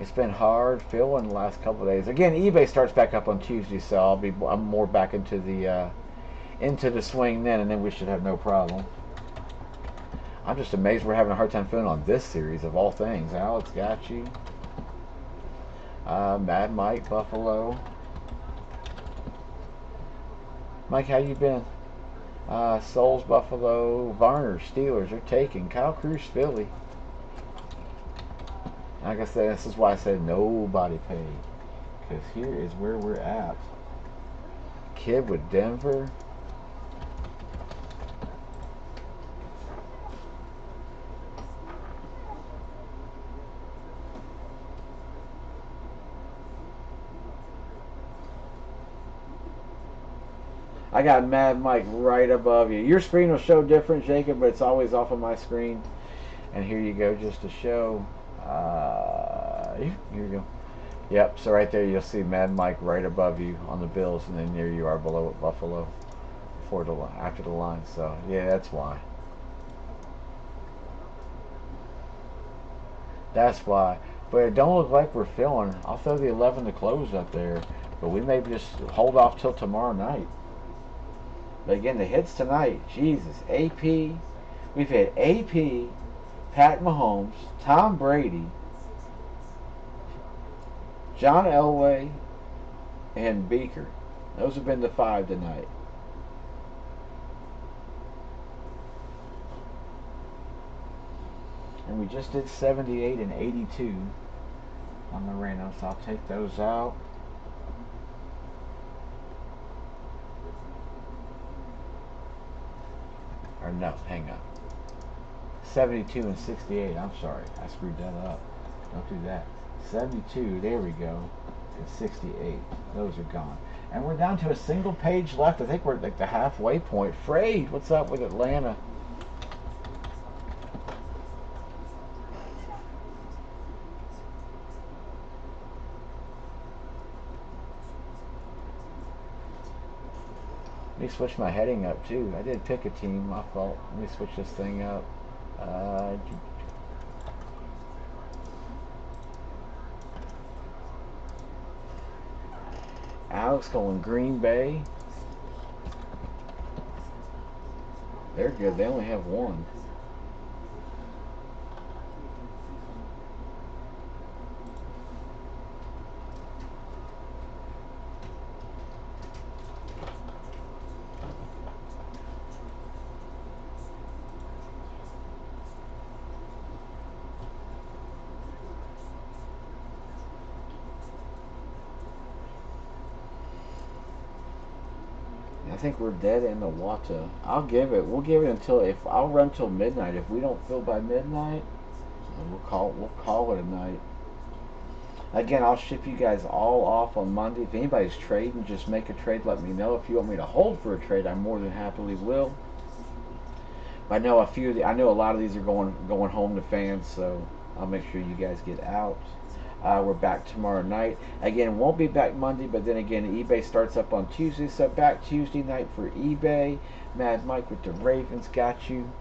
It's been hard filling the last couple of days. Again, eBay starts back up on Tuesday, so I'm more back into the swing then, and then we should have no problem. I'm just amazed we're having a hard time filling on this series of all things. Alex got you. Mad Mike Buffalo. Mike, how you been? Souls Buffalo. Varner Steelers are taking. Kyle Cruz Philly. Like I said, this is why I said nobody paid. Because here is where we're at. Kid with Denver. I got Mad Mike right above you. Your screen will show different, Jacob, but it's always off of my screen. And here you go, just to show. Here you go. Yep, so right there you'll see Mad Mike right above you on the Bills, and then there you are below at Buffalo after the line. So, yeah, that's why. That's why. But it don't look like we're filling. I'll throw the 11 to close up there. But we may just hold off till tomorrow night. But again, the hits tonight, Jesus, AP. We've hit AP, Pat Mahomes, Tom Brady, John Elway, and Beaker. Those have been the 5 tonight. And we just did 78 and 82 on the random, so I'll take those out. Or no, hang on. 72 and 68. I'm sorry, I screwed that up. Don't do that. 72, there we go. And 68. Those are gone. And we're down to a single page left. I think we're at like the halfway point. Frayed, what's up with Atlanta? Let me switch my heading up too. I did pick a team, my fault. Let me switch this thing up. Alex going Green Bay. They're good. They only have one. I think we're dead in the water. We'll give it until, I'll run till midnight. If we don't fill by midnight, we'll call it a night. Again, I'll ship you guys all off on Monday. If anybody's trading, just make a trade. Let me know. If you want me to hold for a trade, I more than happily will. But I know a lot of these are going home to fans, so I'll make sure you guys get out. We're back tomorrow night. Again, won't be back Monday, but then again, eBay starts up on Tuesday, so back Tuesday night for eBay. Mad Mike with the Ravens got you.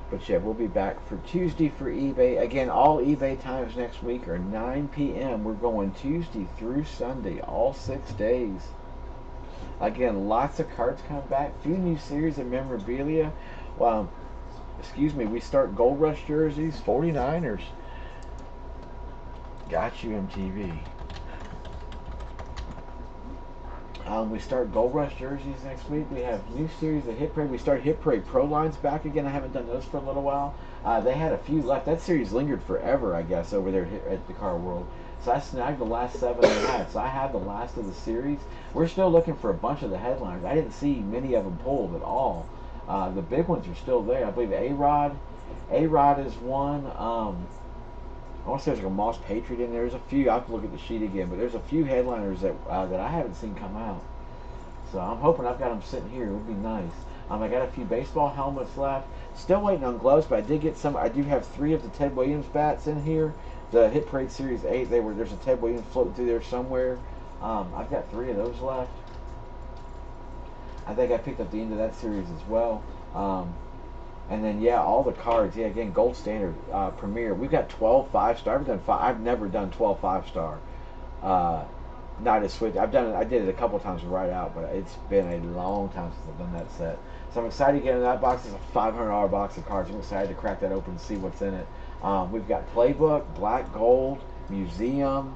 But yeah, we'll be back for Tuesday for eBay. Again, all eBay times next week are 9 p.m. We're going Tuesday through Sunday, all 6 days. Again, lots of cards come back. Few new series of memorabilia. Well, excuse me, we start Gold Rush jerseys, 49ers. Got you, MTV. We start Gold Rush jerseys next week. We have new series of Hit Parade. We start Hit Parade Pro lines back again. I haven't done those for a little while. They had a few left. That series lingered forever, I guess, over there at the Car World. So I snagged the last 7 they had. So I have the last of the series. We're still looking for a bunch of the headliners. I didn't see many of them pulled at all. The big ones are still there. I believe A-Rod is one. I want to say there's like a Moss Patriot in there. There's a few. I have to look at the sheet again, but there's a few headliners that I haven't seen come out. So I'm hoping I've got them sitting here. It would be nice. I got a few baseball helmets left. Still waiting on gloves, but I did get some. I do have 3 of the Ted Williams bats in here. The Hit Parade Series 8. There's a Ted Williams floating through there somewhere. I've got 3 of those left. I think I picked up the end of that series as well. And then yeah, all the cards. Yeah, again, Gold Standard, Premier. We've got 12 5-star. I've never done 12 5-star. Not as switch. I did it a couple times right out, but it's been a long time since I've done that set. So I'm excited to get in that box. It's a $500 box of cards. I'm excited to crack that open and see what's in it. We've got Playbook, Black Gold, Museum.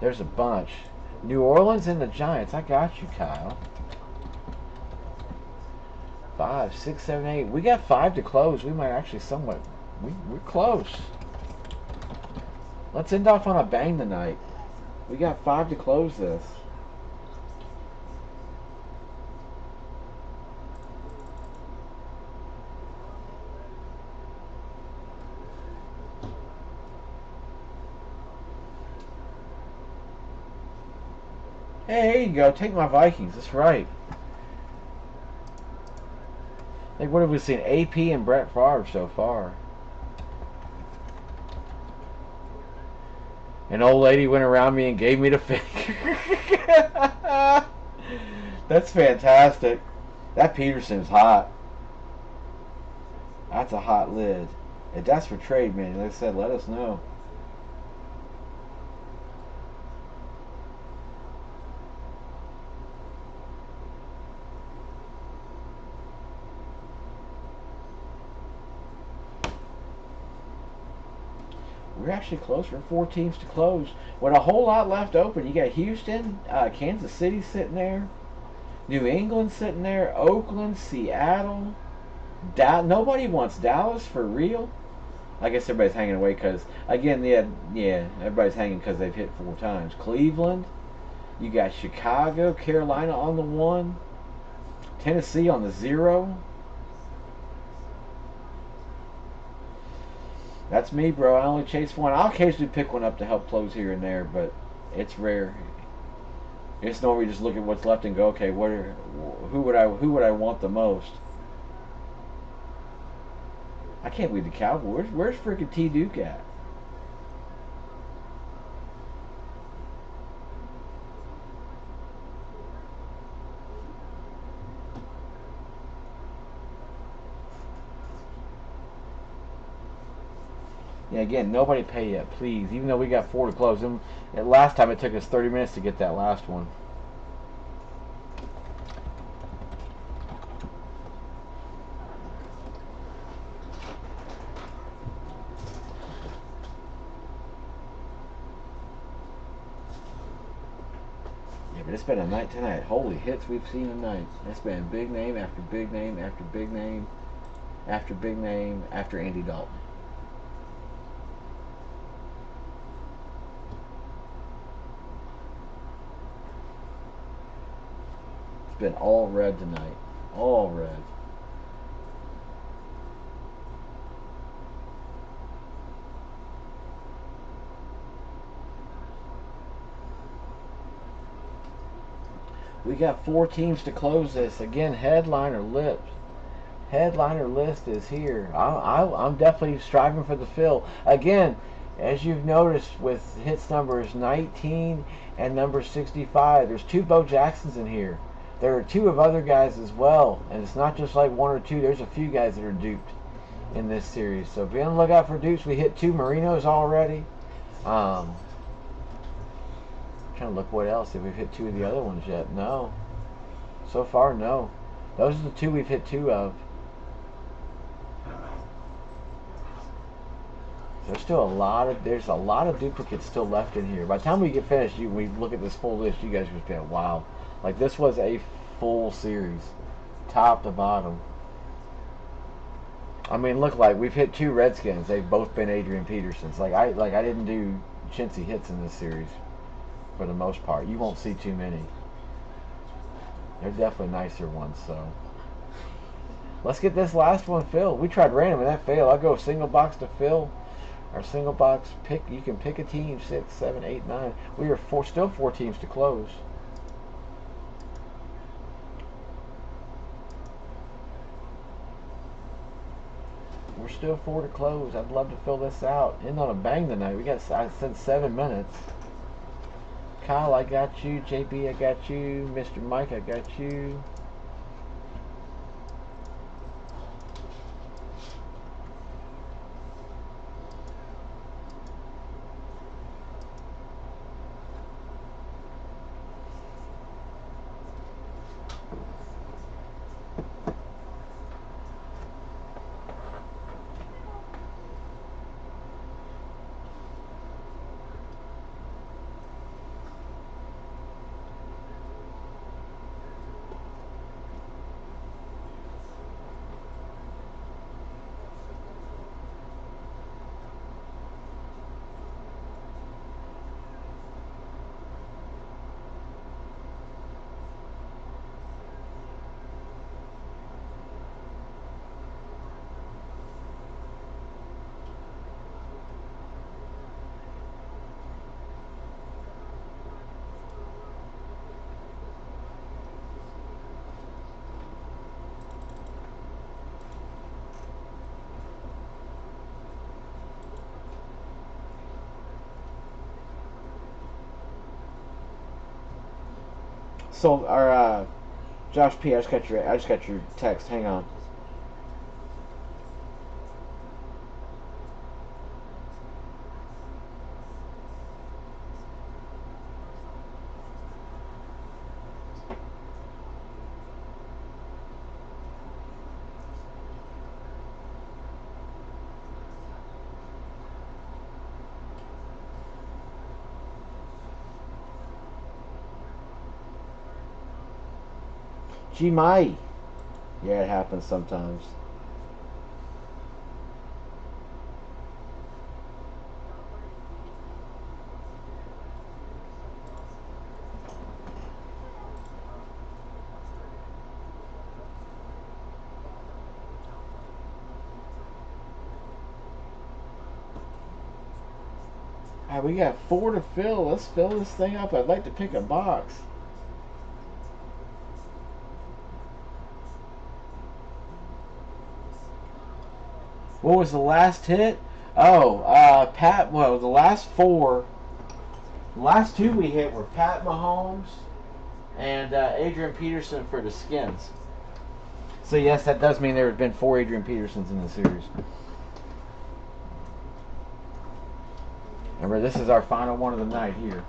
There's a bunch. New Orleans and the Giants. I got you, Kyle. 5, 6, 7, 8. We got 5 to close. We might actually somewhat. We're close. Let's end off on a bang tonight. We got 5 to close this. Hey, here you go. Take my Vikings. That's right. Like, what have we seen? AP and Brett Favre so far. An old lady went around me and gave me the finger. That's fantastic. That Peterson's hot. That's a hot lid. If that's for trade, man, like I said, let us know. We're actually close. We're 4 teams to close. With a whole lot left open. You got Houston, Kansas City sitting there. New England sitting there. Oakland, Seattle. Nobody wants Dallas for real. I guess everybody's hanging away because, again, yeah, everybody's hanging because they've hit 4 times. Cleveland. You got Chicago, Carolina on the 1. Tennessee on the 0. That's me, bro. I only chase 1. I'll occasionally pick one up to help close here and there, but it's rare. It's normally just look at what's left and go, okay, who would I want the most? I can't believe the Cowboys. Where's freaking T Duke at? Yeah, again, nobody pay yet, please. Even though we got 4 to close them, last time it took us 30 minutes to get that last one. Yeah, but it's been a night tonight. Holy hits we've seen tonight. It's been big name after big name after big name after big name after Andy Dalton. It's been all red tonight. All red. We got 4 teams to close this. Again, headliner list is here. I'm definitely striving for the fill. Again, as you've noticed with hits numbers 19 and number 65, there's 2 Bo Jacksons in here. There are 2 of other guys as well, and it's not just like 1 or 2. There's a few guys that are duped in this series. So be on the lookout for dupes. We hit 2 Marinos already. Trying to look what else. If we've hit 2 of the other ones yet. No. So far, no. Those are the 2 we've hit 2 of. There's a lot of duplicates still left in here. By the time we get finished, we look at this full list, you guys are just going, wow. Like, this was a full series. Top to bottom. I mean, look, like, we've hit 2 Redskins. They've both been Adrian Petersons. I didn't do chintzy hits in this series. For the most part. You won't see too many. There's definitely nicer ones, so. Let's get this last one filled. We tried random and that failed. I'll go single box to fill. Our single box pick, you can pick a team, 6, 7, 8, 9. We are still 4 teams to close. We're still 4 to close. I'd love to fill this out. End on a bang tonight. We got, I said, 7 minutes. Kyle, I got you. JB, I got you. Mr. Mike, I got you. So, our Josh P, I just got your text. Hang on. She might. Yeah, it happens sometimes. All right, we got 4 to fill. Let's fill this thing up. I'd like to pick a box. What was the last hit? Oh, Pat. Well, the last 4. The last 2 we hit were Pat Mahomes and Adrian Peterson for the Skins. So yes, that does mean there have been 4 Adrian Petersons in the series. Remember, this is our final one of the night here.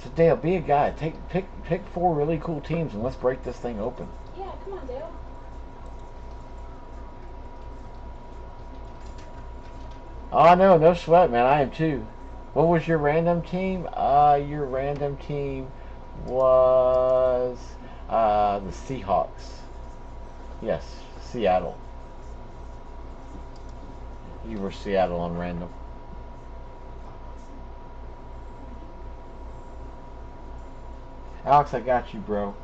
So Dale, be a guy. Pick 4 really cool teams and let's break this thing open. Yeah, come on, Dale. Oh no, no sweat, man. I am too. What was your random team? Your random team was the Seahawks. Yes, Seattle. You were Seattle on random. Alex, I got you, bro.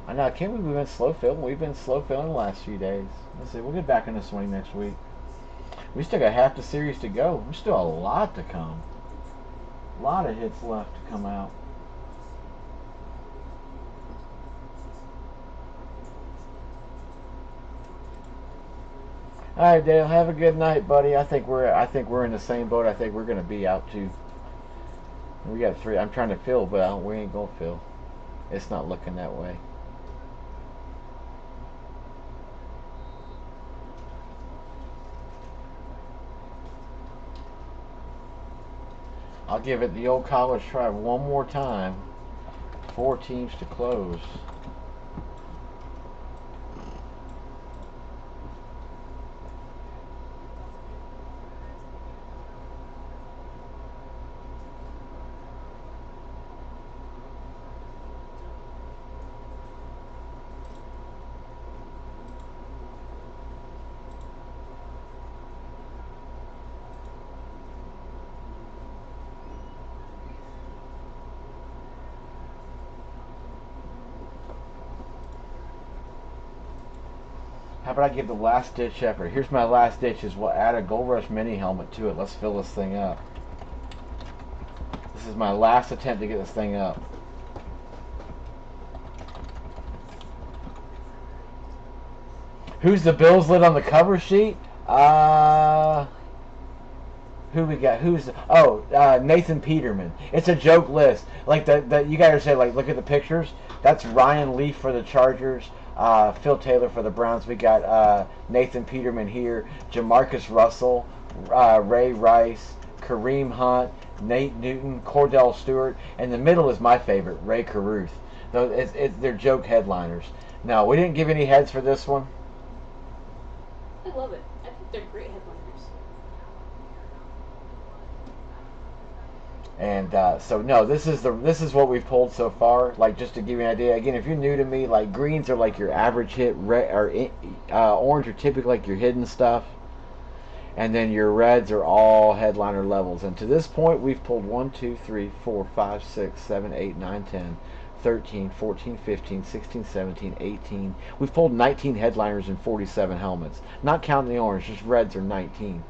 I know. I can't believe we've been slow filling. We've been slow filling the last few days. Let's see. We'll get back in the swing next week. We still got half the series to go. There's still a lot to come. A lot of hits left to come out. All right, Dale. Have a good night, buddy. I think we're in the same boat. I think we're gonna be out too. We got 3. I'm trying to fill, but we ain't gonna fill. It's not looking that way. I'll give it the old college try one more time. 4 teams to close. How about I give the last ditch effort? Here's my last ditch is we'll add a Gold Rush mini helmet to it. Let's fill this thing up. This is my last attempt to get this thing up. Who's the Bills lid on the cover sheet? Who we got? Nathan Peterman. It's a joke list. Like the you guys say, like, look at the pictures. That's Ryan Leaf for the Chargers. Phil Taylor for the Browns. We got Nathan Peterman here. Jamarcus Russell, Ray Rice, Kareem Hunt, Nate Newton, Cordell Stewart, and the middle is my favorite, Ray Caruth. They're joke headliners. Now, we didn't give any heads for this one. I love it. I think they're great headliners. And so no, this is what we've pulled so far. Like, just to give you an idea. Again, if you're new to me, like, greens are like your average hit, orange are typically like your hidden stuff, and then your reds are all headliner levels. And to this point, we've pulled 1, 2, 3, 4, 5, 6, 7, 8, 9, 10, 13, 14, 15, 16, 17, 18. We've pulled 19 headliners and 47 helmets. Not counting the orange, just reds are 19.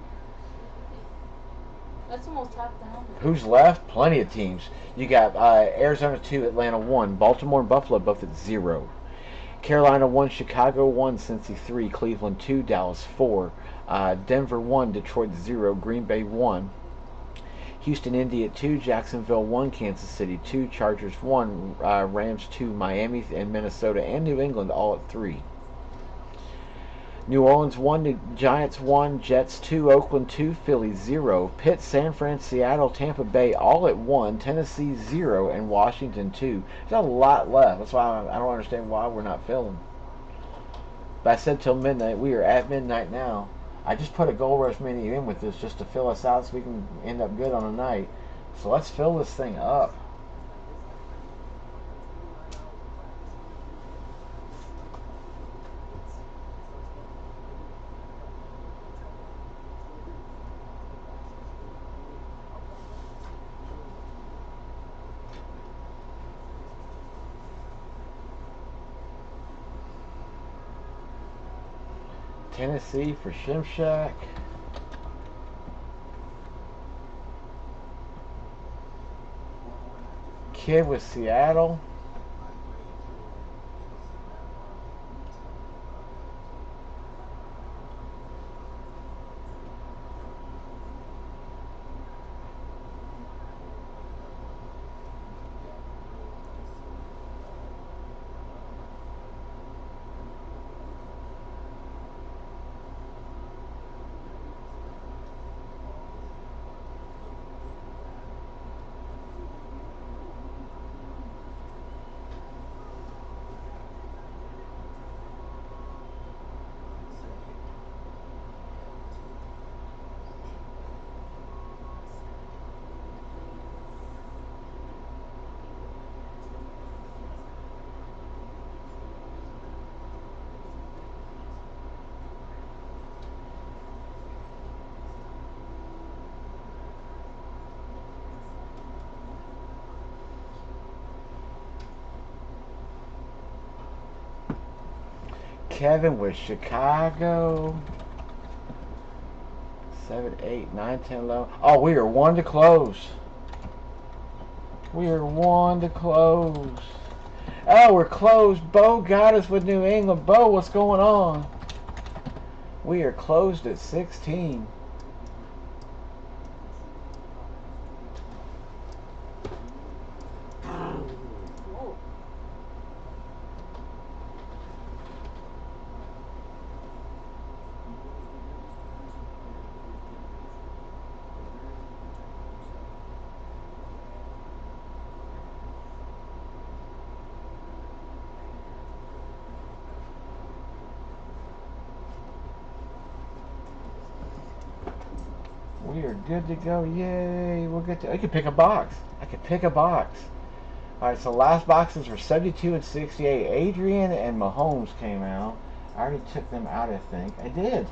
That's almost half the helmet. Who's left? Plenty of teams. You got Arizona 2, Atlanta 1, Baltimore and Buffalo both at 0. Carolina 1, Chicago 1, Cincy 3, Cleveland 2, Dallas 4, Denver 1, Detroit 0, Green Bay 1, Houston, Indy at 2, Jacksonville 1, Kansas City 2, Chargers 1, Rams 2, Miami and Minnesota and New England all at 3. New Orleans 1, Giants 1, Jets 2, Oakland 2, Philly 0, Pitt, San Fran, Seattle, Tampa Bay all at 1, Tennessee 0, and Washington 2. There's a lot left. That's why I don't understand why we're not filling. But I said till midnight. We are at midnight now. I just put a Gold Rush mini in with this just to fill us out so we can end up good on a night. So let's fill this thing up. Tennessee for Shimshak. Kid with Seattle. Kevin with Chicago. 7, 8, 9, 10, 11. Oh, we are 1 to close. We are 1 to close. Oh, we're closed. Bo got us with New England. Bo, what's going on? We are closed at 16. We are good to go. Yay. We'll get to. I could pick a box. I could pick a box. Alright, so last boxes were 72 and 68. Adrian and Mahomes came out. I already took them out, I think. I did.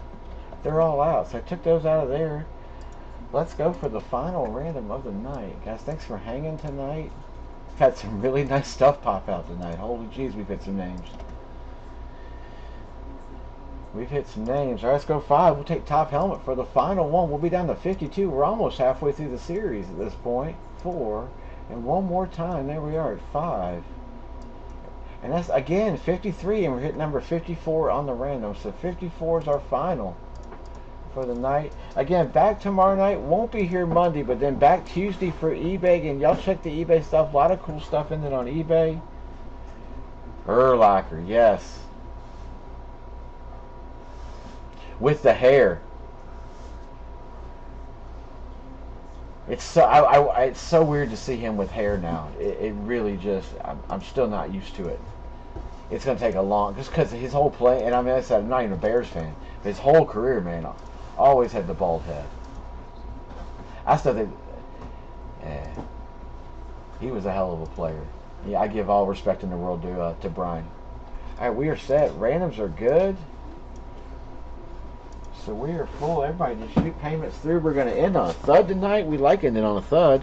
They're all out. So I took those out of there. Let's go for the final random of the night. Guys, thanks for hanging tonight. We've had some really nice stuff pop out tonight. Holy jeez, we've hit some names. We've hit some names. All right, let's go 5. We'll take top helmet for the final one. We'll be down to 52. We're almost halfway through the series at this point. 4. And one more time, there we are at 5. And that's, again, 53, and we're hitting number 54 on the random. So 54 is our final for the night. Again, back tomorrow night. Won't be here Monday, but then back Tuesday for eBay. And y'all check the eBay stuff. A lot of cool stuff in it on eBay. Urlacher, yes. With the hair. It's so it's so weird to see him with hair now. It really just, I'm still not used to it. It's going to take a long, just because his whole play, and I mean, I said, I'm not even a Bears fan, but his whole career, man, always had the bald head. I still think, he was a hell of a player. Yeah, I give all respect in the world to Brian. All right, we are set. Randoms are good. So we are full. Everybody just shoot payments through. We're going to end on a thud tonight. We like ending on a thud.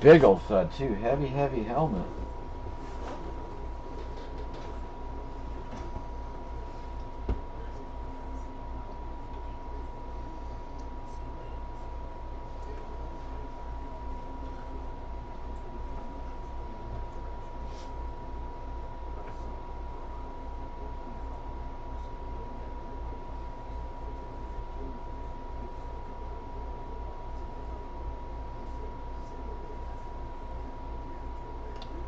Big old thud, too. Heavy, heavy helmet.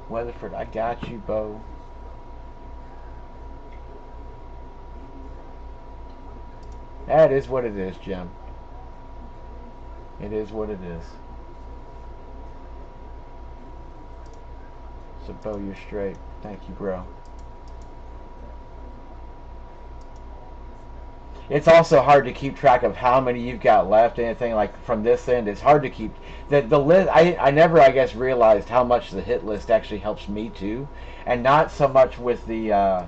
Weatherford, I got you, Bo. That is what it is, Jim. It is what it is. So, Bo, you're straight. Thank you, bro. It's also hard to keep track of how many you've got left. Anything like from this end, it's hard to keep the list. I never, I guess, realized how much the hit list actually helps me too, and not so much with the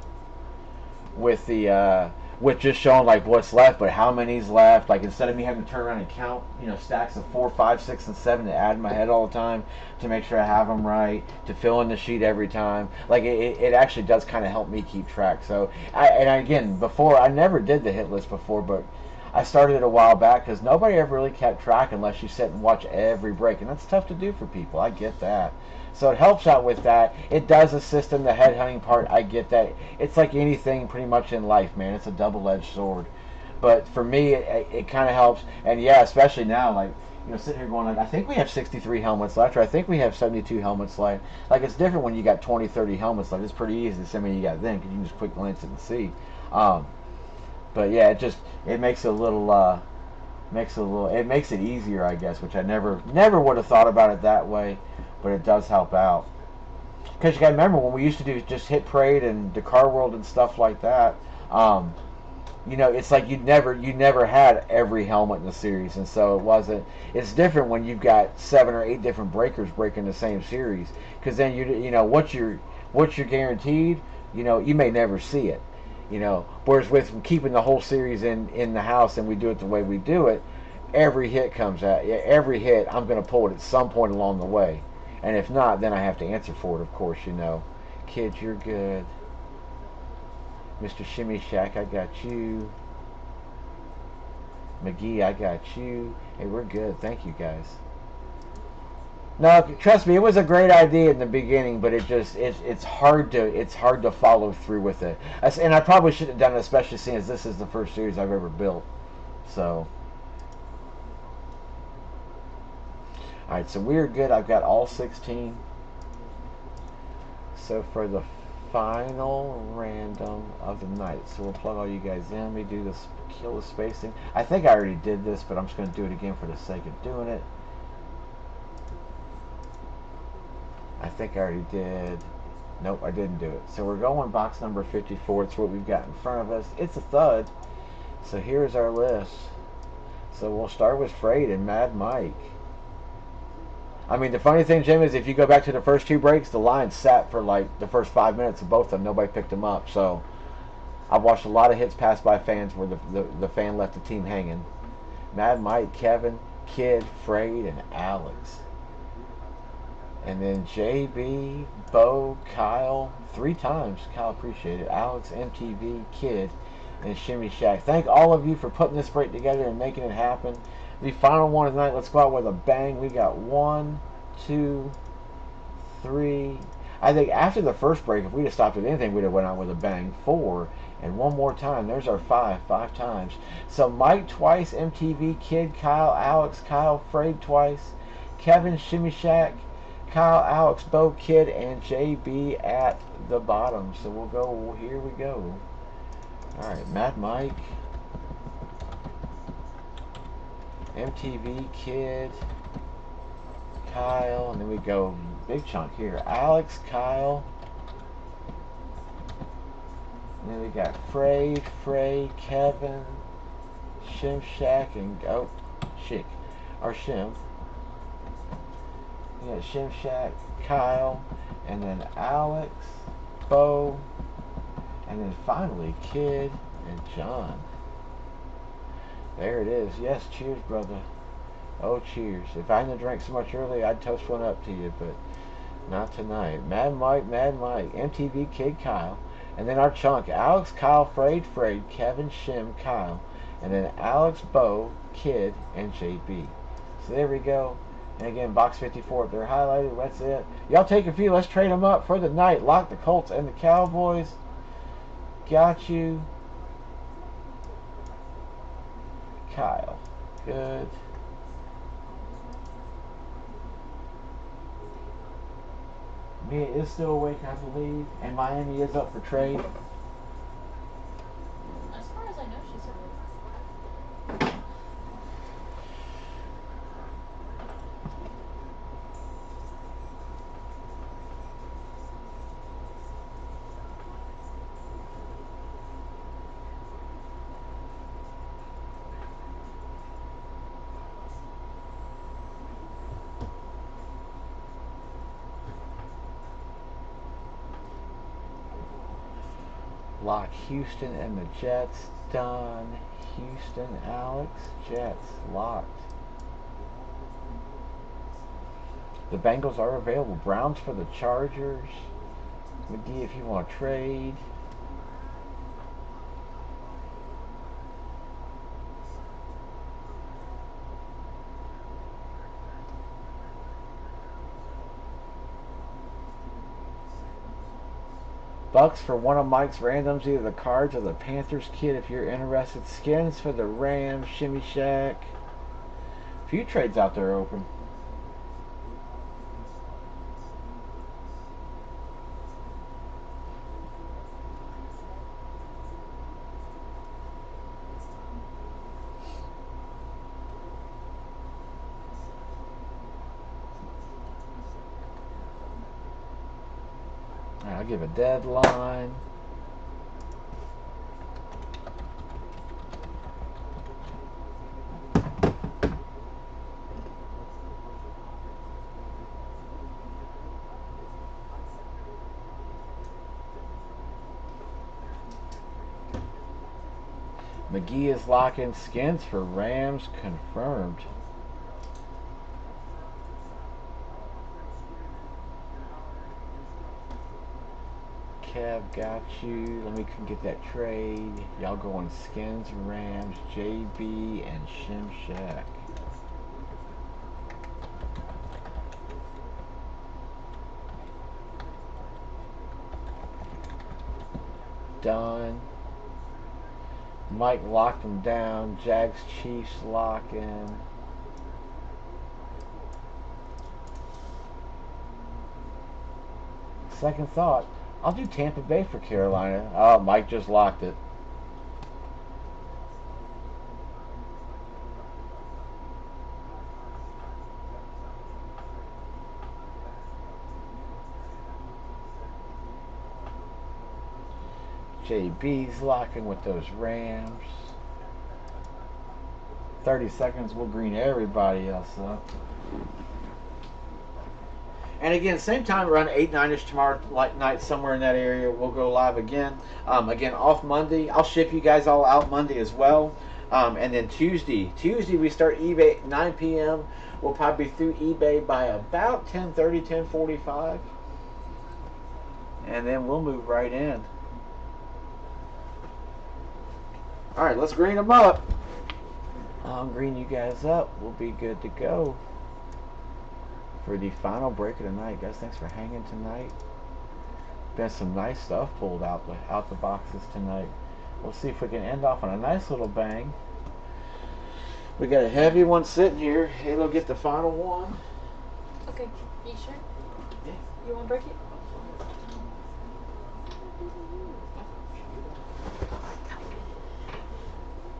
with just showing like what's left, but how many's left. Like instead of me having to turn around and count, stacks of 4, 5, 6, and 7 to add in my head all the time to make sure I have them right, to fill in the sheet every time. Like it actually does kind of help me keep track. So again, before I never did the hit list before, but I started it a while back because nobody ever really kept track unless you sit and watch every break, and that's tough to do for people. I get that. So it helps out with that. It does assist in the headhunting part. I get that. It's like anything pretty much in life, man. It's a double-edged sword. But for me, it kind of helps. And yeah, especially now, like, sitting here going, like, I think we have 63 helmets left, or I think we have 72 helmets left. Like, it's different when you got 20, 30 helmets left. It's pretty easy to see how many you got then, because you can just quick glance it and see. But yeah, it makes it a little, it makes it easier, I guess, which I never would have thought about it that way. But it does help out. Because you got to remember when we used to do just hit parade and Dakar World and stuff like that, it's like you never had every helmet in the series, and so it's different when you've got 7 or 8 different breakers breaking the same series, because then what you're guaranteed, you may never see it, whereas with keeping the whole series in the house and we do it the way we do it, every hit comes out. Every hit I'm going to pull it at some point along the way. And if not, then I have to answer for it, of course, Kids, you're good. Mr. Shimmy Shack, I got you. McGee, I got you. Hey, we're good. Thank you, guys. No, trust me, it was a great idea in the beginning, but it's hard to follow through with it. And I probably should have done it, especially seeing as this is the first series I've ever built. So. Alright, so we're good. I've got all 16. So for the final random of the night, so we'll plug all you guys in. Let me do this, kill the spacing. I think I already did this, but I'm just going to do it again for the sake of doing it. I think I already did. Nope, I didn't do it. So we're going box number 54. It's what we've got in front of us. It's a thud. So here's our list. So we'll start with Freight and Mad Mike. I mean, the funny thing, Jim, is if you go back to the first 2 breaks, the line sat for like the first 5 minutes of both of them. Nobody picked them up. So I've watched a lot of hits pass by fans where the fan left the team hanging. Mad Mike, Kevin, Kid, Freight, and Alex. And then JB, Bo, Kyle, 3 times. Kyle, appreciate it. Alex, MTV, Kid, and Shimmy Shack. Thank all of you for putting this break together and making it happen. The final one tonight. Let's go out with a bang. We got 1, 2, 3. I think after the first break, if we'd have stopped at anything, we'd have went out with a bang. 4, and one more time. There's our 5 times. So Mike twice, MTV Kid, Kyle, Alex, Kyle, Frayed twice, Kevin, Shimmy Shack, Kyle, Alex, Bo, Kid, and JB at the bottom. So we'll go. Here we go. All right, Mad Mike, MTV Kid, Kyle, and then we go big chunk here. Alex, Kyle, and then we got Frey, Kevin, Shim Shack, and oh, Chick, or Shim. We got Shim Shack, Kyle, and then Alex, Bo, and then finally Kid and John. There it is. Yes, cheers, brother. Oh, cheers. If I hadn't drank so much earlier, I'd toast one up to you, but not tonight. Mad Mike, MTV Kid, Kyle. And then our chunk, Alex, Kyle, Frayed, Kevin, Shim, Kyle. And then Alex, Bo, Kid, and JB. So there we go. And again, box 54 up there highlighted. That's it. Y'all take a few. Let's trade them up for the night. Lock the Colts and the Cowboys. Got you. Kyle. Good. Mia is still awake, I believe, and Miami is up for trade. As far as I know, she's awake. Lock Houston and the Jets. Done. Houston, Alex, Jets. Locked. The Bengals are available. Browns for the Chargers. McGee if you want to trade. Bucks for one of Mike's randoms, either the Cards or the Panthers. Kid, if you're interested. Skins for the Rams, Shimmy Shack. A few trades out there open. I'll give a deadline. McGee is locking skins for Rams confirmed. Kev, got you. Let me get that trade. Y'all going skins, Rams, JB, and Shim Shack. Done. Mike locked them down. Jags, Chiefs lock in. Second thought. I'll do Tampa Bay for Carolina. Oh, Mike just locked it. JB's locking with those Rams. 30 seconds, we'll green everybody else up. And again, same time, around 8, 9-ish tomorrow night, somewhere in that area, we'll go live again. Again, off Monday. I'll ship you guys all out Monday as well. And then Tuesday we start eBay at 9 p.m. We'll probably be through eBay by about 10:30, 10:45. And then we'll move right in. All right, let's green them up. I'll green you guys up. We'll be good to go for the final break of the night, guys. Thanks for hanging tonight. Been some nice stuff pulled out the boxes tonight. We'll see if we can end off on a nice little bang. We got a heavy one sitting here. Halo, get the final one. Okay, you sure? Yeah. You want to break it?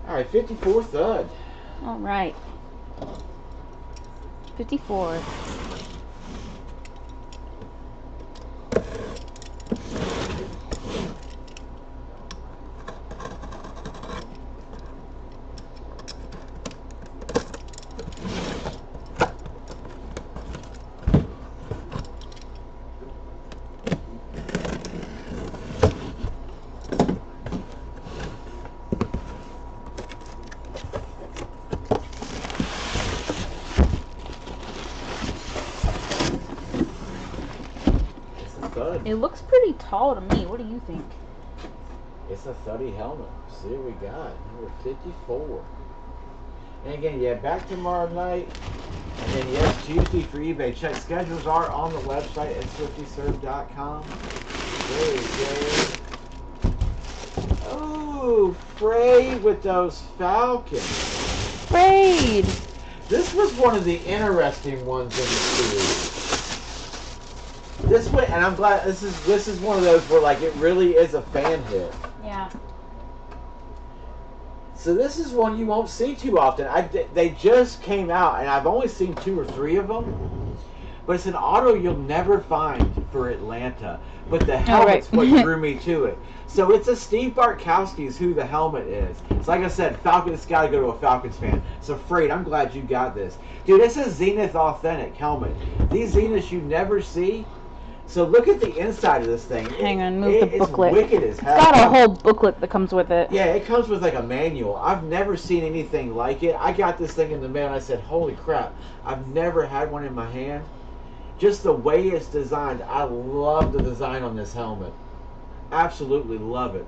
All right, 54 thud. All right. 54. Thud. It looks pretty tall to me. What do you think? It's a thuddy helmet. See what we got. Number 54. And again, yeah, back tomorrow night. And then, yes, Tuesday for eBay. Check schedules are on the website at swiftyserve.com. There you go. Oh, Frey with those Falcons. Braid. This was one of the interesting ones in the series. This one, and I'm glad this is one of those where like it really is a fan hit. Yeah. So this is one you won't see too often. They just came out, and I've only seen 2 or 3 of them. But it's an auto you'll never find for Atlanta. But the helmet's what drew me to it. So it's a Steve Bartkowski's who the helmet is. It's like I said, Falcons got to go to a Falcons fan. So Freight, I'm glad you got this. Dude, this is Zenith Authentic helmet. These Zeniths you never see. So look at the inside of this thing. Hang on, move the booklet. It's wicked as hell. It's got a whole booklet that comes with it. Yeah, it comes with like a manual. I've never seen anything like it. I got this thing in the mail and I said, holy crap, I've never had one in my hand. Just the way it's designed, I love the design on this helmet. Absolutely love it.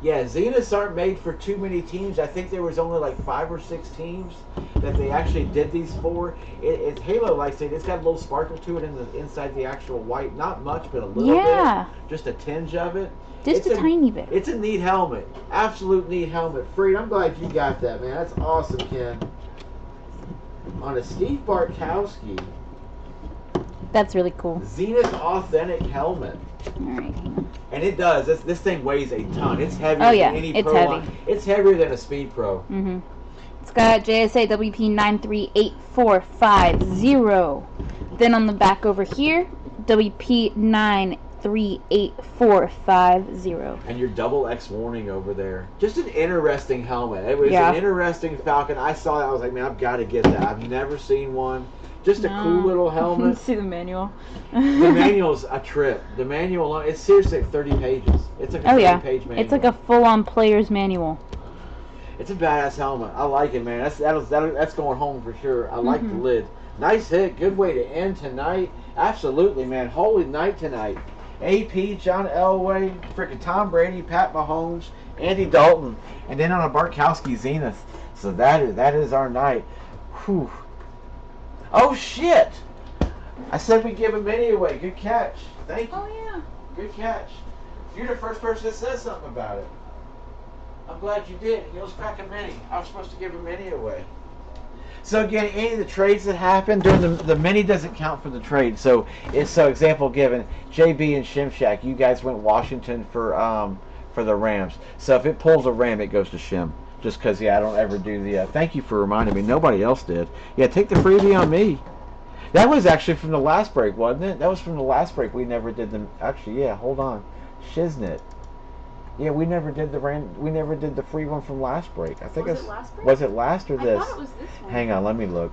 Yeah, Zeniths aren't made for too many teams. I think there was only like 5 or 6 teams that they actually did these for. It's Halo likes it. It's got a little sparkle to it in the inside the actual white. Not much, but a little bit. Just a tinge of it. Just a tiny bit. It's a neat helmet. Absolute neat helmet. Freed, I'm glad you got that, man. That's awesome, Ken. On a Steve Bartkowski. That's really cool. Zenith Authentic helmet. Alright, hang on. And it does. This thing weighs a ton. It's heavier than any it's Pro heavy. line. It's heavier than a Speed Pro. Mm-hmm. It's got JSA WP 938450. Then on the back over here, WP 938450. And your double X warning over there. Just an interesting helmet. It was an interesting Falcon. I saw it. I was like, man, I've got to get that. I've never seen one. Just a cool little helmet. See the manual. The manual's a trip. The manual alone, it's seriously 30 pages. It's like a 30-page manual. It's like a full-on player's manual. It's a badass helmet. I like it, man. That's going home for sure. I like the lid. Nice hit. Good way to end tonight. Absolutely, man. Holy night tonight. AP, John Elway, freaking Tom Brady, Pat Mahomes, Andy Dalton, and then on a Bartkowski Zenith. So that is our night. Whew. Oh, shit! I said we'd give a mini away. Good catch. Thank you. Oh, yeah. Good catch. You're the first person that said something about it. I'm glad you did. Let's crack a mini. I was supposed to give a mini away. So again, any of the trades that happen during the mini doesn't count for the trade. So example given, JB and Shimshak, you guys went Washington for the Rams. So if it pulls a Ram, it goes to Shim. Just because, I don't ever do the... thank you for reminding me. Nobody else did. Yeah, take the freebie on me. That was actually from the last break, wasn't it? That was from the last break. We never did them. Actually, yeah, hold on. Shiznit. Yeah, we never did the free one from last break. I think was it last break? Was it last or this? I thought it was this one. Hang on, let me look.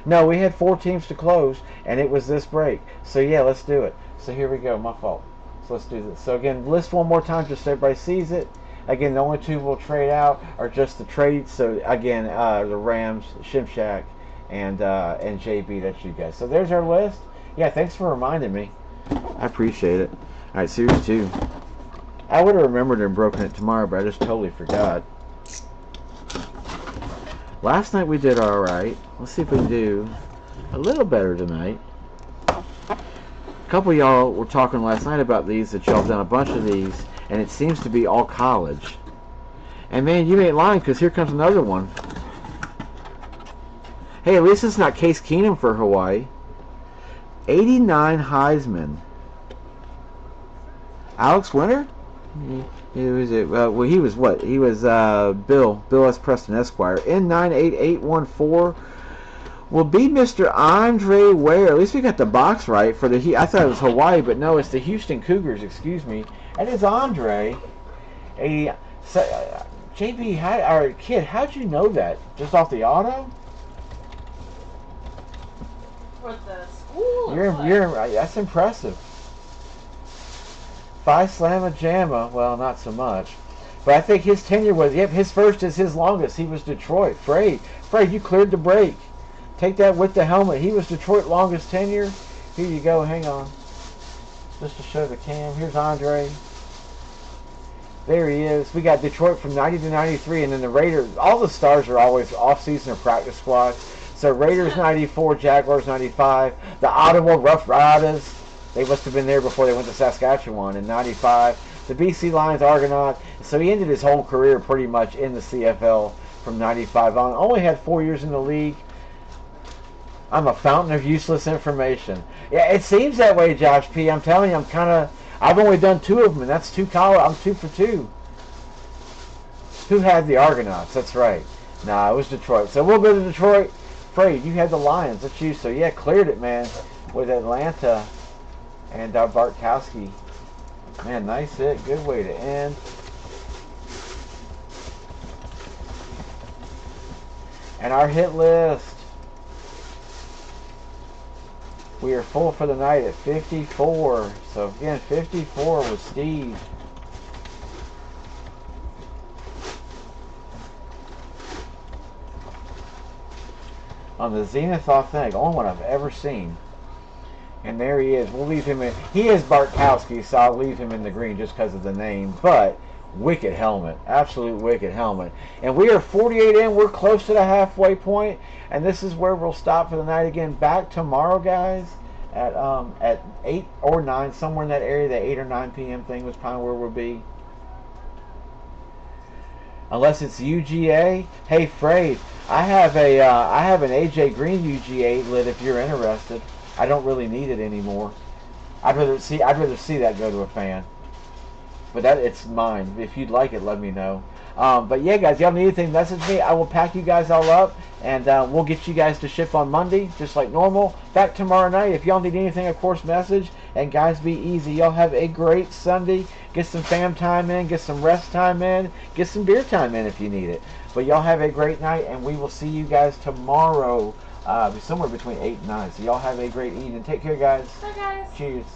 No, we had 4 teams to close, and it was this break. So yeah, let's do it. So here we go. My fault. So let's do this. So again, list one more time just so everybody sees it. Again, the only 2 we'll trade out are just the trades. So again, the Rams, Shimshak, and JB. That's you guys. So there's our list. Yeah, thanks for reminding me. I appreciate it. All right, series 2. I would have remembered and broken it tomorrow, but I just totally forgot. Last night we did all right. Let's see if we can do a little better tonight. A couple of y'all were talking last night about these, that y'all done a bunch of these, and it seems to be all college. And man, you ain't lying, because here comes another one. Hey, at least it's not Case Keenum for Hawaii. 89 Heisman. Alex Winter? He was well, he was what? He was Bill S. Preston Esquire. N98814 will be Mr. Andre Ware. At least we got the box right for the. I thought it was Hawaii, but no, it's the Houston Cougars. Excuse me. And it's Andre. JB, our kid, how'd you know that? Just off the auto? For the school. That's impressive. Phi Slamma Jamma, well, not so much. But I think his tenure was, yep, his first is his longest. He was Detroit. Frade, you cleared the break. Take that with the helmet. He was Detroit longest tenure. Here you go, hang on. Just to show the cam. Here's Andre. There he is. We got Detroit from 90 to 93, and then the Raiders, all the stars are always off-season or practice squad. So Raiders 94, Jaguars 95, the Ottawa Rough Riders, they must have been there before they went to Saskatchewan in 95. The BC Lions Argonaut. So he ended his whole career pretty much in the CFL from 95 on. Only had 4 years in the league. I'm a fountain of useless information. Yeah, it seems that way, Josh P. I'm telling you, I've only done 2 of them, and that's 2 college. I'm 2 for 2. Who had the Argonauts? That's right. Nah, it was Detroit. So we'll go to Detroit. Frade, you had the Lions. That's you. So yeah, cleared it, man, with Atlanta. And Bartkowski. Man, nice hit. Good way to end. And our hit list. We are full for the night at 54. So again, 54 with Steve. On the Zenith Authentic, only one I've ever seen. And there he is. We'll leave him in. He is Bartkowski, so I'll leave him in the green just because of the name. But wicked helmet. Absolute wicked helmet. And we are 48 in. We're close to the halfway point. And this is where we'll stop for the night again. Back tomorrow, guys, at 8 or 9, somewhere in that area. The 8 or 9 p.m. thing was probably where we'll be. Unless it's UGA. Hey, Frade, I have an AJ Green UGA lit if you're interested. I don't really need it anymore. I'd rather see that go to a fan. But it's mine. If you'd like it, let me know. But yeah, guys, y'all need anything, message me. I will pack you guys all up, and we'll get you guys to ship on Monday, just like normal. Back tomorrow night. If y'all need anything, of course, message. And guys, be easy. Y'all have a great Sunday. Get some fam time in. Get some rest time in. Get some beer time in if you need it. But y'all have a great night, and we will see you guys tomorrow. Somewhere between 8 and 9. So y'all have a great evening. Take care, guys. Bye, guys. Cheers.